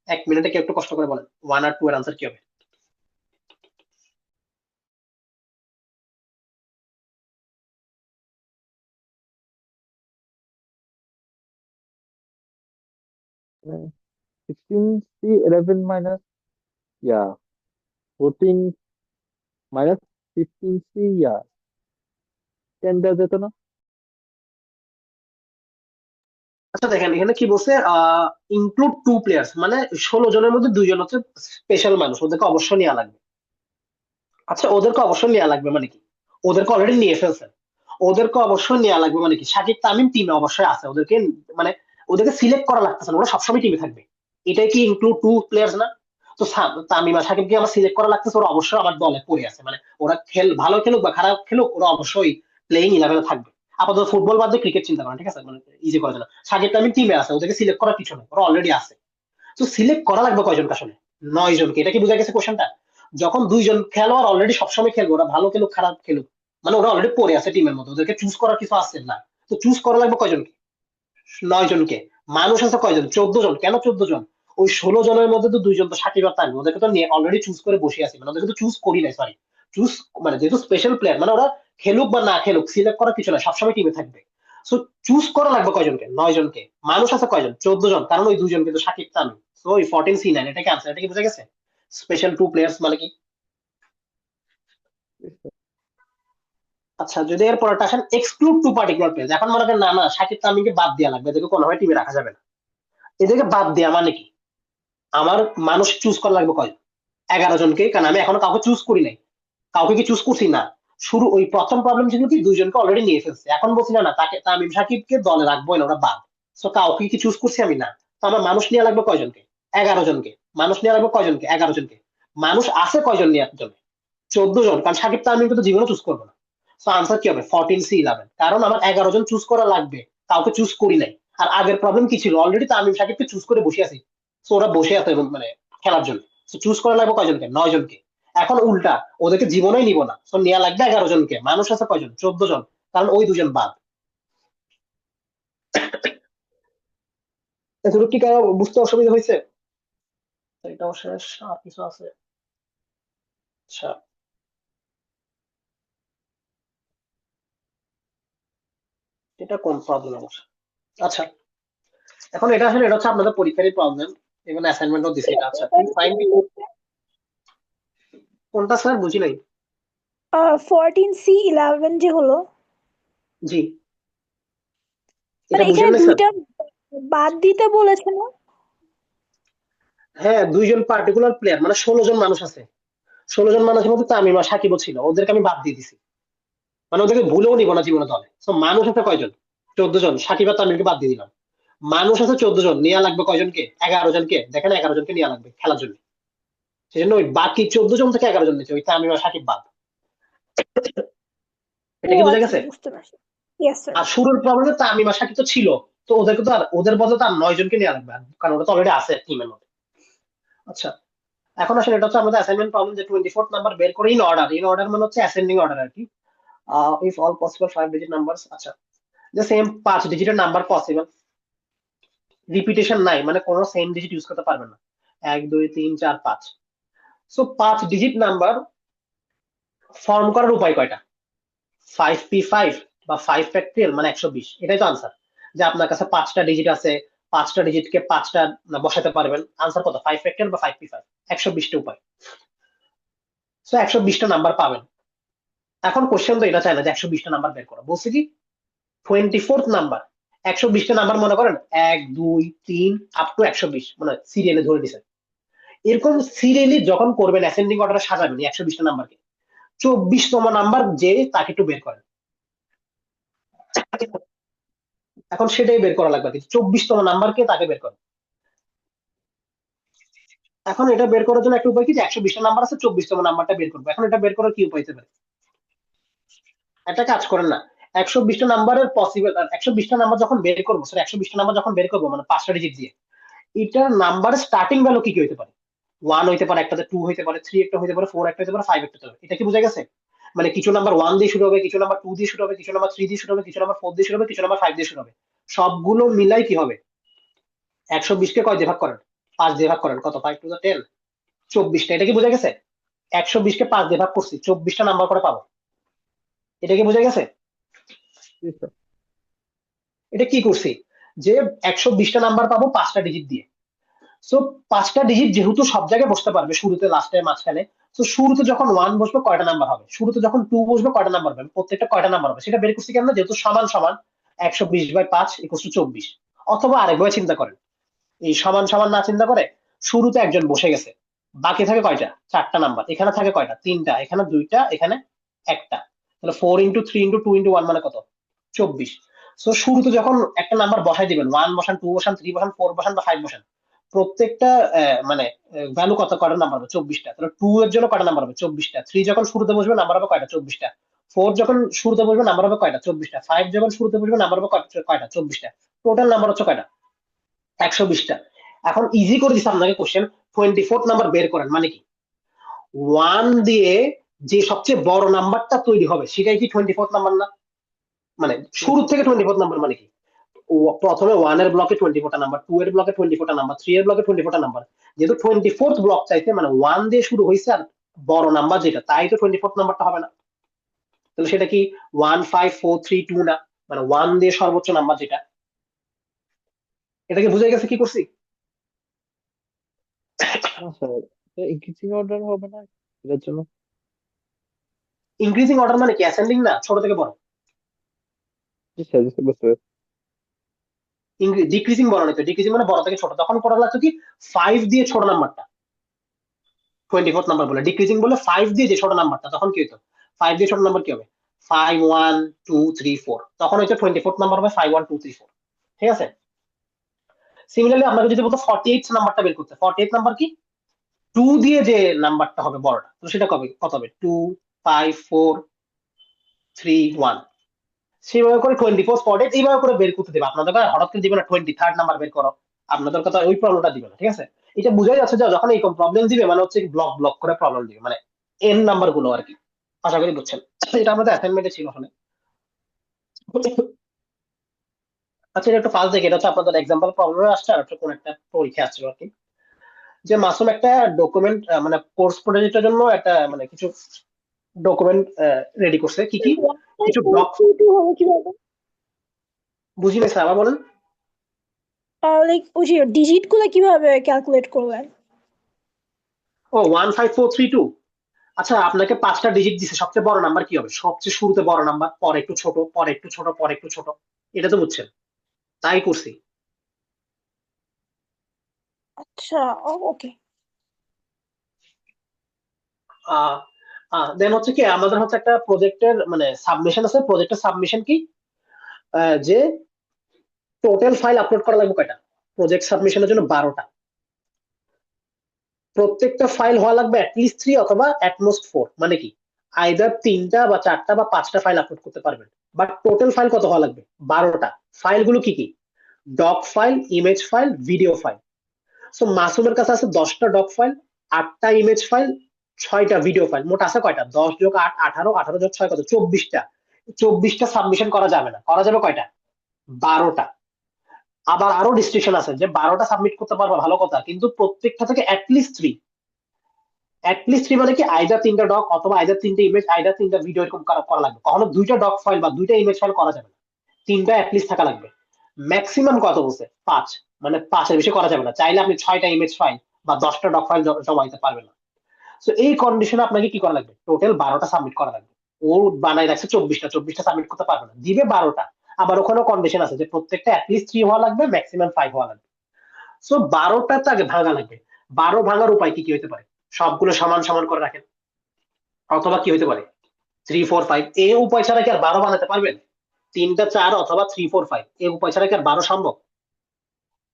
1 মিনিটে কেউ একটু কষ্ট করে বলেন 1 আর 2 এর আনসার কি হবে? মানে 16C11 মাইনাস 14 মাইনাস 15C 10 দেওয়া যেত না? আচ্ছা দেখেন এখানে কি বলছে, ইনক্লুড 2 প্লেয়ার্স, মানে 16 জনের মধ্যে 2 জন হচ্ছে স্পেশাল মানুষ, ওদেরকে অবশ্যই নেওয়া লাগবে। আচ্ছা ওদেরকে অবশ্যই নেওয়া লাগবে মানে কি? ওদেরকে অলরেডি নিয়ে ফেলছেন। ওদেরকে অবশ্যই নেওয়া লাগবে মানে কি? সাকিব তামিম টিমে অবশ্যই আছে, ওদেরকে মানে ওদেরকে সিলেক্ট করা লাগতেছে না, ওরা সবসময় টিমে থাকবে। এটাই কি ইনক্লুড 2 প্লেয়ার্স না? তো তামিম আর সাকিবকে আমার সিলেক্ট করা লাগতেছে, ওরা অবশ্যই আমার দলে পড়ে আছে, মানে ওরা ভালো খেলুক বা খারাপ খেলুক, ওরা অবশ্যই প্লেইং 11-এ থাকবে। আপাতত ফুটবল বাদ দিয়ে ক্রিকেট চিন্তা করেন, ঠিক আছে, মানে ইজি করার জন্য। সাকিব তামিম টিমে আছে, ওদেরকে সিলেক্ট করার কিছু নেই, ওরা অলরেডি আছে। তো সিলেক্ট করা লাগবে কয়জনকে আসলে? 9 জনকে। এটা কি বোঝা গেছে কোশ্চেনটা? যখন 2 জন খেলোয়াড় অলরেডি সবসময় খেলবে, ওরা ভালো খেলুক খারাপ খেলুক, মানে ওরা অলরেডি পড়ে আছে টিমের মধ্যে, ওদেরকে চুজ করার কিছু আছে না। তো চুজ করা লাগবে কয়জনকে? 9 জনকে। মানুষ আছে কয়জন? 14 জন। কেন 14 জন? ওই 16 জনের মধ্যে তো 2 জন তো সাকিব আর তামিম, ওদেরকে তো অলরেডি চুজ করে বসে আছি, মানে ওদেরকে তো চুজ করি নাই, সরি। চুজ মানে যেহেতু স্পেশাল প্লেয়ার, মানে ওরা খেলুক বা না খেলুক, সিলেক্ট করার কিছু না, সবসময় টিমে থাকবে। সো চুজ করা লাগবে কয়জনকে? 9 জনকে। মানুষ আছে কয়জন? 14 জন, কারণ ওই 2 জন কিন্তু সাকিব তামিম। সো ওই 14C9, এটা কি আনসার? এটা কি বোঝা গেছে? স্পেশাল 2 প্লেয়ার্স মানে কি? আচ্ছা যদি এর পরটা আসেন, এক্সক্লুড 2 পার্টিকুলার প্লেয়ার্স। এখন মনে করেন না না, সাকিব তামিমকে বাদ দেওয়া লাগবে, এদেরকে কোনোভাবে টিমে রাখা যাবে না। এদেরকে বাদ দেওয়া মানে কি? আমার মানুষ চুজ করা লাগবে কয়জন? 11 জনকে, কারণ আমি এখনো কাউকে চুজ করি নাই। কাউকে কি চুজ করছি না? শুরু ওই প্রথম প্রবলেম ছিল কি, 2 জনকে অলরেডি নিয়ে ফেলছে, এখন বলছি না না তাকে তামিম সাকিবকে দলে রাখবো না, ওরা বাদ। তো কাউকে কি চুজ করছি আমি? না। তো আমার মানুষ নেওয়া লাগবে কয়জনকে? 11 জনকে। মানুষ নেওয়া লাগবে কয়জনকে? 11 জনকে। মানুষ আছে কয়জন নেওয়ার জন্য? 14 জন, কারণ সাকিব তামিমকে তো জীবনে চুজ করবো না। তো আনসার কি হবে? 14C11, কারণ আমার 11 জন চুজ করা লাগবে, কাউকে চুজ করি নাই। আর আগের প্রবলেম কি ছিল? অলরেডি তামিম সাকিবকে চুজ করে বসে আছি। তো ওরা বসে আছে এবং মানে খেলার জন্য। চুজ করা লাগবে কয়জনকে? 9 জনকে। এখন উল্টা, ওদেরকে জীবনেই নিব না, তো নেওয়া লাগবে 11 জনকে। মানুষ আছে কয়জন? 14 জন, কারণ ওই 2 জন বাদ। এতটুকু কি কারো বুঝতে অসুবিধা হয়েছে? এটাও শেষ, আর কিছু আছে? আচ্ছা, এটা কোন প্রবলেম আমার? আচ্ছা, এখন এটা আসলে এটা হচ্ছে আপনাদের পরীক্ষারই প্রবলেম, এবং অ্যাসাইনমেন্টও দিছে এটা। আচ্ছা, তুমি ফাইন্ড কোনটা স্যার, বুঝি নাই। 14C11 যে হলো, জি, মানে এটা বুঝেন এখানে না স্যার? দুইটা বাদ দিতে বলেছে না? হ্যাঁ, দুইজন পার্টিকুলার প্লেয়ার, মানে 16 জন মানুষ আছে। 16 জন মানুষের মধ্যে তামিম আর সাকিবও ছিল, ওদেরকে আমি বাদ দিয়ে দিছি, মানে ওদেরকে ভুলেও নিব না জীবনে দলে। তো মানুষ আছে কয়জন? 14 জন। সাকিব আর তামিমকে বাদ দিয়ে দিলাম। মানুষ আছে 14 জন, নেওয়া লাগবে কয়জনকে? 11 জনকে। দেখেন 11 জনকে নেওয়া লাগবে খেলার জন্য, সেই জন্য ওই বাকি 14 জন থেকে 11 জন নিচ্ছে, ওই তামিম আর সাকিব বাদ। ও এটা কি বোঝা আচ্ছা, গেছে? বুঝতে পারছি। Yes sir. আর শুরুর প্রবলেমে তামিম আর সাকিব তো ছিল, তো ওদেরকে তো আর ওদের বদলে তো আর 9 জনকে নেওয়া লাগবে, কারণ ওরা তো অলরেডি আছে টিমের মধ্যে। আচ্ছা, এখন আসলে এটা হচ্ছে আমাদের অ্যাসাইনমেন্ট প্রবলেম, যে 24th নাম্বার বের করে ইন অর্ডার। ইন অর্ডার মানে হচ্ছে অ্যাসেন্ডিং অর্ডার আর কি। If all possible 5 digit numbers. আচ্ছা, যে সেম 5 ডিজিটের নাম্বার পসিবল, রিপিটেশন নাই, মানে কোনো সেম ডিজিট ইউজ করতে পারবেন না। 1 2 3 4 5। সো 5 ডিজিট নাম্বার ফর্ম করার উপায় কয়টা? 5p5 বা 5 ফ্যাক্টরিয়াল, মানে 120। এটাই তো আনসার, যে আপনার কাছে 5টা ডিজিট আছে, 5টা ডিজিটকে 5টা বসাতে পারবেন। আনসার কত? 5 ফ্যাক্টরিয়াল বা 5p5, 120টা উপায়। সো 120টা নাম্বার পাবেন। এখন কোশ্চেন তো এটা চায় না যে 120টা নাম্বার বের করো, বলছে কি 24th নাম্বার। 120টা নাম্বার মনে করেন 1 2 3 আপ টু 120, মানে সিরিয়ালে ধরে দিচ্ছেন। এরকম সিরিয়ালি যখন করবেন, অ্যাসেন্ডিং অর্ডারে সাজাবেন 120টা নাম্বারকে, 24তম নাম্বার যে তাকে একটু বের করেন। এখন সেটাই বের করা লাগবে, কিন্তু 24তম নাম্বারকে তাকে বের করেন। এখন এটা বের করার জন্য একটা উপায় কি, যে 120টা নাম্বার আছে, 24তম নাম্বারটা বের করবো। এখন এটা বের করার কি উপায় হতে পারে? একটা কাজ করেন না, 120টা নাম্বারের পসিবল, 120টা নাম্বার যখন বের করবো, স্যার 120টা নাম্বার যখন বের করবো, মানে 5টা ডিজিট দিয়ে, এটার নাম্বার স্টার্টিং ভ্যালু কি কি হতে পারে? 1 হইতে পারে, একটাতে 2 হইতে পারে, 3 একটা হইতে পারে, 4 একটা হইতে পারে, 5 একটা হতে পারে। এটা কি বোঝা গেছে? মানে কিছু নাম্বার 1 দিয়ে শুরু হবে, কিছু নাম্বার 2 দিয়ে শুরু হবে, কিছু নাম্বার 3 দিয়ে শুরু হবে, কিছু নাম্বার 4 দিয়ে শুরু হবে, কিছু নাম্বার 5 দিয়ে শুরু হবে। সবগুলো মিলাই কি হবে? 120কে কয় দিয়ে ভাগ করেন? 5 দিয়ে ভাগ করেন। কত? 5 টু 10, 24টা। এটা কি বোঝা গেছে? 120কে 5 দিয়ে ভাগ করছি, 24টা নাম্বার করে পাবো। এটা কি বোঝা গেছে? জি স্যার। এটা কি করছি, যে 120টা নাম্বার পাবো 5টা ডিজিট দিয়ে। সো 5টা ডিজিট যেহেতু সব জায়গায় বসতে পারবে, শুরুতে, লাস্টে, মাঝখানে। তো শুরুতে যখন 1 বসবে কয়টা নাম্বার হবে, শুরুতে যখন 2 বসবে কয়টা নাম্বার হবে, প্রত্যেকটা কয়টা নাম্বার হবে সেটা বের করছি কেন? যেহেতু সমান সমান 120/5 = 24। অথবা আরেকভাবে চিন্তা করেন, এই সমান সমান না চিন্তা করে, শুরুতে একজন বসে গেছে, বাকি থাকে কয়টা? 4টা নাম্বার। এখানে থাকে কয়টা? 3টা। এখানে 2টা, এখানে একটা। তাহলে 4 × 3 × 2 × 1 মানে কত? 24। সো শুরুতে যখন একটা নাম্বার বসাই দিবেন, 1 বসান, 2 বসান, 3 বসান, 4 বসান বা 5 বসান, প্রত্যেকটা মানে ভ্যালু কত, কয়টা নাম্বার হবে? 24টা। তাহলে 2 এর জন্য কয়টা নাম্বার হবে? 24টা। 3 যখন শুরুতে বসবে নাম্বার হবে কয়টা? 24টা। 4 যখন শুরুতে বসবে নাম্বার হবে কয়টা? 24টা। 5 যখন শুরুতে বসবে নাম্বার হবে কয়টা? 24টা। টোটাল নাম্বার হচ্ছে কয়টা? 120টা। এখন ইজি করে দিচ্ছে আপনাকে কোশ্চেন, 24th নাম্বার বের করেন, মানে কি? 1 দিয়ে যে সবচেয়ে বড় নাম্বারটা তৈরি হবে সেটাই কি 24th নাম্বার না? মানে শুরু থেকে 24th নাম্বার মানে কি? প্রথমে 1 এর ব্লকে 24টা নাম্বার, 2 এর ব্লকে 24টা নাম্বার, 3 এর ব্লকে 24টা নাম্বার। যেহেতু 24th ব্লক চাইছে, মানে 1 দিয়ে শুরু হয়েছে, আর বড় নাম্বার যেটা, তাই তো 24th নাম্বারটা হবে না? তাহলে সেটা কি 1 5 4 3 2 না? মানে 1 দিয়ে সর্বোচ্চ নাম্বার যেটা। এটা কি বুঝে গেছে কি করছি? না স্যার, ইনক্রিজিং অর্ডার হবে না এটার জন্য? ইনক্রিজিং অর্ডার মানে কি? অ্যাসেন্ডিং না, ছোট থেকে বড়। জি স্যার, বুঝতে বুঝতে ডিক্রিজিং বলা নাই তো, ডিক্রিজিং মানে বড় থেকে ছোট। তখন করা লাগতো কি 5 দিয়ে ছোট নাম্বারটা 24th নাম্বার বলে, ডিক্রিজিং বলে 5 দিয়ে যে ছোট নাম্বারটা, তখন কি হতো? 5 দিয়ে ছোট নাম্বার কি হবে? 5 1 2 3 4, তখন হচ্ছে 24th নাম্বার হবে 5 1 2 3 4। ঠিক আছে? সিমিলারলি আপনাকে যদি বলতো 48 নাম্বারটা বের করতে, 48 নাম্বার কি? 2 দিয়ে যে নাম্বারটা হবে বড়টা, তো সেটা কবে, কত হবে? 2 5 4 3 1। সেভাবে করে 24 48 এইভাবে করে বের করতে দেবে। আপনাদের কাছে হঠাৎ করে দিবে না 23rd নাম্বার বের করো, আপনাদের কথা ওই প্রবলেমটা দিবে না। ঠিক আছে? এটা বুঝাই যাচ্ছে যে যখন এই প্রবলেম দিবে, মানে হচ্ছে ব্লক ব্লক করে প্রবলেম দিবে, মানে এন নাম্বার গুলো আর কি। আশা করি বুঝছেন। এটা আমাদের অ্যাসাইনমেন্টে ছিল আসলে। আচ্ছা, এটা একটু ফাস্ট দেখে, এটা হচ্ছে আপনাদের এক্সাম্পল প্রবলেমে আসছে, আর একটা কোন একটা পরীক্ষা আসছিল আর কি। যে মাসুম একটা ডকুমেন্ট মানে কোর্স প্রজেক্টের জন্য একটা মানে কিছু ডকুমেন্ট রেডি করছে কি কি কিছু ডক 1.432 হলো কিভাবে? বুঝি না স্যার আবার বলেন। লাইক ওই যে ডিজিট গুলো কিভাবে ক্যালকুলেট করলেন? ও 15432। আচ্ছা আপনাকে 5টা ডিজিট দিছে, সবচেয়ে বড় নাম্বার কি হবে? সবচেয়ে শুরুতে বড় নাম্বার, পরে একটু ছোট, পরে একটু ছোট, পরে একটু ছোট। এটা তো বুঝছেন, তাই করছি। আচ্ছা, ওকে। দেন হচ্ছে কি আমাদের হচ্ছে একটা প্রজেক্টের মানে সাবমিশন আছে। প্রজেক্টের সাবমিশন কি যে টোটাল ফাইল আপলোড করা লাগবে কয়টা? প্রজেক্ট সাবমিশনের জন্য 12টা। প্রত্যেকটা ফাইল হওয়া লাগবে অ্যাটলিস্ট 3 অথবা অ্যাটমোস্ট 4। মানে কি আইদার 3টা বা 4টা বা 5টা ফাইল আপলোড করতে পারবেন, বাট টোটাল ফাইল কত হওয়া লাগবে? 12টা। ফাইলগুলো কি কি? Doc file, image file, video file. So মাসুমের কাছে আছে 10টা ডক ফাইল, 8টা ইমেজ ফাইল, 6টা ভিডিও ফাইল। মোট আছে কয়টা? 10 যোগ 8 18, 18 যোগ 6 কত? 24টা। 24টা সাবমিশন করা যাবে না, করা যাবে কয়টা? 12টা। আবার আরো রিস্ট্রিকশন আছে যে 12টা সাবমিট করতে পারবে, ভালো কথা, কিন্তু প্রত্যেকটা থেকে অ্যাটলিস্ট 3। অ্যাটলিস্ট 3 মানে কি আইদার 3টা ডক অথবা আইদার 3টে ইমেজ আইদার 3টা ভিডিও এরকম করা লাগবে। কখনো 2টা ডক ফাইল বা 2টা ইমেজ ফাইল করা যাবে না, 3টা অ্যাটলিস্ট থাকা লাগবে। ম্যাক্সিমাম কত বলছে? 5। মানে 5 এর বেশি করা যাবে না। চাইলে আপনি 6টা ইমেজ ফাইল বা 10টা ডক ফাইল জমা দিতে পারবেন না। তো এই কন্ডিশনে আপনাকে কি করা লাগবে? টোটাল 12টা সাবমিট করা লাগবে। ও বানাই রাখছে 24টা, 24টা সাবমিট করতে পারবে না, দিবে 12টা। আবার ওখানেও কন্ডিশন আছে যে প্রত্যেকটা অ্যাটলিস্ট 3 হওয়া লাগবে, ম্যাক্সিমাম 5 হওয়া লাগবে। সো 12টা তো আগে ভাঙা লাগবে। 12 ভাঙার উপায় কি কি হতে পারে? সবগুলো সমান সমান করে রাখেন। অথবা কি হতে পারে? 3 4 5। এই উপায় ছাড়া কি আর 12 বানাতে পারবেন? 3টা 4 অথবা 3 4 5, এই উপায় ছাড়া কি আর 12 সম্ভব?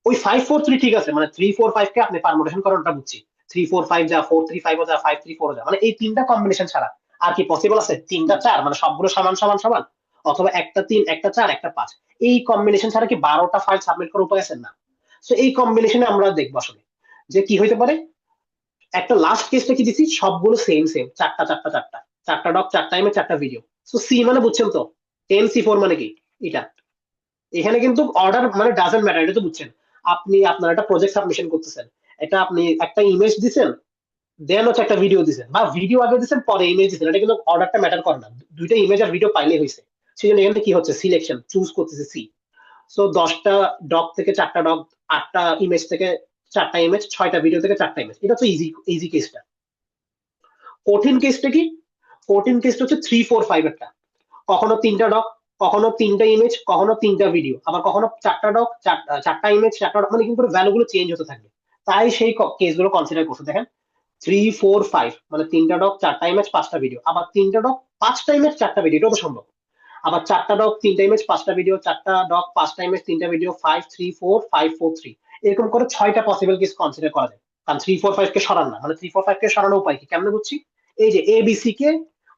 ওই 5 4 3 ঠিক আছে, মানে 3 4 5 কে আপনি পারমুটেশন করেন, ওটা বুঝছি। 3 4 5 যা, 4 3 5 যা, 5 3 4 যা, মানে এই 3টা কম্বিনেশন ছাড়া আর কি পসিবল আছে? 3টা 4 মানে সবগুলো সমান সমান সমান, অথবা একটা 3 একটা 4 একটা 5। এই কম্বিনেশন ছাড়া কি 12টা ফাইল সাবমিট করার উপায় আছে? না। সো এই কম্বিনেশনে আমরা দেখবো আসলে যে কি হইতে পারে। একটা লাস্ট কেসটা কি দিছি? সবগুলো সেম সেম, 4টা 4টা 4টা, 4টা ডক, 4টা ইমেজ, 4টা ভিডিও। সো সি মানে বুঝছেন তো, 10 C4 মানে কি এটা? এখানে কিন্তু অর্ডার মানে ডাজন্ট ম্যাটার, এটা তো বুঝছেন। আপনি আপনার একটা প্রজেক্ট সাবমিশন করতেছেন, এটা আপনি একটা ইমেজ দিছেন, দেন হচ্ছে একটা ভিডিও দিছেন, বা ভিডিও আগে দিছেন পরে ইমেজ দিছেন, এটা কিন্তু অর্ডারটা ম্যাটার করে না। দুইটা ইমেজ আর ভিডিও পাইলে হয়েছে। সেই জন্য এখানে কি হচ্ছে? সিলেকশন, চুজ করতেছে সি। সো 10টা ডক থেকে 4টা ডক, 8টা ইমেজ থেকে 4টা ইমেজ, 6টা ভিডিও থেকে 4টা ইমেজ। এটা তো ইজি ইজি কেসটা। কঠিন কেসটা কি? কঠিন কেসটা হচ্ছে 3 4 5 একটা। কখনো 3টা ডক, কখনো 3টা ইমেজ, কখনো 3টা ভিডিও, আবার কখনো 4টা ডক, 4টা ইমেজ, 4টা ডক, মানে কিন্তু ভ্যালু গুলো চেঞ্জ হতে থাকবে। তাই সেই কেসগুলো কনসিডার করছে। দেখেন 3 4 5 মানে 3টা ডক, 4টা ইমেজ, 5টা ভিডিও। আবার 3টা ডক, 5টা ইমেজ, 4টা ভিডিও, এটাও তো সম্ভব। আবার 4টা ডক, 3টা ইমেজ, 5টা ভিডিও, 4টা ডক, 5টা ইমেজ, 3টা ভিডিও, 5 3 4 5 4 3, এরকম করে 6টা পসিবল কেস কনসিডার করা যায়। কারণ 3 4 5 কে সরান না, মানে 3 4 5 কে সরানোর উপায় কি কেমনে বুঝছি? এই যে এবিসি কে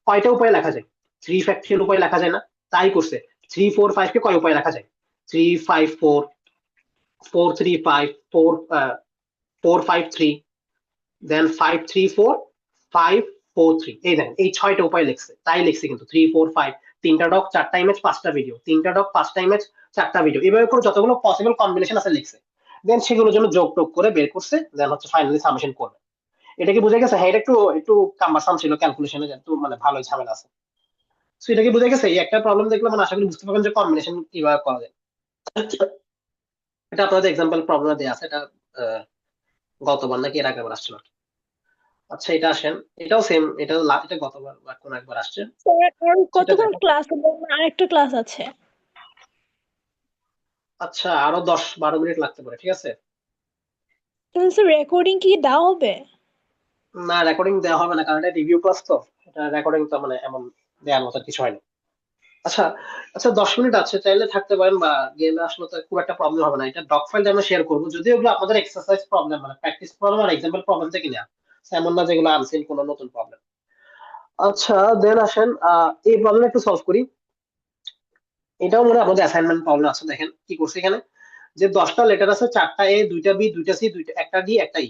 কয়টা উপায় লেখা যায়? 3 ফ্যাক্টরিয়াল উপায় লেখা যায় না? তাই করছে। 3 4 5 কে কয় উপায় লেখা যায়? 3 5 4 4 3 5 4 5 3, দেন 5 3 4 5 4 3। এই দেখেন এই 6টা উপায় লিখছে, তাই লিখছে কিন্তু 3 4 5। 3টা ডক, 4টা ইমেজ, 5টা ভিডিও, 3টা ডক, 5টা ইমেজ, 4টা ভিডিও, এভাবে করে যতগুলো পসিবল কম্বিনেশন আছে লিখছে। দেন সেগুলোর জন্য যোগ টোগ করে বের করছে, দেন হচ্ছে ফাইনালি সাবমিশন করবে। এটা কি বুঝে গেছে? হ্যাঁ, এটা একটু একটু কাম্বারসাম ছিল ক্যালকুলেশনে, একটু মানে ভালোই ঝামেলা আছে। সো এটা কি বুঝে গেছে? এই একটা প্রবলেম দেখলে মানে আশা করি বুঝতে পারবেন যে কম্বিনেশন কিভাবে করা যায়। এটা আপনাদের এক্সাম্পল প্রবলেম দেওয়া আছে, এটা আহ, গতবার নাকি এর আগের বার আসছিল। আচ্ছা এটা আসেন, এটাও সেম, এটা গতবার বা কোন একবার আসছে। স্যার আর সেটা কতক্ষণ দেখো। ক্লাস হবে? আমার আরেকটা ক্লাস আছে। আচ্ছা আরো 10 12 মিনিট লাগতে পারে, ঠিক আছে। তাহলে স্যার রেকর্ডিং কি দেওয়া হবে? না রেকর্ডিং দেওয়া হবে না, কারণ এটা রিভিউ ক্লাস তো। এটা রেকর্ডিং তো মানে এমন দেওয়ার মতো কিছু হয়নি। আচ্ছা আচ্ছা 10 মিনিট আছে, চাইলে থাকতে পারেন, বা গেমে আসলে তো খুব একটা প্রবলেম হবে না। এটা ডক ফাইল আমরা শেয়ার করবো, যদিও এগুলো আপনাদের এক্সারসাইজ প্রবলেম মানে প্র্যাকটিস প্রবলেম আর এক্সাম্পল প্রবলেম থেকে নেওয়া, এমন না যেগুলো আনসিন কোনো নতুন প্রবলেম। আচ্ছা দেন আসেন এই প্রবলেম একটু সলভ করি। এটাও মনে হয় আমাদের অ্যাসাইনমেন্ট প্রবলেম আছে। দেখেন কি করছে এখানে, যে 10টা লেটার আছে, 4টা এ, 2টা বি, 2টা সি, একটা ডি, একটা ই।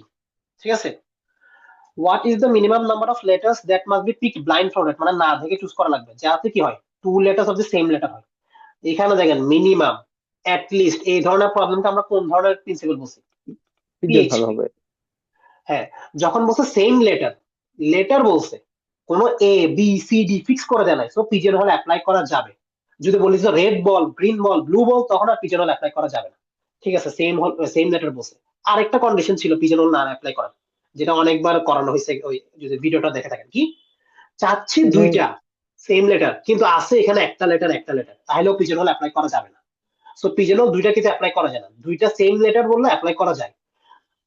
ঠিক আছে। What is the minimum number of letters that must be pick blind from it, মানে না দেখে চুজ করা লাগবে, যাতে কি হয় 2 letters of the same letter হয়। এখানে দেখেন মিনিমাম, অ্যাট লিস্ট, এই ধরনের প্রবলেমটা আমরা কোন ধরনের প্রিন্সিপাল বলছি? কি দিয়ে ভালো পিএইচপি। হবে? হ্যাঁ, যখন বলছে সেম লেটার বলছে, কোনো এ বি সি ডি ফিক্স করে দেয় নাই, সো পিজন হল অ্যাপ্লাই করা যাবে। যদি বলি যে রেড বল, গ্রিন বল, ব্লু বল, তখন আর পিজন হল অ্যাপ্লাই করা যাবে না। ঠিক আছে, সেম লেটার বলছে। আরেকটা কন্ডিশন ছিল পিজন হল না অ্যাপ্লাই করার, যেটা অনেকবার করানো হয়েছে, ওই যদি ভিডিওটা দেখে থাকেন, কি চাচ্ছি এখানে দুইটা সেম লেটার, কিন্তু আছে এখানে একটা লেটার, তাহলেও পিজন হল অ্যাপ্লাই করা যাবে না। সো পিজন হল দুইটা কিন্তু অ্যাপ্লাই করা যায় না, দুইটা সেম লেটার বললে অ্যাপ্লাই করা যায়।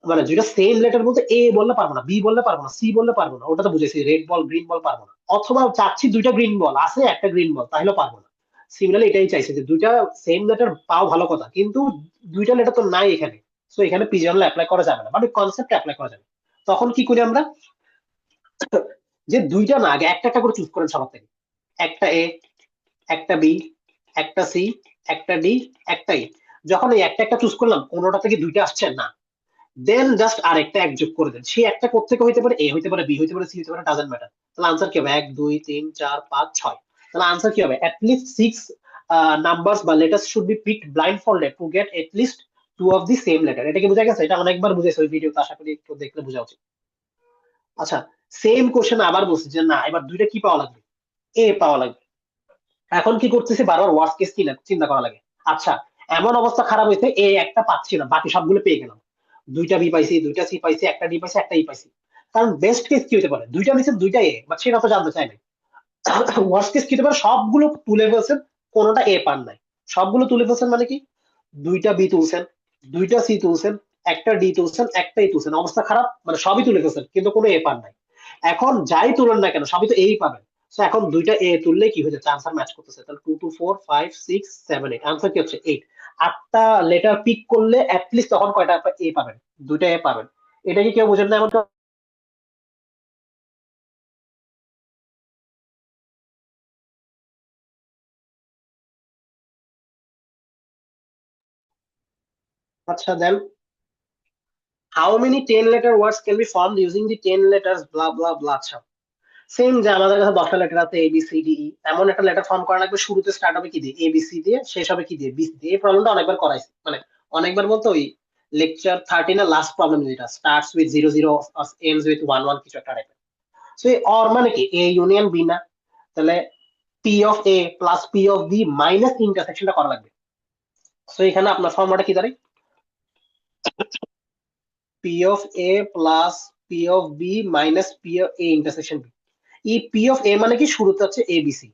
মানে দুইটা সেম লেটার বলতে এ বললে পারবো না, বি বললে পারবো না, সি বললে পারবো না, ওটা তো বুঝেছি, রেড বল গ্রিন বল পারবো না। অথবা চাচ্ছি দুইটা গ্রিন বল, আছে একটা গ্রিন বল, তাহলে পারবো না। সিমিলারলি এটাই চাইছে যে দুইটা সেম লেটার পাও ভালো কথা, কিন্তু দুইটা লেটার তো নাই এখানে, সো এখানে পিজিএল অ্যাপ্লাই করা যাবে না, মানে কনসেপ্ট অ্যাপ্লাই করা যাবে। তখন কি করি আমরা, যে দুইটা না, আগে একটা একটা করে চুজ করেন সবার থেকে, একটা এ, একটা বি, একটা সি, একটা ডি, একটা ই। যখন এই একটা একটা চুজ করলাম, কোনোটা থেকে দুইটা আসছে না, দেন জাস্ট আরেকটা এক যোগ করে দেন। সেই একটা কোত্থেকে হইতে পারে, এ হইতে পারে, বি হইতে পারে, সি হইতে পারে, ডাজন্ট ম্যাটার। তাহলে আনসার কি হবে, 1 2 3 4 5 6। তাহলে আনসার কি হবে, অ্যাটলিস্ট 6 নাম্বারস বা letters should be picked blindfolded to get at least 2 of the same letter. এটা কি বোঝা গেছে? এটা অনেকবার বুঝেছে ওই ভিডিওতে, আশা করি একটু দেখলে বোঝা উচিত। আচ্ছা, সেম কোশ্চেন আবার বলছি যে না, এবার দুইটা কি পাওয়া লাগবে, এ পাওয়া লাগবে। এখন কি করতেছি, বারবার ওয়ার্স্ট কেস চিন্তা করা লাগে। আচ্ছা, এমন অবস্থা খারাপ হয়েছে, এ একটা পাচ্ছি না, বাকি সবগুলো পেয়ে গেলাম, দুইটা বি পাইছি, দুইটা সি পাইছি, একটা ডি পাইছি, একটা ই পাইছি। কারণ বেস্ট কেস কি হতে পারে, দুইটা নিচে দুইটা এ, বাট সেটা তো জানতে চাই না। ওয়ার্স্ট কেস কি হতে পারে, সবগুলো তুলে ফেলছেন, কোনোটা এ পান নাই। সবগুলো তুলে ফেলছেন মানে কি, দুইটা বি তুলছেন, দুইটা সি তুলছেন, একটা ডি তুলছেন, একটা ই তুলছেন, অবস্থা খারাপ, মানে সবই তুলে ফেলছেন, কিন্তু কোনো এ পান নাই। এখন যাই তুলেন না কেন, সবই তো এই পাবেন। So এখন দুইটা এ তুললে কি হয়ে যাচ্ছে, আনসার ম্যাচ করতেছে। তাহলে 2 2 4 5 6 7 8, আনসার কি হচ্ছে 8। আটটা লেটার পিক করলে অ্যাটলিস্ট তখন কয়টা এ পাবেন, দুইটা এ পাবেন। এটা কি কেউ বুঝেন না এমন কেউ? আচ্ছা দেন, how many 10 letter words can be formed using the 10 letters blah blah blah? আচ্ছা, সেম যে আমাদের কাছে 10টা লেটার আছে, এ বি সি ডি ই, এমন একটা লেটার ফর্ম করা লাগবে, শুরুতে স্টার্ট হবে কি দিয়ে, এ বি সি দিয়ে, শেষ হবে কি দিয়ে, বি সি দিয়ে। এই প্রবলেমটা অনেকবার করাইছি, মানে অনেকবার বলতে ওই লেকচার 13 এর লাস্ট প্রবলেম, যেটা স্টার্টস উইথ 0 0 এন্ডস উইথ 1 1 কিছু একটা টাইপের। সো এই অর মানে কি, এ ইউনিয়ন বি না? তাহলে P of A plus P of B minus ইন্টারসেকশনটা করা লাগবে। সো এখানে আপনার ফর্মুলাটা কি দাঁড়ায়, P of A plus P of B minus P of A intersection B. এই পি অফ এ মানে কি, শুরুতে হচ্ছে A B C,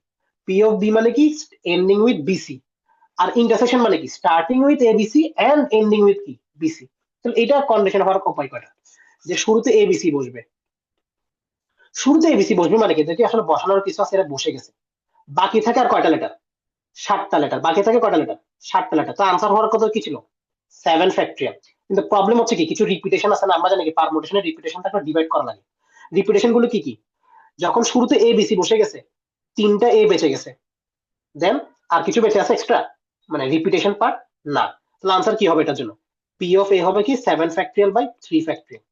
P of B মানে কি এন্ডিং উইথ বিসি, আর ইন্টারসেকশন মানে কি starting with ABC and ending with কি বিসি। তাহলে এটা কন্ডিশন হওয়ার উপায় কয়টা, যে শুরুতে এবিসি বসবে, শুরুতে এবিসি বসবে মানে কি, দেখি আসলে বসানোর কিছু আছে, এটা বসে গেছে। বাকি থাকে আর কয়টা লেটার, 7টা লেটার বাকি থাকে, কয়টা লেটার, 7টা লেটার। তো আনসার হওয়ার কথা কি ছিল, 7 ফ্যাক্টরিয়াল। কিন্তু প্রবলেম হচ্ছে কি, কিছু রিপিটেশন আছে না, আমরা জানি কি পারমুটেশনের রিপিটেশনটা ডিভাইড করা লাগে। রিপিটেশন গুলো কি কি, যখন শুরুতে এ বিসি বসে গেছে, 3টা এ বেঁচে গেছে, দেন আর কিছু বেঁচে আছে এক্সট্রা, মানে রিপিটেশন পার্ট না। তাহলে আনসার কি হবে এটার জন্য, পি অফ এ হবে কি 7 ফ্যাক্টরিয়াল বাই 3 ফ্যাক্টরিয়াল।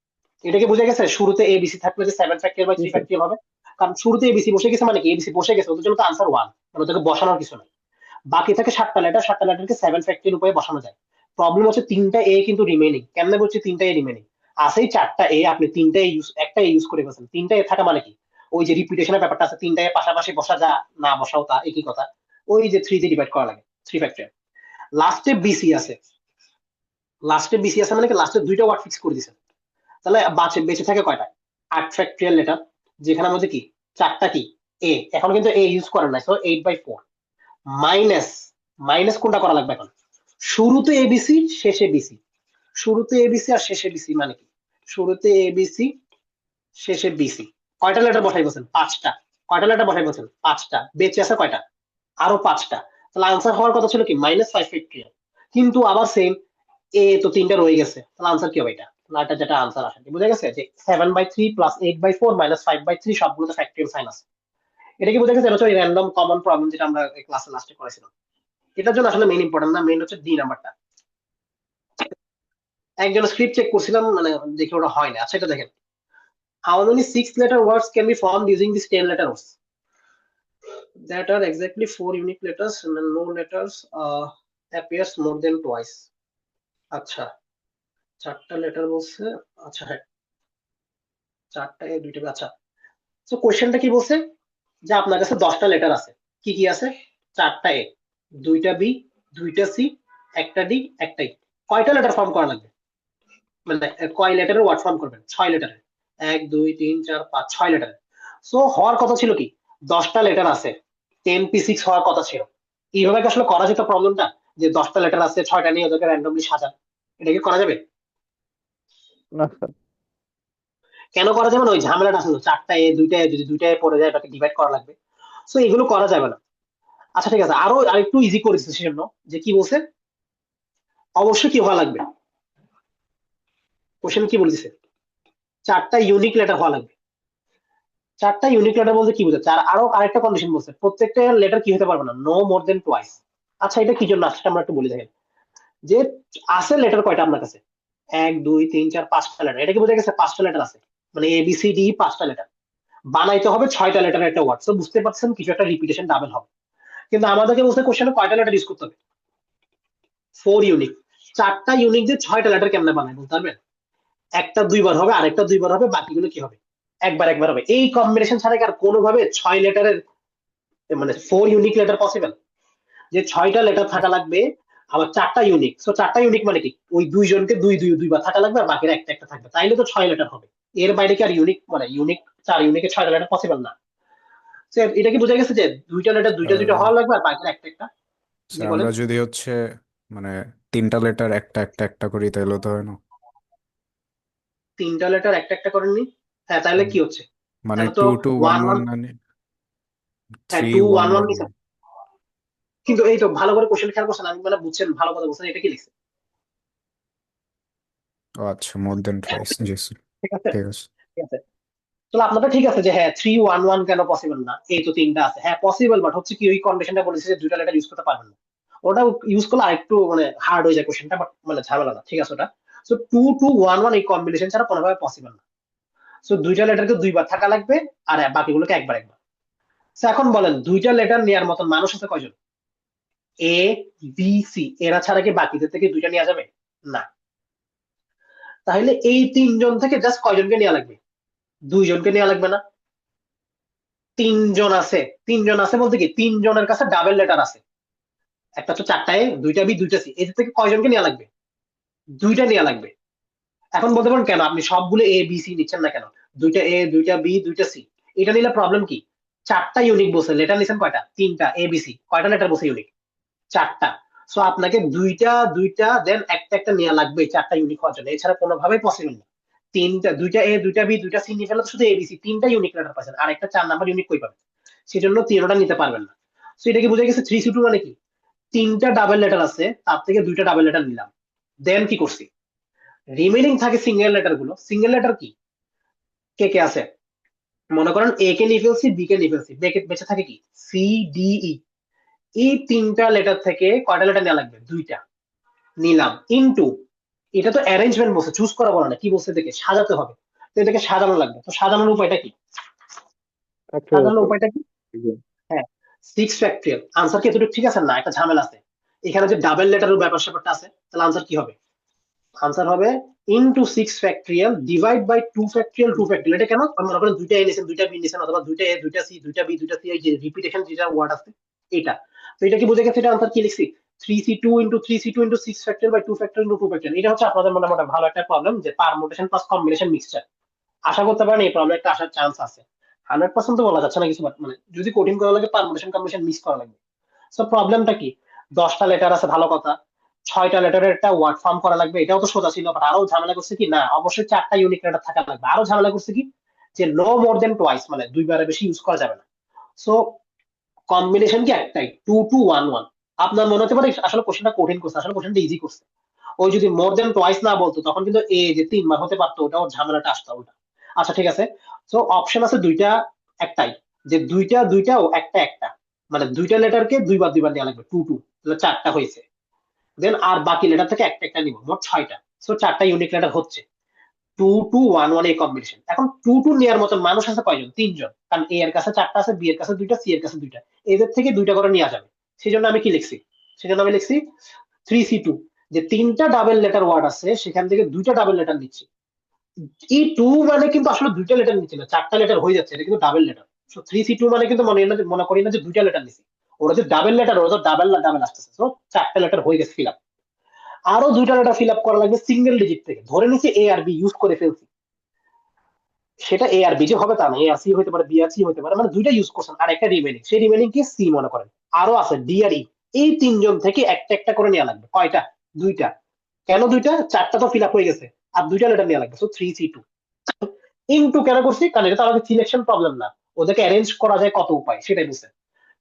এটা কি বুঝে গেছে, শুরুতে এ বিসি থাকলে যে 7 ফ্যাক্টরিয়াল বাই 3 ফ্যাক্টরিয়াল হবে, কারণ শুরুতে এবিসি বসে গেছে মানে কি, এবিসি বসে গেছে, ওদের জন্য তো আনসার 1, মানে ওদেরকে বসানোর কিছু নাই। বাকি থাকে 7টা লেটার, 7টা লেটারকে 7 ফ্যাক্টরিয়াল উপায়ে বসানো যায়। প্রবলেম হচ্ছে 3টা এ কিন্তু রিমেইনিং। কেমনে বলছি 3টা এ রিমেইনিং, আসেই 4টা এ, আপনি 3টা এ ইউজ, একটা এ ইউজ করে ফেলছেন। 3টা এ থাকা মানে কি, ওই যে রিপিটেশনের ব্যাপারটা আছে, 3টা এ পাশাপাশি বসা যা, না বসাও তা একই কথা। ওই যে 3 দিয়ে ডিভাইড করা লাগে, 3 ফ্যাক্টরিয়াল। লাস্টে বিসি আছে, লাস্টে বিসি আছে মানে কি, লাস্টে দুইটা ওয়ার্ড ফিক্স করে দিয়েছেন। তাহলে বেঁচে থাকে কয়টা, 8 ফ্যাক্টরিয়াল লেটার, যেখানে মধ্যে কি 4টা কি এ, এখন কিন্তু এ ইউজ করেন নাই, সো 8/4 মাইনাস, মাইনাস কোনটা করা লাগবে এখন, শুরুতে এবিসি শেষে বিসি, শুরুতে এবিসি আর শেষে বিসি মানে কি, শুরুতে এবিসি শেষে বিসি। কয়টা লেটার বসাই বলছেন, 5টা। কয়টা লেটার বসাই বলছেন, 5টা। বেঁচে আছে কয়টা, আরো 5টা। তাহলে আনসার হওয়ার কথা ছিল কি -5 ফ্যাক্টরিয়াল, কিন্তু আবার সেম, এ তো 3টা রয়ে গেছে, তাহলে আনসার কি হবে এটা, এটা যেটা আনসার আসে, বুঝা গেছে যে 7/3 প্লাস 8/4 মাইনাস 5/3 সবগুলোতে ফ্যাক্টরিয়াল সাইন আছে। এটা কি বুঝা গেছে, এটা হচ্ছে র্যান্ডম কমন প্রবলেম যেটা আমরা ক্লাসে লাস্টে করেছিলাম। এটার জন্য আসলে মেইন ইম্পর্টেন্ট না, মেইন হচ্ছে ডি নাম্বারটা। একজন স্ক্রিপ্ট চেক করছিলাম, মানে দেখি ওটা হয় না। আচ্ছা এটা দেখেন, how many 6 letter words can be formed using this 10 letter words? That are exactly 4 unique letters and no letters appears more than twice. আচ্ছা, 4টা লেটার বলছে। আচ্ছা হ্যাঁ, 4টা এ 2টা বি। আচ্ছা, তো কোশ্চেনটা কি বলছে যে আপনার কাছে 10টা লেটার আছে। কি কি আছে? 4টা এ, 2টা বি, 2টা সি, একটা ডি, একটা ই। কয়টা লেটার ফর্ম করা লাগবে? মানে কয় লেটারের ওয়ার্ড ফর্ম করবেন? 6 লেটারের। 1 2 3 4 5 6 লেটারের। সো হওয়ার কথা ছিল কি, 10টা লেটার আছে, 10p6 হওয়ার কথা ছিল। এইভাবে কি আসলে করা যেত প্রবলেমটা, যে 10টা লেটার আছে 6টা নিয়ে ওদেরকে র্যান্ডমলি সাজান? এটা কি করা যাবে? না স্যার। কেন করা যাবে না? ওই ঝামেলাটা আসলে 4টা এ 2টা এ, যদি 2টা এ পড়ে যায় এটাকে ডিভাইড করা লাগবে। সো এগুলো করা যাবে না। আচ্ছা ঠিক আছে, আরো আরেকটু ইজি করে দিচ্ছে সেজন্য, যে কি বলছে, অবশ্যই কি হওয়া লাগবে, কোশ্চেন কি বলতেছে, 4টা ইউনিক লেটার হওয়া লাগবে। 4টা ইউনিক লেটার বলতে কি বোঝাচ্ছে? আর আরো আরেকটা কন্ডিশন বলছে, প্রত্যেকটা লেটার কি হতে পারবে না, নো মোর দেন টোয়াইস। আচ্ছা, এটা কি জন্য আসছে আমরা একটু বলি। দেখেন যে আছে লেটার কয়টা আপনার কাছে, 1 2 3 4 5টা লেটার। এটা কি বোঝা গেছে? 5টা লেটার আছে, মানে এ বি সি ডি 5টা লেটার। বানাইতে হবে 6টা লেটার একটা ওয়ার্ড। তো বুঝতে পারছেন কিছু একটা রিপিটেশন ডাবল হবে। কিন্তু আমাদেরকে বলছে কোশ্চেনে কয়টা লেটার ইউজ করতে হবে, 4 ইউনিক। 4টা ইউনিক যে 6টা লেটার কেমনে বানায় বলতে পারবেন? একটা 2বার হবে, আরেকটা 2বার হবে, বাকিগুলো কি হবে, একবার হবে। এই কম্বিনেশন ছাড়া কি আর কোনোভাবে 6 লেটারের, মানে 4 ইউনিক লেটার পসিবল? যে 6টা লেটার থাকা লাগবে, আবার 4টা ইউনিক। সো 4টা ইউনিক মানে কি, ওই দুইজনকে দুইবার থাকা লাগবে, আর বাকিরা একটা একটা থাকবে, তাইলে তো 6 লেটার হবে। এর বাইরে কি আর ইউনিক, মানে ইউনিক 4 ইউনিকে 6টা লেটার পসিবল না। So, এটা কি বোঝা গেছে যে দুইটা লেটার দুইটা দুইটা স্যার হওয়া লাগবে, আর বাকিরা একটা একটা? জি স্যার বলেন। আমরা যদি হচ্ছে মানে 3টা লেটার একটা একটা একটা করি তাহলে তো হয় না? 3টা লেটার একটা একটা করেননি? হ্যাঁ, তাহলে হুম। কি হচ্ছে? মানে তাহলে তো 2 2 1 ওয়ান 1 ওয়ান, মানে হ্যাঁ 3 2 1 1 1 1 নিছেন। কিন্তু এই তো ভালো করে কোশ্চেন খেয়াল করছেন, আমি মানে বুঝছেন, ভালো কথা বলছেন, এটা কি লিখছে? ও আচ্ছা, মোর দেন টুয়াইস। জি স্যার, ঠিক আছে, ঠিক আছে। ঠিক আছে। তাহলে আপনারটা ঠিক আছে যে হ্যাঁ 3 1 1 কেন পসিবল না, এই তো 3টা আছে, হ্যাঁ পসিবল, বাট হচ্ছে কি ওই কন্ডিশনটা বলেছে যে দুইটা লেটার ইউজ করতে পারবেন না। ওটা ইউজ করলে আরেকটু মানে হার্ড হয়ে যায় কোশ্চেনটা, বাট মানে ঝামেলা না, ঠিক আছে ওটা। সো 2 2 1 1 এই কম্বিনেশন ছাড়া কোনোভাবে পসিবল না। সো দুইটা লেটারকে দুইবার থাকা লাগবে, আর বাকিগুলোকে একবার একবার। So, এখন বলেন দুইটা লেটার নেওয়ার মতন মানুষ আছে কয়জন? এ বি সি, এরা ছাড়া কি বাকিদের থেকে দুইটা নেওয়া যাবে? না। তাহলে এই 3জন থেকে জাস্ট কয়জনকে নেওয়া লাগবে? 2জনকে নেওয়া লাগবে না? 3জন আছে। 3জন আছে বলতে কি 3জনের কাছে ডাবল লেটার আছে, একটা তো 4টা এ 2টা বি 2টা সি, এদের থেকে কয়জনকে নেওয়া লাগবে? 2টা নেওয়া লাগবে। এখন বলতে পারেন কেন আপনি সবগুলো এ বি সি নিচ্ছেন না কেন? 2টা এ 2টা বি 2টা সি, এটা নিলে প্রবলেম কি? 4টা ইউনিক বসে, লেটার নিছেন কয়টা? 3টা এ বি সি, কয়টা লেটার বসে ইউনিক? 4টা। সো আপনাকে দুইটা দুইটা দেন একটা একটা নেওয়া লাগবে 4টা ইউনিক হওয়ার জন্য, এছাড়া কোনোভাবেই পসিবল না। 3টা, 2টা এ 2টা বি 2টা সি নিয়ে ফেলে তো শুধু এবিসি 3টা ইউনিক লেটার পাচ্ছেন, আর একটা 4 নাম্বার ইউনিক কই পাবেন? সেজন্য 3টা নিতে পারবেন না। সো এটা কি বুঝে গেছে 3C2 মানে কি? 3টা ডাবল লেটার আছে, তার থেকে 2টা ডাবল লেটার নিলাম, দেন কি করছি, রিমেইনিং থাকে সিঙ্গেল লেটার গুলো। সিঙ্গেল লেটার কি, কে কে আছে? মনে করেন এ কে নিয়ে ফেলছি, বি কে নিয়ে ফেলছি, বেঁচে থাকে কি, সি ডি ই। এই 3টা লেটার থেকে কয়টা লেটার নেওয়া লাগবে? 2টা নিলাম, ইনটু, এটা তো অ্যারেঞ্জমেন্ট বলছে, চুজ করা বলে না, কি বলছে, দেখে সাজাতে হবে। তো এটাকে সাজানো লাগবে। তো সাজানোর উপায়টা কি? সাজানোর উপায়টা কি? হ্যাঁ, 6 ফ্যাক্টরিয়াল। আনসার কি এতটুকু ঠিক আছে? না, একটা ঝামেলা আছে এখানে, যে ডাবল লেটারের ব্যাপার স্যাপারটা আছে। তাহলে আনসার কি হবে? আনসার হবে into 6 factorial divide by 2 factorial 2 factorial. এটা কেন? মনে করেন 2টা এ নিছেন, 2টা বি নিছেন, অথবা 2টা এ 2টা সি 2টা বি 2টা সি, এই যে রিপিটেশন যেটা ওয়ার্ড আছে এটা। তো এটা কি বুঝে গেছে? এটা আনসার কি লিখছি, 3C2 into 3C2 into 6 factorial by 2 factorial into 2 factorial. এটা হচ্ছে আপনাদের মোটামুটি ভালো একটা প্রবলেম, যে পারমুটেশন প্লাস কম্বিনেশন মিক্সচার। আশা করতে পারেন এই প্রবলেম একটা আসার চান্স আছে। 100% তো বলা যাচ্ছে না কিছু, but মানে যদি কঠিন করা লাগে পারমুটেশন কম্বিনেশন মিক্স করা লাগবে। সো প্রবলেমটা কি, 10টা লেটার আছে ভালো কথা, 6টা লেটারের একটা ওয়ার্ড ফর্ম করা লাগবে, এটাও তো সোজা ছিল, বাট আরো ঝামেলা করছে কি, না অবশ্যই 4টা ইউনিক লেটার থাকা লাগবে। আরো ঝামেলা করছে কি, যে নো মোর দেন টোয়াইস, মানে দুইবারের বেশি ইউজ করা যাবে না। সো কম্বিনেশন কি একটাই, 2 2 1 1। আপনার মনে হতে পারে আসলে কোশ্চেনটা কঠিন করছে, আসলে কোশ্চেনটা ইজি করছে। ওই যদি মোর দেন টোয়াইস না বলতো তখন কিন্তু এ যে 3বার হতে পারতো, ওটাও ঝামেলাটা আসতো ওটা। আচ্ছা ঠিক আছে। সো অপশন আছে দুইটা, একটাই, যে দুইটা দুইটা ও একটা একটা, মানে দুইটা লেটারকে দুইবার দুইবার নেওয়া লাগবে, 2 2, তাহলে 4টা হয়েছে। দেন আর বাকি লেটার থেকে একটা একটা নিব, মোট 6টা। সো 4টা ইউনিক লেটার হচ্ছে 2 2 1 1 এই কম্বিনেশন। এখন 2 2 নেওয়ার মতো মানুষ আছে কয়জন? 3জন, কারণ এ এর কাছে 4টা আছে, বি এর কাছে 2টা, সি এর কাছে 2টা, এদের থেকে 2টা করে নেওয়া যাবে। সেজন্য আমি কি লিখছি, সেজন্য আমি লিখছি 3C2, যে 3টা ডাবল লেটার ওয়ার্ড আছে সেখান থেকে 2টা ডাবল লেটার নিচ্ছি, এই টু মানে কিন্তু আসলে দুইটা লেটার নিচ্ছে না, চারটা লেটার হয়ে যাচ্ছে, এটা কিন্তু ডাবল লেটার। সো 3C2 মানে কিন্তু মনে করি না যে দুইটা লেটার নিছি, ওরা যে ডাবল লেটার, ওরা তো ডাবল ডাবল আসতেছে, তো চারটা লেটার হয়ে গেছে ফিল আপ। আরো দুইটা লেটার ফিল আপ করা লাগবে সিঙ্গেল ডিজিট থেকে, ধরে নিচ্ছি এ আর বি ইউজ করে ফেলছি, সেটা এ আর বি যে হবে তা না, এ আর সি হতে পারে, বি আর সি হতে পারে, মানে দুইটা ইউজ করছেন, আর একটা রিমেনিং, সেই রিমেনিং কি সি মনে করেন, আরো আছে ডি আর ই, এই তিনজন থেকে একটা একটা করে নেওয়া লাগবে। কয়টা? দুইটা। কেন দুইটা? চারটা তো ফিল আপ হয়ে গেছে, আর দুইটা লেটার নেওয়া লাগবে, সো 3C2 ইনটু কেন করছি, কারণ এটা তো আমাদের সিলেকশন প্রবলেম না, ওদেরকে অ্যারেঞ্জ করা যায় কত উপায় সেটাই বুঝছে।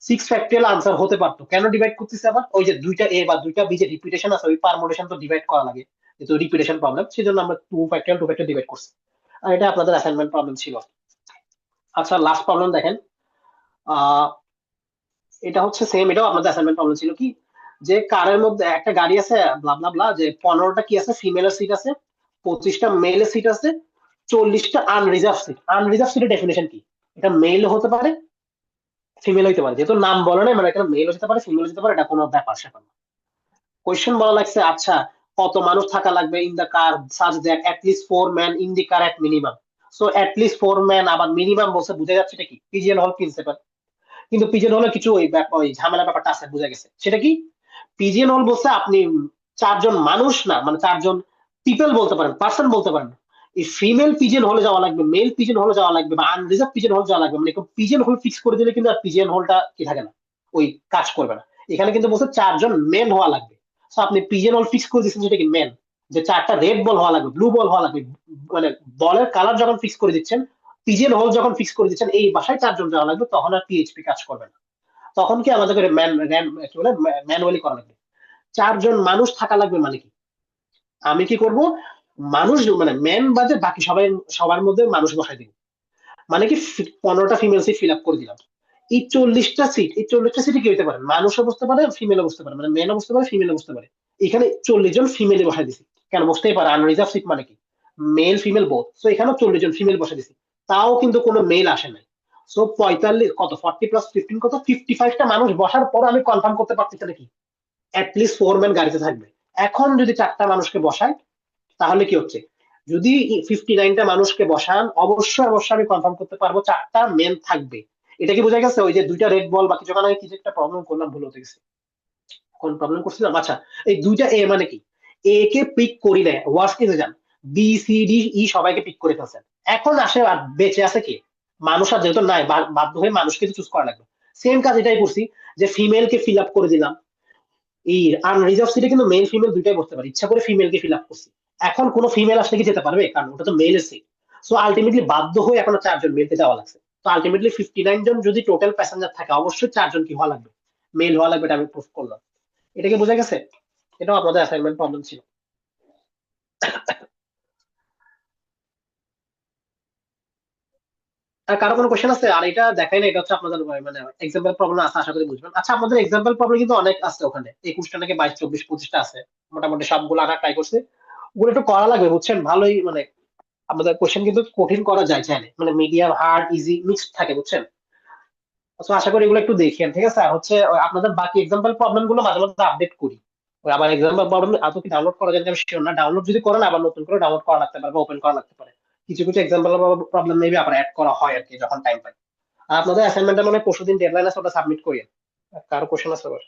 6 ফ্যাক্টরিয়াল আনসার হতে পারতো, কেন ডিভাইড করতেছে আবার, ওই যে দুইটা এ বা দুইটা বি যে রিপিটেশন আছে, ওই পারমুটেশন তো ডিভাইড করা লাগে, যেহেতু রিপিটেশন প্রবলেম, সেই জন্য আমরা 2 ফ্যাক্টরিয়াল ডিভাইড করছি। আর এটা আপনাদের অ্যাসাইনমেন্ট প্রবলেম ছিল। আচ্ছা লাস্ট প্রবলেম দেখেন, আহ এটা হচ্ছে সেম, এটাও আপনাদের অ্যাসাইনমেন্ট প্রবলেম ছিল কি, যে কারের মধ্যে একটা গাড়ি আছে, ব্লা ব্লা ব্লা, যে 15টা কি আছে ফিমেলের সিট আছে, 25টা মেলের সিট আছে, 40টা আনরিজার্ভ সিট। আনরিজার্ভ সিটের ডেফিনেশন কি? এটা মেল হতে পারে, ফিমেল হইতে পারে, যেহেতু নাম বলে নাই মানে এটা মেল হতে পারে, ফিমেল হতে পারে, এটা কোনো ব্যাপার স্যাপার না। কোয়েশ্চেন বলা লাগছে, আচ্ছা কত মানুষ থাকা লাগবে in the car such that at least 4 man in the car at minimum. So at least 4 man, আবার মিনিমাম বলছে, বুঝে যাচ্ছে এটা কি, পিজিএন হল প্রিন্সিপাল। কিন্তু পিজিএন হলে কিছু ওই ঝামেলা ব্যাপারটা আছে, বুঝা গেছে সেটা কি। পিজিএন হল বলছে আপনি চারজন মানুষ না, মানে চারজন পিপল বলতে পারেন, পার্সন বলতে পারেন, এই ফিমেল পিজিএন হলে যাওয়া লাগবে, মেল পিজিএন হলে যাওয়া লাগবে, বা আনরিজার্ভ পিজিএন হলে যাওয়া লাগবে, মানে পিজিএন হল ফিক্স করে দিলে কিন্তু আর পিজিএন হলটা কি থাকে না, ওই কাজ করবে না। এখানে কিন্তু বলছে চারজন মেন হওয়া লাগবে, তো আপনি পিজিএন হল ফিক্স করে দিচ্ছেন, সেটা কি মেন, যে চারটা রেড বল হওয়া লাগবে, ব্লু বল হওয়া লাগবে, মানে বলের কালার যখন ফিক্স করে দিচ্ছেন, পিজিএন হল যখন ফিক্স করে দিচ্ছেন এই বাসায় চারজন যাওয়া লাগবে, তখন আর পিএইচপি কাজ করবে না, তখন কি আমাদেরকে কি বলে ম্যানুয়ালি করা লাগবে। চারজন মানুষ থাকা লাগবে মানে কি, আমি কি করব, মানুষ মানে ম্যান বাদে বাকি সবাই, সবার মধ্যে মানুষ বসাই দিব, মানে কি 15টা ফিমেল সিট ফিল আপ করে দিলাম। এই 40টা সিট, এই 40টা সিটে কি হতে পারে, মানুষও বসতে পারে, ফিমেলও বসতে পারে, মানে মেনও বসতে পারে, ফিমেলও বসতে পারে। এখানে 40 জন ফিমেলে বসাই দিছি, কেন বসতেই পারে, আনরিজার্ভ সিট মানে কি, মেল ফিমেল বোথ, তো এখানেও 40 জন ফিমেল বসাই দিছি, তাও কিন্তু কোনো মেল আসে নাই। সো 45 কত, 40 + 15 কত, 55টা মানুষ বসার পর আমি কনফার্ম করতে পারছি তাহলে কি, অ্যাটলিস্ট 4 ম্যান গাড়িতে থাকবে। এখন যদি চারটা মানুষকে বসায় তাহলে কি হচ্ছে, যদি 59টা মানুষকে বসান, অবশ্যই অবশ্যই আমি কনফার্ম করতে পারবো চারটা মেন থাকবে। এটা কি বোঝা গেছে? ওই যে দুইটা রেড বল বা কিছু, আমি কি যে একটা প্রবলেম করলাম, ভুল হতে গেছে, কোন প্রবলেম করছিলাম, আচ্ছা এই দুইটা এ মানে কি, এ কে পিক করি না, ওয়ার্স কেসে যান, বি সি ডি ই সবাইকে পিক করে ফেলছেন, এখন আসে আর বেঁচে আছে কি, মানুষ আর যেহেতু নাই, বাধ্য হয়ে মানুষকে চুজ করা লাগবে। সেম কাজ এটাই করছি, যে ফিমেল কে ফিল আপ করে দিলাম, এই আনরিজার্ভ সিটে কিন্তু মেল ফিমেল দুইটাই বসতে পারে, ইচ্ছা করে ফিমেল কে ফিল আপ করছি, এখন কোনো ফিমেল আসলে কি যেতে পারবে, কারণ ওটা তো মেলের সিট। সো আলটিমেটলি বাধ্য হয়ে এখন চারজন মেলকে দেওয়া লাগছে, তো আলটিমেটলি 59 জন যদি টোটাল প্যাসেঞ্জার থাকে, অবশ্যই চারজন কি হওয়া লাগবে, মেল হওয়া লাগবে, এটা আমি প্রুফ করলাম। এটা কি বোঝা গেছে? এটাও আপনাদের অ্যাসাইনমেন্ট প্রবলেম ছিল। আর কারো কোনো কোশ্চেন আছে? আর এটা দেখাই না, এটা হচ্ছে আপনাদের মানে এক্সাম্পল প্রবলেম আছে, আশা করি বুঝবেন। আচ্ছা আপনাদের এক্সাম্পল প্রবলেম কিন্তু অনেক আছে ওখানে, 21টা নাকি 22, 24, 25টা আছে, মোটামুটি সবগুলো আঁকা ট্রাই করছে, ওগুলো একটু করা লাগবে বুঝছেন, ভালোই মানে আমাদের কোশ্চেন কিন্তু কঠিন করা যায় চাইলে, মানে মিডিয়াম হার্ড ইজি মিক্সড থাকে বুঝছেন। তো আশা করি এগুলো একটু দেখেন, ঠিক আছে। আর হচ্ছে ওই আপনাদের বাকি এক্সাম্পল প্রবলেম গুলো মাঝে মাঝে আপডেট করি, ওই আবার এক্সাম্পল প্রবলেম এত কি ডাউনলোড করা যায় আমি শিওর না, ডাউনলোড যদি করেন আবার নতুন করে ডাউনলোড করা লাগতে পারে বা ওপেন করা লাগতে পারে, কিছু কিছু এক্সাম্পল প্রবলেম মেবি আবার অ্যাড করা হয় আর কি যখন টাইম পাই। আর আপনাদের অ্যাসাইনমেন্টটা মানে পরশুদিন ডেডলাইন আছে, ওটা সাবমিট করিয়েন। কারো কোশ্চেন আছে আবার?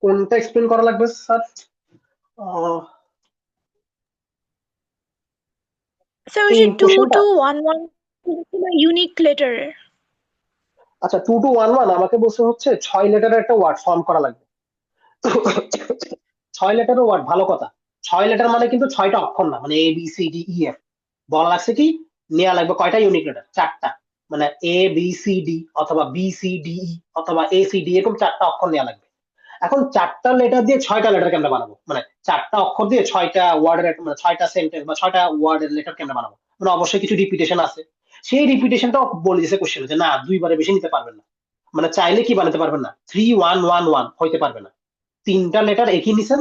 কোনটা এক্সপ্লেন করা লাগবে স্যার? স্যার ওই এই যে কোশ্চেনটা, 2211 ইউনিক লেটার। আচ্ছা 2211 আমাকে বলছে হচ্ছে 6 লেটারের একটা ওয়ার্ড ফর্ম করা লাগবে। 6 লেটারের ওয়ার্ড, ভালো কথা, 6 লেটার মানে কিন্তু 6টা অক্ষর না, মানে ABCDEF, বলা লাগছে কি, নেওয়া লাগবে কয়টা ইউনিক লেটার, চারটা, মানে ABCD অথবা BCDE অথবা ACD, এরকম চারটা অক্ষর নেওয়া লাগবে। এখন চারটা লেটার দিয়ে 6টা লেটার কেমনে বানাবো, মানে চারটা অক্ষর দিয়ে 6টা ওয়ার্ডের, মানে 6টা সেন্টেন্স বা 6টা ওয়ার্ডের লেটার কেমনে বানাবো, মানে অবশ্যই কিছু রিপিটেশন আছে, সেই রিপিটেশনটাও বলে দিয়েছে কোশ্চেনে, যে না দুইবারে বেশি নিতে পারবেন না, মানে চাইলে কি বানাতে পারবেন না, 3111 হইতে পারবে না, 3টা লেটার একই নিছেন,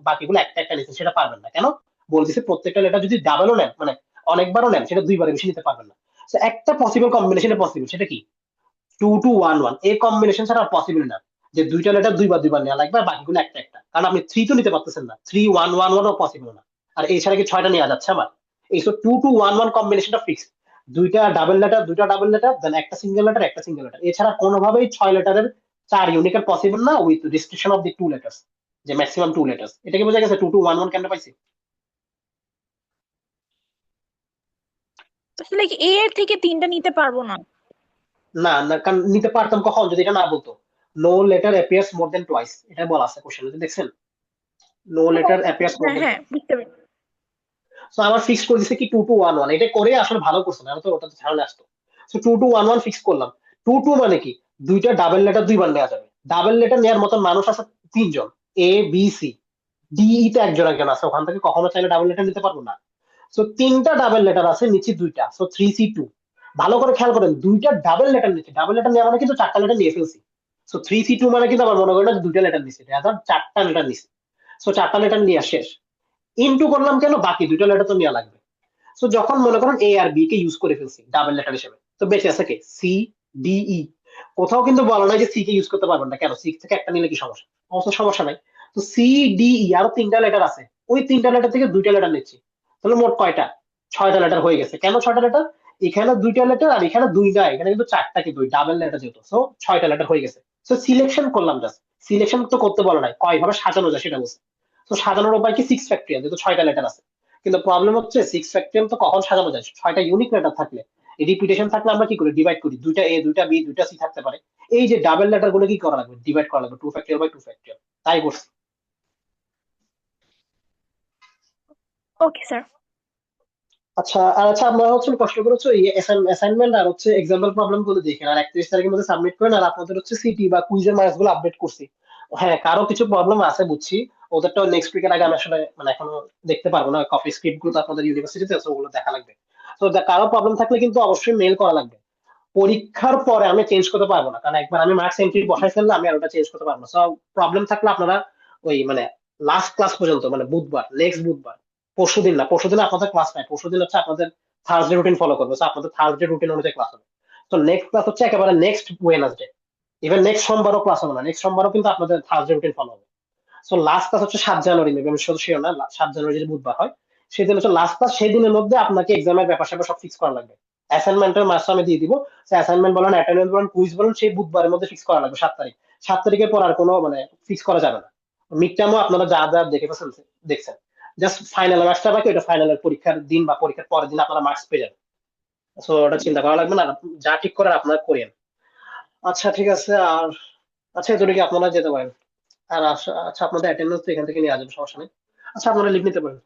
বাকিগুলো একটা একটা নিছেন, সেটা পারবেন না। কেন? বলতেছে প্রত্যেকটা লেটার যদি ডাবলও নেন, মানে অনেকবারও নেন, সেটা দুইবারে বেশি নিতে পারবেন না। So, একটা পসিবল কম্বিনেশনে পসিবল, সেটা কি, 2211, এই কম্বিনেশন ছাড়া আর পসিবল না, যে দুইটা লেটার দুইবার দুইবার নেওয়া লাগবে আর বাকিগুলো একটা একটা, কারণ আপনি 3 তো নিতে পারতেছেন না, 3111ও পসিবল না। আর এছাড়া কি 6টা নেওয়া যাচ্ছে আমার? এই 2 to 1 1 কম্বিনেশনটা ফিক্স। দুইটা ডাবল লেটার দেন একটা সিঙ্গেল লেটার, এছাড়া কোনোভাবেই 6 লেটারের 4 ইউনিকের পসিবল না with restriction of the 2 letters, যে ম্যাক্সিমাম 2 লেটার্স। এটা কি বোঝা গেছে 2 to 1 1 কেন পাইছি? আসলে কি এ এর থেকে 3টা নিতে পারবো না। না না, কারণ নিতে পারতাম কখন যদি এটা না বলতো নো লেটার অ্যাপিয়ার্স মোর দেন টুয়াইস, এটা বলা আছে কোশ্চেনে, দেখছেন? নো ও, লেটার অ্যাপিয়ার্স মোর হ্যাঁ দেন। হ্যাঁ বুঝতে পারছি। সো আমার ফিক্স করে দিছে কি 2 to 1 1, এটা করে আসলে ভালো করছে না তো, ওটা তো ঝামেলা আসতো। সো 2 to 1 1 ফিক্স করলাম। 2 মানে কি, দুইটা ডাবল লেটার দুইবার নেওয়া যাবে। ডাবল লেটার নেওয়ার মতো মানুষ আছে 3জন, এ বি সি। ডি ই তে একজন আছে, ওখান থেকে কখনো চাইলে ডাবল লেটার নিতে পারবো না। সো 3টা ডাবল লেটার আছে, নিচে 2টা, সো 3C2। ভালো করে খেয়াল করেন, দুইটা ডাবল লেটার নিচ্ছে, ডাবল লেটার নেওয়া মানে কিন্তু 4টা লেটার নিয়ে ফেলছি। সো 3C2 মানে কিন্তু আমার মনে করেন না যে 2টা লেটার নিচ্ছে, রাদার 4টা লেটার নিচ্ছে। সো 4টা লেটার নিয়ে শেষ। ইনটু করলাম কেন, বাকি 2টা লেটার তো নেওয়া লাগবে। সো যখন মনে করেন এ আর বি কে ইউজ করে ফেলছি ডাবল লেটার হিসেবে, তো বেঁচে আছে কে, সি ডি ই। কোথাও কিন্তু বলা নাই যে সি কে ইউজ করতে পারবেন না, কেন, সি থেকে একটা নিলে কি সমস্যা? অবশ্য সমস্যা নাই। তো সি ডি ই আরো 3টা লেটার আছে, ওই 3টা লেটার থেকে 2টা লেটার নিচ্ছি। তাহলে মোট কয়টা? 6টা লেটার হয়ে গেছে। কেন 6টা লেটার? এখানে 2টা লেটার আর এখানে 2টা, এখানে কিন্তু 4টা, কিন্তু ডাবল লেটার যেহেতু, সো 6টা লেটার হয়ে গেছে। সো সিলেকশন করলাম জাস্ট, সিলেকশন তো করতে বলা নাই, কয় ভাবে সাজানো যায় সেটা বলছে। তো সাজানোর উপায় কি 6 ফ্যাক্টরিয়াল, যেহেতু 6টা লেটার আছে। কিন্তু প্রবলেম হচ্ছে 6 ফ্যাক্টরিয়াল তো কখন সাজানো যায়, 6টা ইউনিক লেটার থাকলে। রিপিটেশন থাকলে আমরা কি করি, ডিভাইড করি, 2টা এ 2টা বি 2টা সি থাকতে পারে। এই যে ডাবল লেটার গুলো কি করা লাগবে, ডিভাইড করা লাগবে 2 ফ্যাক্টরিয়াল বাই 2 ফ্যাক্টরিয়াল, তাই করছি। Okay sir. আচ্ছা, আর আচ্ছা, আপনারা হচ্ছে কষ্ট করে হচ্ছে অ্যাসাইনমেন্ট আর হচ্ছে এক্সাম্পল প্রবলেম গুলো দেখেন, আর 31 তারিখের মধ্যে সাবমিট করেন। আর আপনাদের হচ্ছে সিটি বা কুইজের মার্কস গুলো আপডেট করছি। হ্যাঁ, কারো কিছু প্রবলেম আছে বুঝছি, ওদেরটা নেক্সট উইকের আগে আমি আসলে মানে এখনো দেখতে পারবো না, কপি স্ক্রিপ্ট গুলো তো আপনাদের ইউনিভার্সিটিতে আছে, ওগুলো দেখা লাগবে। তো কারো প্রবলেম থাকলে কিন্তু অবশ্যই মেল করা লাগবে। পরীক্ষার পরে আমি চেঞ্জ করতে পারবো না, কারণ একবার আমি মার্কস এন্ট্রি বসাই ফেললে আমি আর ওটা চেঞ্জ করতে পারবো না। সো প্রবলেম থাকলে আপনারা ওই মানে লাস্ট ক্লাস পর্যন্ত, মানে বুধবার, নেক্সট বুধবার, পরশুদিন না, পরশুদিন আপনাদের ক্লাস নাই, পরশুদিন হচ্ছে আপনাদের থার্সডে রুটিন ফলো করবে, তো আপনাদের থার্সডে রুটিন অনুযায়ী ক্লাস হবে। তো নেক্সট ক্লাস হচ্ছে একেবারে নেক্সট ওয়েডনেসডে। ইভেন নেক্সট সোমবারও ক্লাস হবে না, নেক্সট সোমবারও কিন্তু আপনাদের থার্সডে রুটিন ফলো হবে। সো লাস্ট ক্লাস হচ্ছে 7 জানুয়ারি, মেবি আমি শুধু শিওর না, 7 জানুয়ারি যদি বুধবার হয়, সেদিন হচ্ছে লাস্ট ক্লাস। সেই দিনের মধ্যে আপনাকে এক্সামের ব্যাপার স্যাপার সব ফিক্স করা লাগবে। অ্যাসাইনমেন্টের মার্কস আমি দিয়ে দিব। অ্যাসাইনমেন্ট বলেন, অ্যাটেন্ডেন্স বলেন, কুইজ বলেন, সেই বুধবারের মধ্যে ফিক্স করা লাগবে, 7 তারিখ। 7 তারিখের পর আর কোনো মানে ফিক্স করা যাবে না। মিড টার্মও আপনারা যা যা দেখে ফেলছেন, দেখছেন, জাস্ট ফাইনাল মার্কসটা বাকি, ওটা ফাইনালের পরীক্ষার দিন বা পরীক্ষার পরের দিন আপনারা মার্কস পেয়ে যাবেন। সো ওটা চিন্তা করা লাগবে না, আর যা ঠিক করার আপনারা করেন। আচ্ছা ঠিক আছে। আর আচ্ছা, এতটুকু আপনারা যেতে পারেন। আর আচ্ছা, আপনাদের অ্যাটেন্ডেন্স তো এখান থেকে নিয়ে আসবেন, সমস্যা নেই। আচ্ছা, আপনারা লিভ নিতে পারেন।